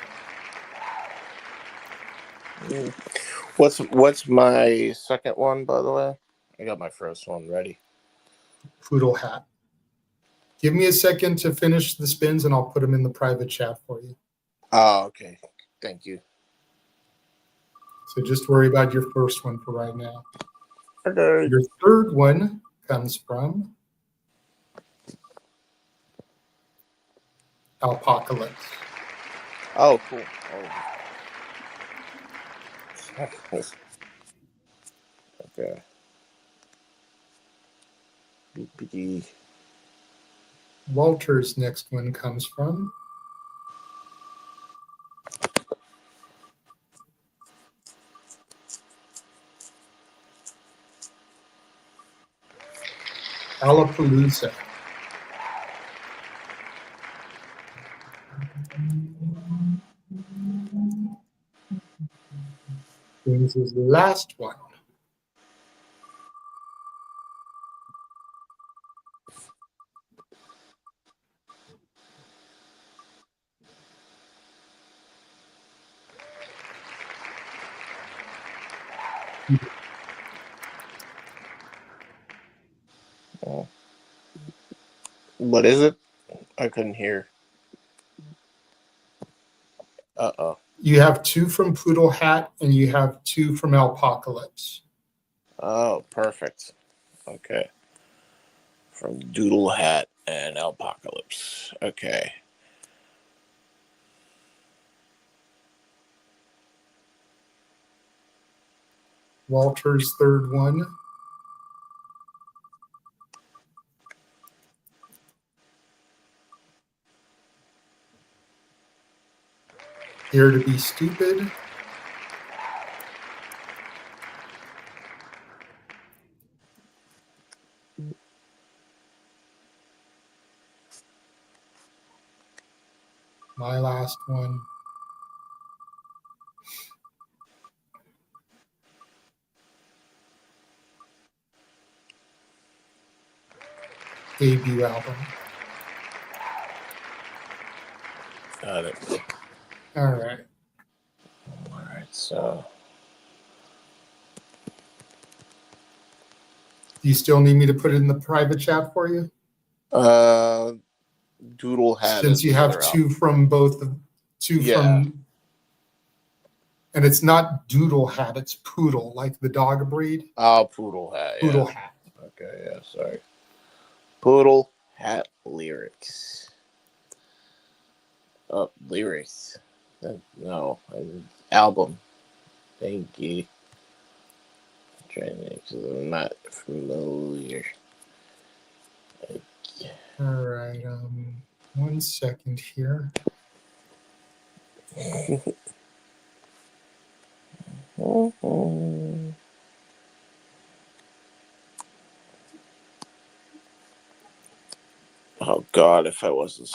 What's my second one, by the way? I got my first one ready. Poodle Hat. Give me a second to finish the spins and I'll put them in the private chat for you. Oh, okay. Thank you. So just worry about your first one for right now. Okay. Your third one comes from Apocalypse. Oh, cool. Oh. Okay. BPD. Walter's next one comes from Alapalooza. James's last one. Oh. What is it? I couldn't hear. Uh-oh. You have 2 from Poodle Hat and you have 2 from Apocalypse. Oh, perfect. Okay. From Doodle Hat and Apocalypse. Okay. Walter's third one. Dare to be stupid. My last one. Debut album. Got it. All right. All right, so. Do you still need me to put it in the private chat for you? Doodle Hat. Since you have two from both, from, and it's not Doodle Hat, it's Poodle, like the dog breed. Oh, Poodle Hat. Poodle Hat. Okay, yeah, sorry. Poodle Hat lyrics. Oh, lyrics. No, album. Thank you. I'm trying to make sure I'm not familiar. All right. 1 second here. Oh God, if I wasn't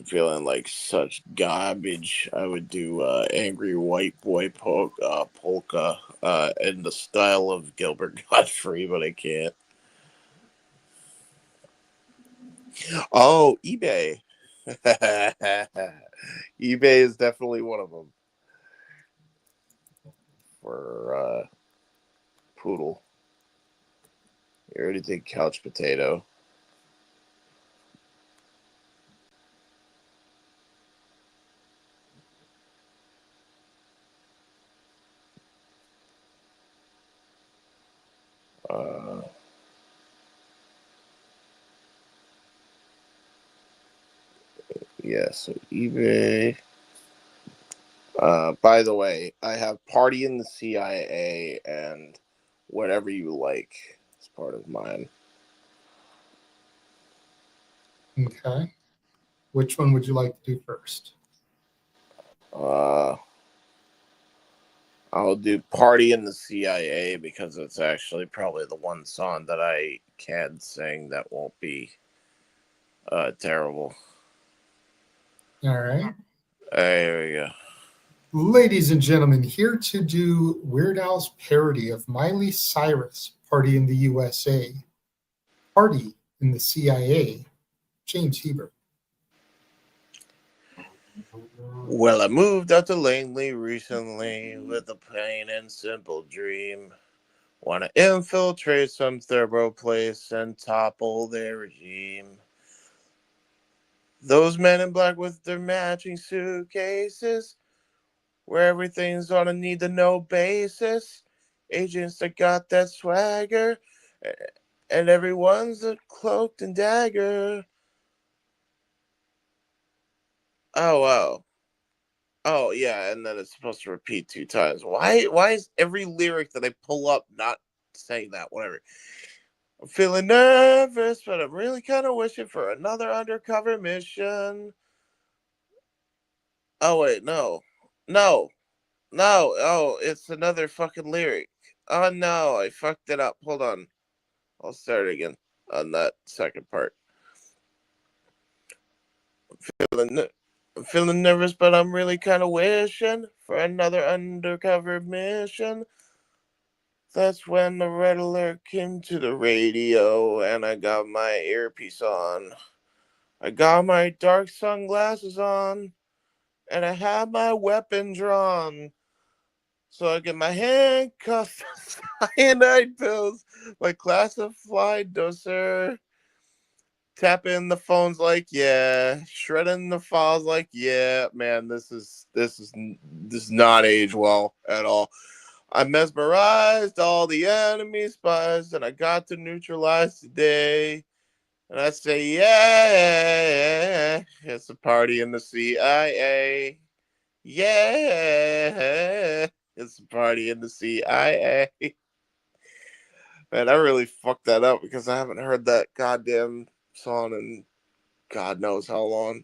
feeling like such garbage, I would do Angry White Boy polka in the style of Gilbert Gottfried, but I can't. Oh, eBay. eBay is definitely one of them for Poodle. You already did Couch Potato. Yeah, so eBay. By the way, I have Party in the CIA and Whatever You Like as part of mine. Okay. Which one would you like to do first? I'll do Party in the CIA because it's actually probably the one song that I can sing that won't be terrible. All right. There we go. Ladies and gentlemen, here to do Weird Al's parody of Miley Cyrus, Party in the USA, Party in the CIA, James Hebert. Well, I moved out to Langley recently with a plain and simple dream. Want to infiltrate some thorough place and topple their regime. Those men in black with their matching suitcases, where everything's on a need-to-know basis. Agents that got that swagger, and everyone's cloaked and dagger. Oh, wow. Oh, yeah, and then it's supposed to repeat 2 times. Why is every lyric that I pull up not saying that? Whatever. I'm feeling nervous, but I'm really kind of wishing for another undercover mission. Oh, wait, no. Oh, it's another fucking lyric. Oh, no, I fucked it up. Hold on. I'll start again on that second part. I'm feeling nervous, but I'm really kind of wishing for another undercover mission. That's when the red alert came to the radio, and I got my earpiece on. I got my dark sunglasses on, and I had my weapon drawn. So I get my handcuffs, cyanide pills, my classified doser. Tapping the phones like, yeah. Shredding the files like, yeah. Man, this does not age well at all. I mesmerized all the enemy spies, and I got to neutralize today. And I say, yeah, it's a party in the CIA. Yeah, it's a party in the CIA. Man, I really fucked that up because I haven't heard that goddamn song in God knows how long.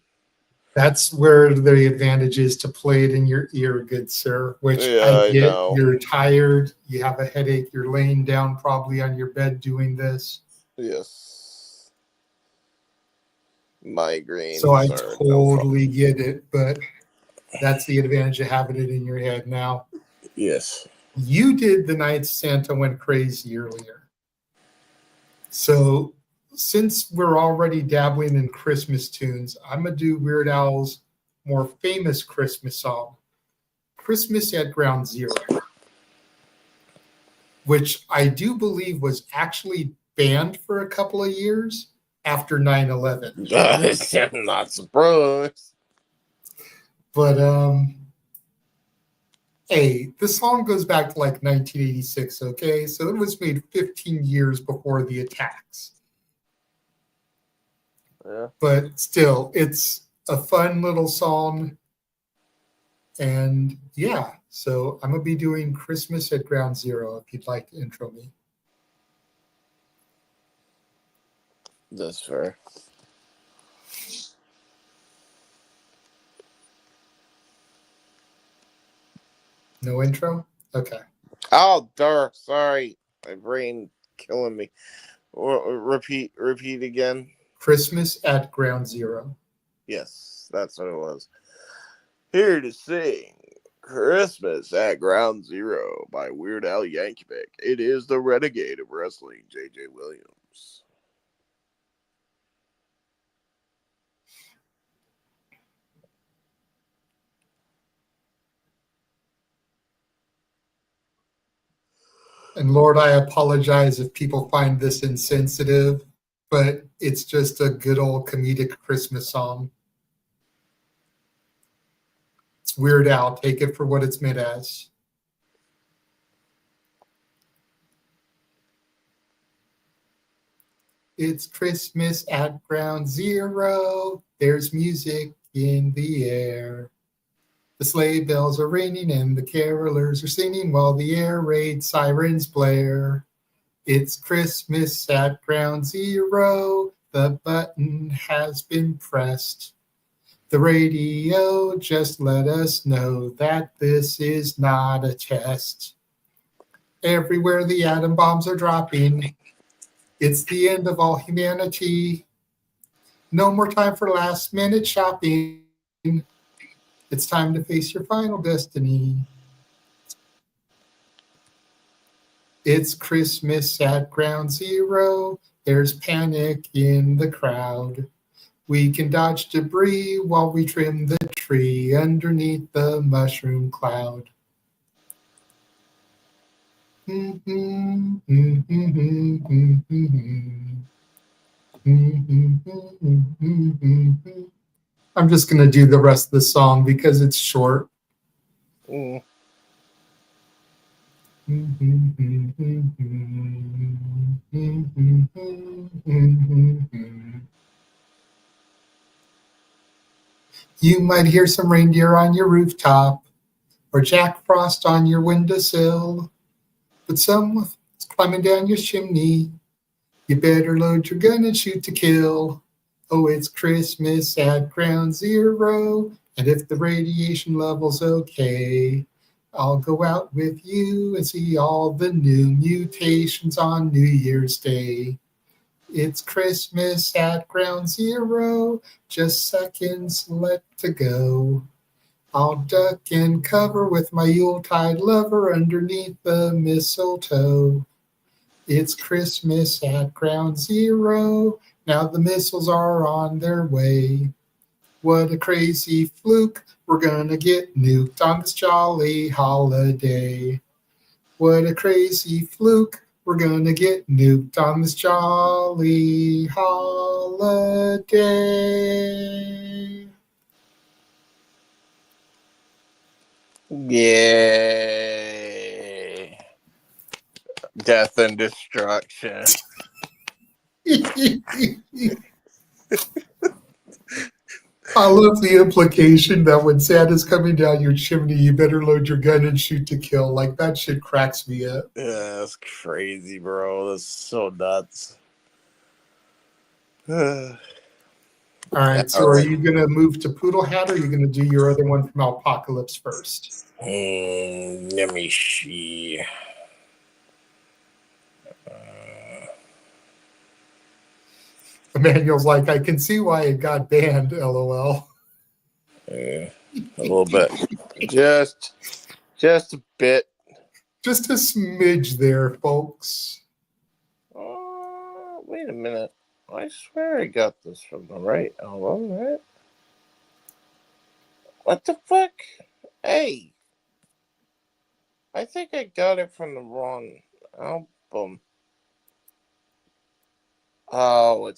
That's where the advantage is to play it in your ear, good sir, which Yeah, I I get. know. You're tired, you have a headache, you're laying down probably on your bed doing this. Yes. Migraines. So I are totally get it, but that's the advantage of having it in your head now. Yes. You did The Night Santa Went Crazy earlier. So since we're already dabbling in Christmas tunes, I'm going to do Weird Al's more famous Christmas song, Christmas at Ground Zero, which I do believe was actually banned for a couple of years after 9/11. I'm not surprised. But hey, the song goes back to like 1986, okay? So it was made 15 years before the attacks. Yeah. But still, it's a fun little song. And yeah, so I'm going to be doing Christmas at Ground Zero if you'd like to intro me. That's fair. No intro? Okay. Oh, sorry. My brain killing me. Repeat again. Christmas at Ground Zero. Yes, that's what it was. Here to sing Christmas at Ground Zero by Weird Al Yankovic. It is the renegade of wrestling, J.J. Williams. And Lord, I apologize if people find this insensitive, but it's just a good old comedic Christmas song. It's Weird Al. Take it for what it's meant as. It's Christmas at Ground Zero. There's music in the air. The sleigh bells are ringing and the carolers are singing while the air raid sirens blare. It's Christmas at Ground Zero. The button has been pressed. The radio just let us know that this is not a test. Everywhere the atom bombs are dropping, it's the end of all humanity. No more time for last minute shopping. It's time to face your final destiny. It's Christmas at Ground Zero. There's panic in the crowd. We can dodge debris while we trim the tree underneath the mushroom cloud. I'm just going to do the rest of the song because it's short. Mm. You might hear some reindeer on your rooftop or Jack Frost on your windowsill, but someone's climbing down your chimney. You better load your gun and shoot to kill. Oh, it's Christmas at Ground Zero, and if the radiation level's okay, I'll go out with you and see all the new mutations on New Year's Day. It's Christmas at Ground Zero, just seconds left to go. I'll duck and cover with my Yuletide lover underneath the mistletoe. It's Christmas at Ground Zero, now the missiles are on their way. What a crazy fluke, we're gonna get nuked on this jolly holiday. What a crazy fluke, we're gonna get nuked on this jolly holiday. Yeah. Death and destruction. I love the implication that when Santa's coming down your chimney, you better load your gun and shoot to kill. Like, that shit cracks me up. Yeah, that's crazy, bro. That's so nuts. All All right, so are you going to move to Poodle Hat, or are you going to do your other one from Apocalypse first? Let me see. Emmanuel's like, I can see why it got banned, LOL. Yeah, a little bit. Just a bit. Just a smidge there, folks. Wait a minute. I swear I got this from the right album, right? What the fuck? Hey. I think I got it from the wrong album. Oh,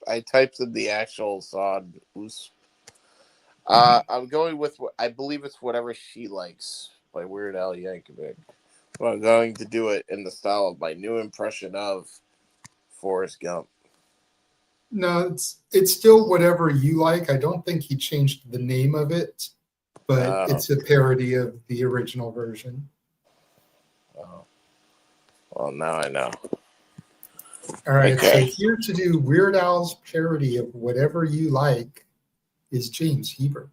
I typed in the actual song. I'm going with what I believe it's Whatever She Likes by Weird Al Yankovic. But I'm going to do it in the style of my new impression of Forrest Gump. No, it's still Whatever You Like. I don't think he changed the name of it, but it's a parody of the original version. Oh. Well, now I know. All right, Okay. so here to do Weird Al's parody of Whatever You Like is James Heber.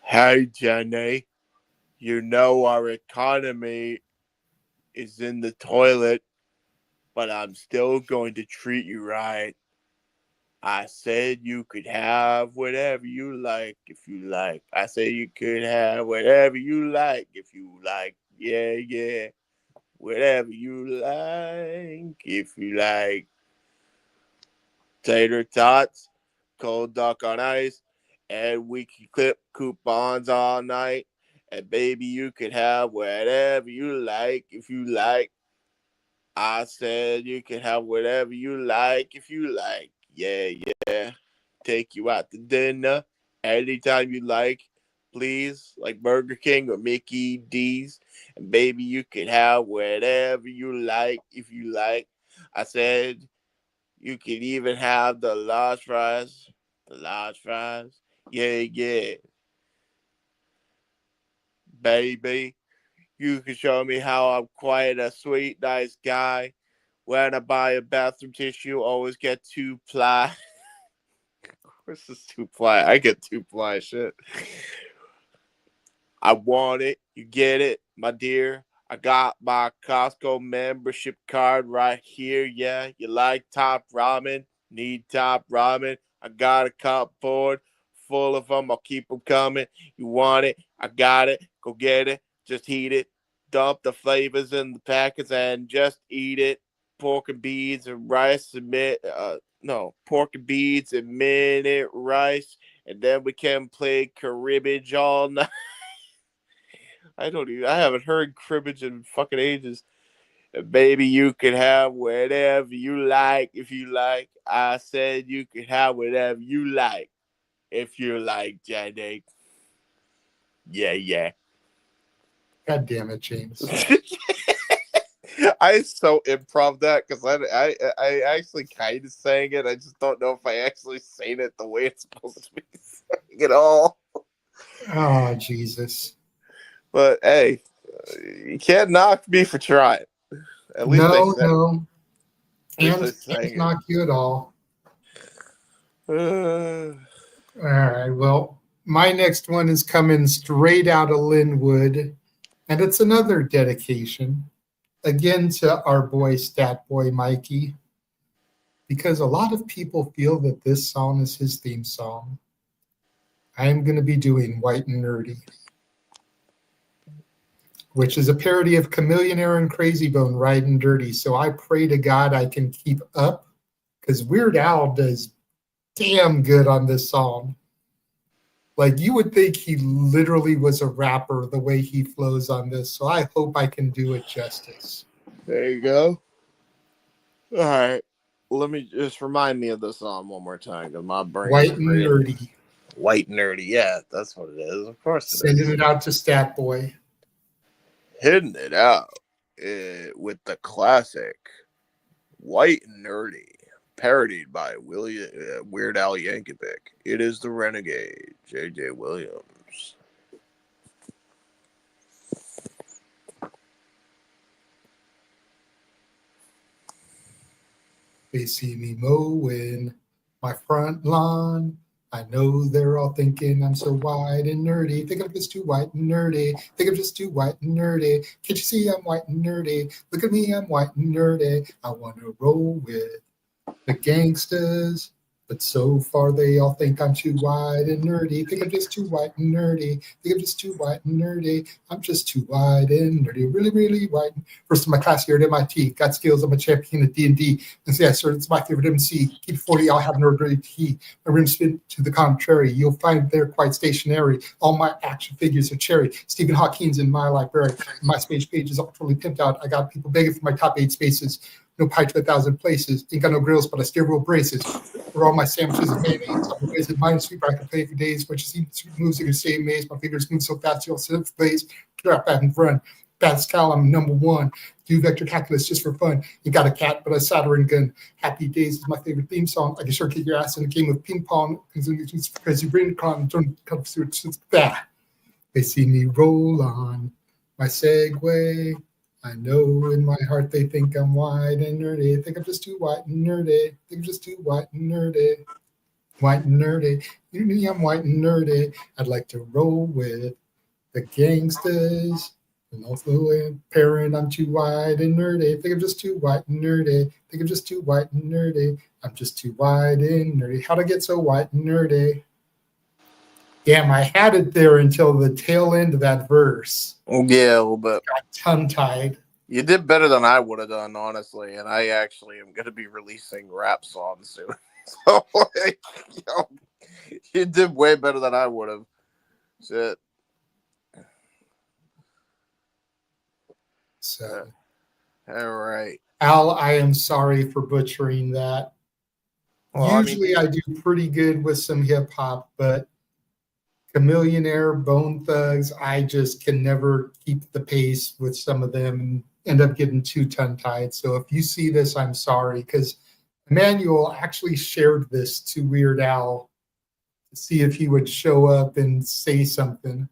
Hey, Jenny. You know our economy is in the toilet, but I'm still going to treat you right. I said you could have whatever you like if you like. I said you could have whatever you like if you like. Yeah, yeah. Whatever you like if you like. Tater tots, cold duck on ice, and we can clip coupons all night. And baby, you could have whatever you like if you like. I said you can have whatever you like if you like. Yeah, yeah. Take you out to dinner anytime you like, please, like Burger King or Mickey D's. And baby, you can have whatever you like if you like. I said you can even have the large fries. The large fries. Yeah, yeah. Baby, you can show me how I'm quite a sweet, nice guy. When I buy a bathroom tissue, always get 2-ply. Where's this 2-ply? I get 2-ply shit. I want it. You get it, my dear. I got my Costco membership card right here. Yeah, you like top ramen? Need top ramen? I got a cupboard full of them. I'll keep them coming. You want it? I got it. Go get it. Just heat it. Dump the flavors in the packets and just eat it. Pork and beans and rice and pork and beans and minute rice, and then we can play cribbage all night. I haven't heard cribbage in fucking ages. Baby, you can have whatever you like if you like. I said you can have whatever you like if you like, Jenny. Yeah, yeah. God damn it, James. I so improv that because I actually kind of sang it. I just don't know if I actually sang it the way it's supposed to be sang at all. Oh, Jesus. But hey, you can't knock me for trying. At least No. Can't Can't knock you at all. All right, well, my next one is coming straight out of Lynwood, and it's another dedication. Again, to our boy, Stat Boy Mikey, because a lot of people feel that this song is his theme song. I am going to be doing White and Nerdy, which is a parody of Chameleonaire and Crazy Bone, Riding Dirty. So I pray to God I can keep up, because Weird Al does damn good on this song. Like, you would think he literally was a rapper the way he flows on this. So I hope I can do it justice. There you go. All right. Let me just remind me of the song one more time, because my brain White and Nerdy. White Nerdy. Yeah, that's what it is. Of course it Sending is. it out to Stat Boy. Hitting it out with the classic White and Nerdy parodied by Weird Al Yankovic. It is the Renegade, J.J. Williams. They see me mowing my front lawn. I know they're all thinking I'm so white and nerdy. Think I'm just too white and nerdy. Think I'm just too white and nerdy. Can't you see I'm white and nerdy? Look at me, I'm white and nerdy. I want to roll with the gangsters. But so far they all think I'm too white and nerdy. Think I'm just too white and nerdy. Think I'm just too white and nerdy. I'm just too white and nerdy. Really, really white. First in my class here at MIT. Got skills. I'm a champion at D&D. And so, yeah, sir, it's my favorite MC. Keep 40, I'll have no dirty tea. My rims fit to the contrary. You'll find they're quite stationary. All my action figures are cherry. Stephen Hawking's in my library. My space page is all totally pimped out. I got people begging for my top 8 spaces. No pie to 1,000 places. Ain't got no grills, but I still roll braces. For all my sandwiches and mayonnaise. I'm always in mind sweeper. I can play for days. But you see sweet moves, you can stay amazed. My fingers move so fast, you'll sit up place. Drop back and run. Pascal, I'm number one. Do vector calculus just for fun. You got a cat, but a soldering gun. Happy Days is my favorite theme song. I can sure kick your ass in a game of ping pong because you bring con. Don't come through that. They see me roll on my Segway. I know in my heart they think I'm white and nerdy. I think I'm just too white and nerdy. I think I'm just too white and nerdy. White and nerdy. You know I'm white and nerdy. I'd like to roll with the gangsters. And also a parent, I'm too white and nerdy. I think I'm just too white and nerdy. I think I'm just too white and nerdy. I'm just too white and nerdy. How'd I get so white and nerdy? Damn, I had it there until the tail end of that verse. Yeah, a little bit. Got tongue-tied. You did better than I would have done, honestly. And I actually am going to be releasing rap songs soon. So, like, you did way better than I would have. Shit. So, all right. Al, I am sorry for butchering that. Well, Usually I do pretty good with some hip-hop, but Chameleonaire, Bone Thugs, I just can never keep the pace with some of them and end up getting too tongue-tied. So if you see this, I'm sorry, because Emmanuel actually shared this to Weird Al to see if he would show up and say something.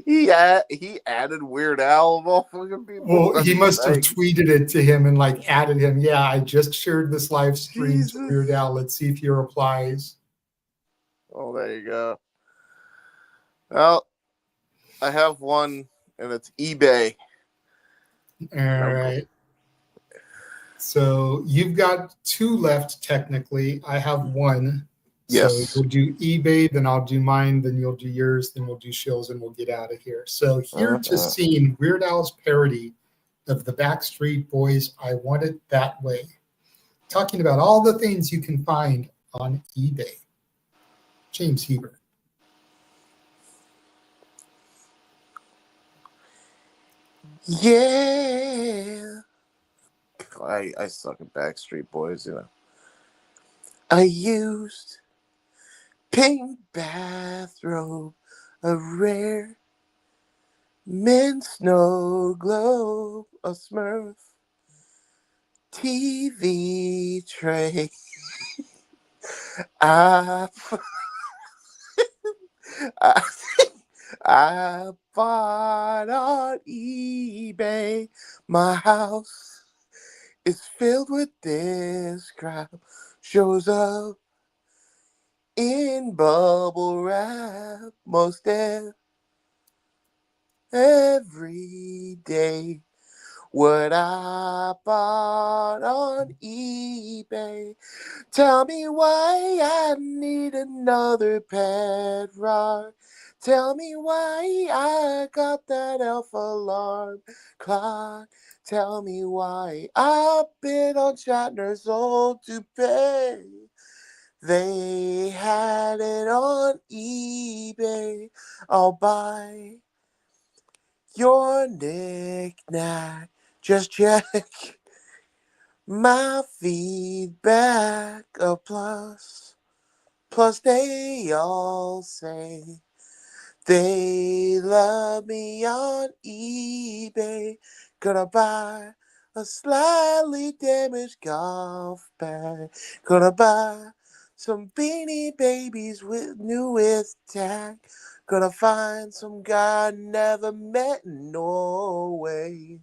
he added Weird Al of all fucking people. Well, he must have tweeted it to him and like added him. Yeah, I just shared this live stream to Weird Al. Let's see if he replies. Oh, there you go. Well, I have one, and it's eBay. All right. So you've got 2 left, technically. I have 1. Yes. So you'll do eBay, then I'll do mine, then you'll do yours, then we'll do Shills, and we'll get out of here. So here to sing Weird Al's parody of the Backstreet Boys' I Want It That Way. Talking about all the things you can find on eBay. James Hebert. Yeah. I suck at Backstreet Boys, you know. I used pink bathrobe, a rare mint snow globe, a Smurf TV tray. I bought on eBay. My house is filled with this crap. Shows up in bubble wrap most every day. What I bought on eBay. Tell me why I need another pet rock. Tell me why I got that elf alarm clock. Tell me why I bid on Shatner's old toupee. They had it on eBay. I'll buy your knick-knack. Just check my feedback. A plus. Plus they all say they love me on eBay. Gonna buy a slightly damaged golf bag. Gonna buy some beanie babies with tag. Gonna find some guy I never met in Norway.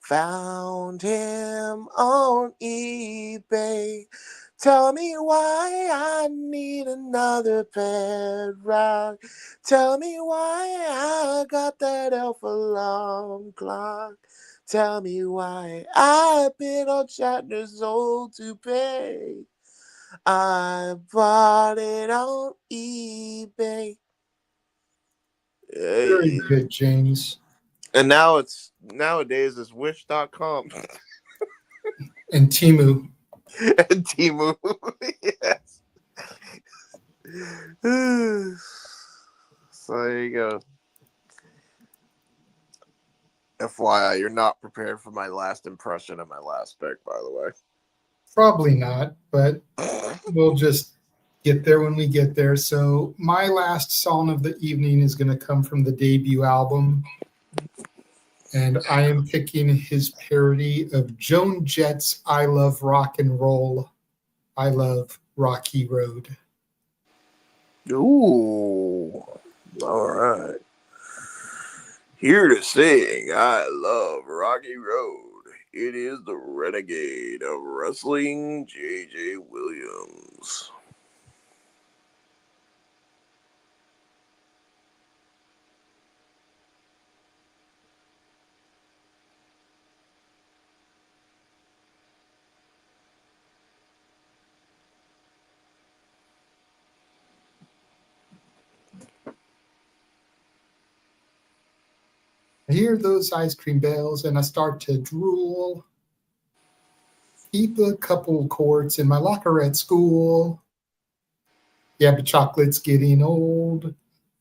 Found him on eBay. Tell me why I need another pet rock. Tell me why I got that elf alarm clock. Tell me why I've been on Shatner's old toupee. I bought it on eBay. Very good, James. And nowadays it's wish.com. And Timu. And Timu. Yes. So there you go. FYI, you're not prepared for my last impression of my last pick, by the way. Probably not, but we'll just get there when we get there. So my last song of the evening is going to come from the debut album. And I am picking his parody of Joan Jett's I Love Rock and Roll. I Love Rocky Road. Ooh. All right. Here to sing I Love Rocky Road. It is the renegade of wrestling, J.J. Williams. I hear those ice cream bells and I start to drool. Keep a couple quarts in my locker at school. Yeah, but chocolate's getting old.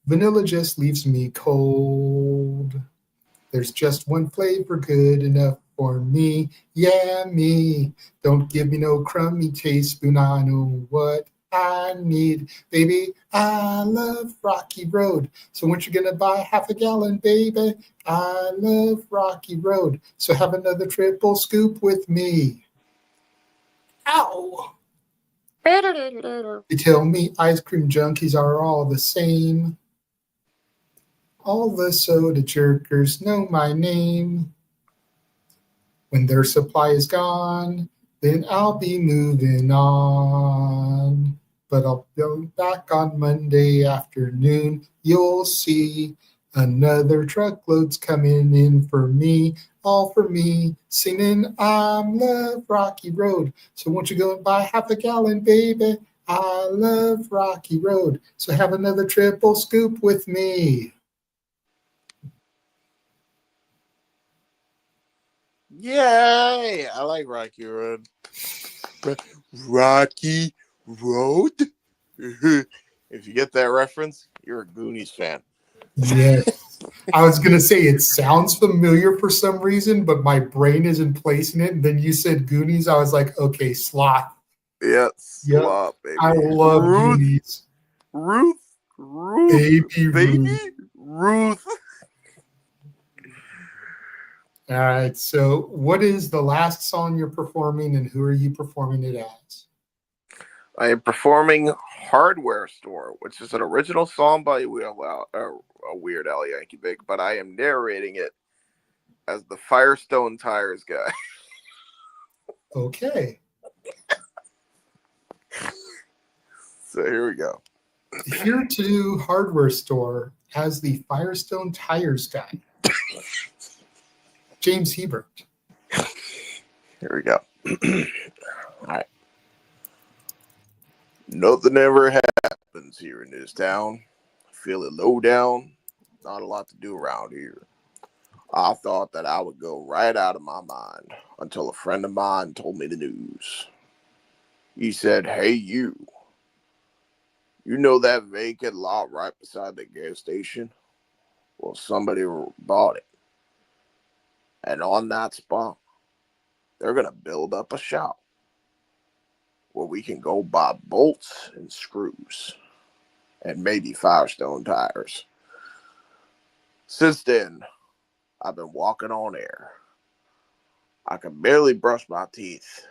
Vanilla just leaves me cold. There's just one flavor good enough for me. Yeah, me. Don't give me no crummy teaspoon. I know what I need. Baby, I love Rocky Road. So when you gonna buy half a gallon, baby? I love Rocky Road. So have another triple scoop with me. Ow! They tell me ice cream junkies are all the same. All the soda jerkers know my name. When their supply is gone, then I'll be moving on. But I'll be back on Monday afternoon. You'll see another truckload's coming in for me. All for me, singing I love Rocky Road. So won't you go and buy half a gallon, baby? I love Rocky Road. So have another triple scoop with me. Yay! I like Rocky Road. Rocky Road? If you get that reference, you're a Goonies fan. Yes. I was going to say it sounds familiar for some reason, but my brain isn't placing it. And then you said Goonies. I was like, okay, Sloth. Yes, Yep. Sloth, baby. I love Goonies. Ruth. Baby Ruth. Ruth. All right. So, what is the last song you're performing, and who are you performing it as? I am performing Hardware Store, which is an original song by Weird Al Yankovic, but I am narrating it as the Firestone Tires guy. Okay. So here we go. Here to do Hardware Store as the Firestone Tires guy. James Hebert. Here we go. All right. Nothing ever happens here in this town. Feel it low down. Not a lot to do around here. I thought that I would go right out of my mind until a friend of mine told me the news. He said, "Hey, you know that vacant lot right beside the gas station? Well, somebody bought it. And on that spot, they're going to build up a shop where we can go buy bolts and screws and maybe Firestone tires." Since then, I've been walking on air. I can barely brush my teeth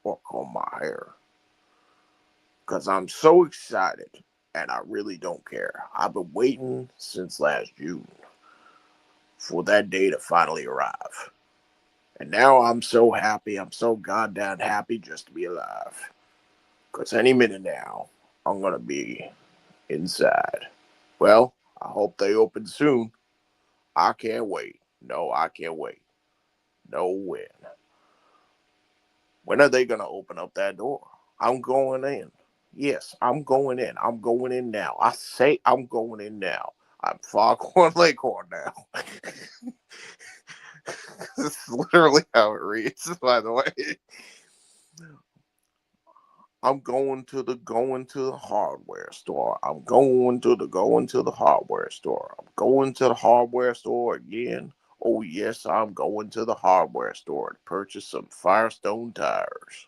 or comb my hair. Because I'm so excited, and I really don't care. I've been waiting since last June for that day to finally arrive. And now I'm so happy. I'm so goddamn happy just to be alive. Because any minute now, I'm going to be inside. Well, I hope they open soon. I can't wait. No, I can't wait. No when. When are they going to open up that door? I'm going in. Yes, I'm going in. I'm going in now. I say I'm going in now. I'm Foghorn Leghorn now. This is literally how it reads, by the way. I'm going to the hardware store. I'm going to the hardware store. I'm going to the hardware store again. Oh yes, I'm going to the hardware store to purchase some Firestone tires.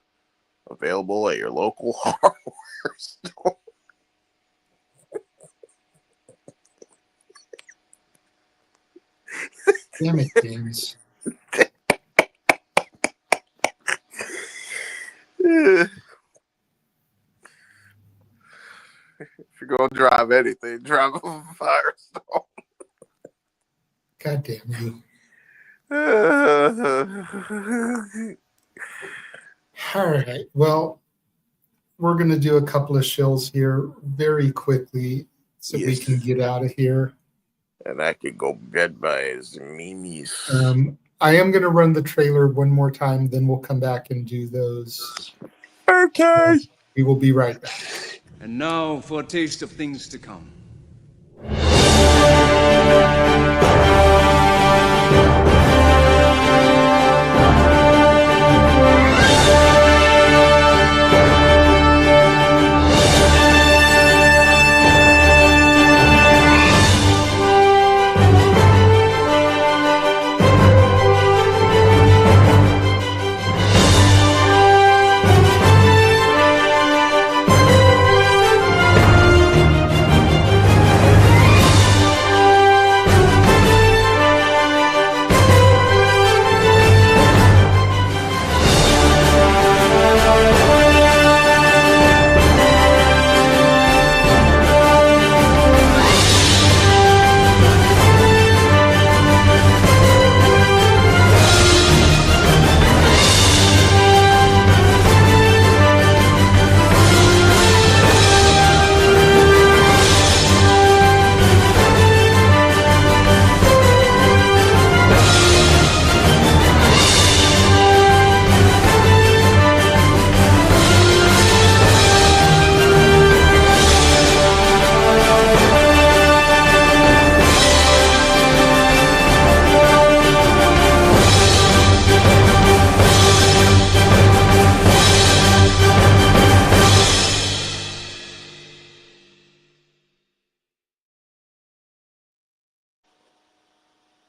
Available at your local hardware store. Damn it, James. If you're going to drive anything, drive a Firestone. God damn you. All right. Well, we're going to do a couple of shills here very quickly so we can get out of here. And I could go get by his memes. I am going to run the trailer one more time, then we'll come back and do those. Okay. We will be right back. And now for a taste of things to come.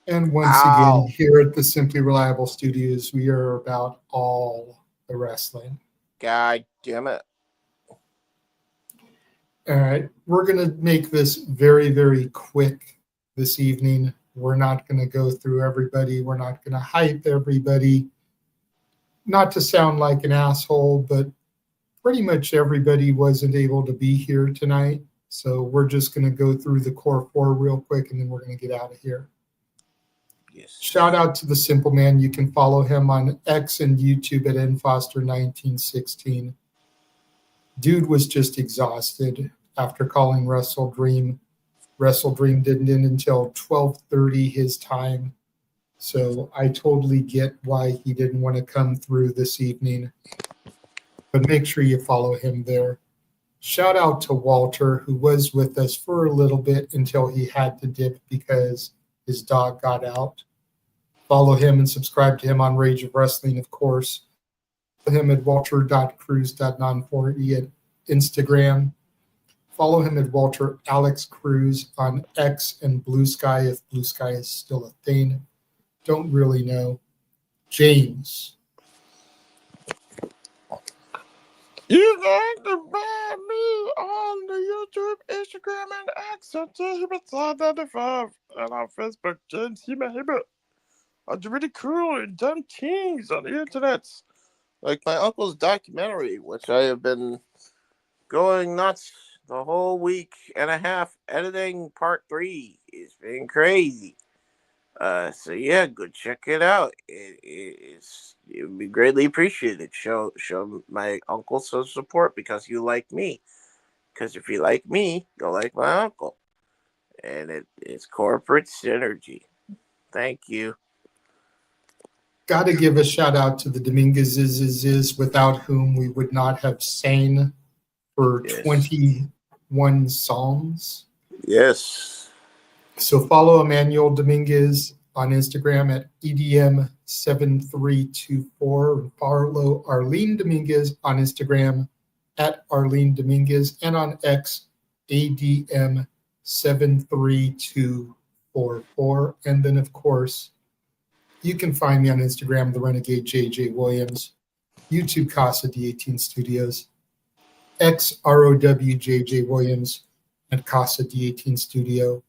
And once again, here at the Simply Reliable Studios, we are about all the wrestling. God damn it. All right. We're going to make this very, very quick this evening. We're not going to go through everybody. We're not going to hype everybody. Not to sound like an asshole, but pretty much everybody wasn't able to be here tonight. So we're just going to go through the core four real quick, and then we're going to get out of here. Yes. Shout out to the Simple Man. You can follow him on X and YouTube at nfoster1916. Dude was just exhausted after calling Wrestle Dream. Wrestle Dream didn't end until 12:30 his time. So I totally get why he didn't want to come through this evening. But make sure you follow him there. Shout out to Walter, who was with us for a little bit until he had to dip because his dog got out. Follow him and subscribe to him on Rage of Wrestling, of course. Follow him at walter.cruz.non40 at Instagram. Follow him at Walter Alex Cruz on X and Blue Sky, if Blue Sky is still a thing. Don't really know. James. You can find me on the YouTube, Instagram, and X at JHibbits95 and on Facebook, James Hibbit. really cruel and dumb things on the internet. Like my uncle's documentary, which I have been going nuts the whole week and a half editing part 3. It's been crazy. So yeah, go check it out. It would be greatly appreciated. Show my uncle some support because you like me. Because if you like me, you'll like my uncle. And it's corporate synergy. Thank you. Got to give a shout out to the Dominguez's, without whom we would not have sang for 21 songs. Yes. So follow Emmanuel Dominguez on Instagram at EDM7324 and follow Arlene Dominguez on Instagram at Arlene Dominguez and on X ADM73244. And then, of course, you can find me on Instagram, the Renegade JJ Williams, YouTube Casa D18 Studios, XROWJJ Williams, and Casa D18 Studio.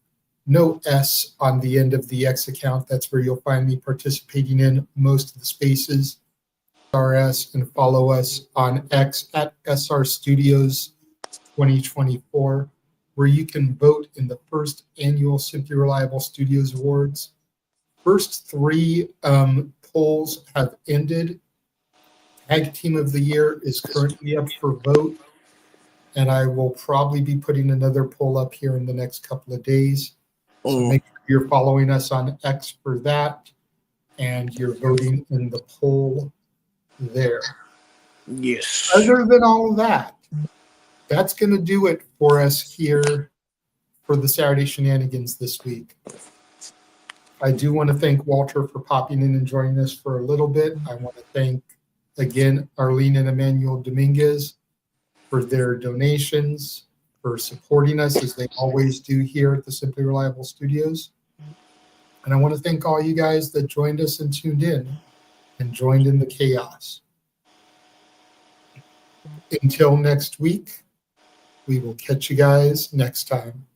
No S on the end of the X account. That's where you'll find me participating in most of the spaces. RS and follow us on X at SR Studios 2024, where you can vote in the first annual Simply Reliable Studios Awards. First 3 polls have ended. Tag Team of the Year is currently up for vote, and I will probably be putting another poll up here in the next couple of days. So make sure you're following us on X for that, and you're voting in the poll there. Yes. Other than all of that, that's going to do it for us here for the Saturday Shenanigans this week. I do want to thank Walter for popping in and joining us for a little bit. I want to thank, again, Arlene and Emmanuel Dominguez for their donations, for supporting us as they always do here at the Simply Reliable Studios. And I want to thank all you guys that joined us and tuned in and joined in the chaos. Until next week, we will catch you guys next time.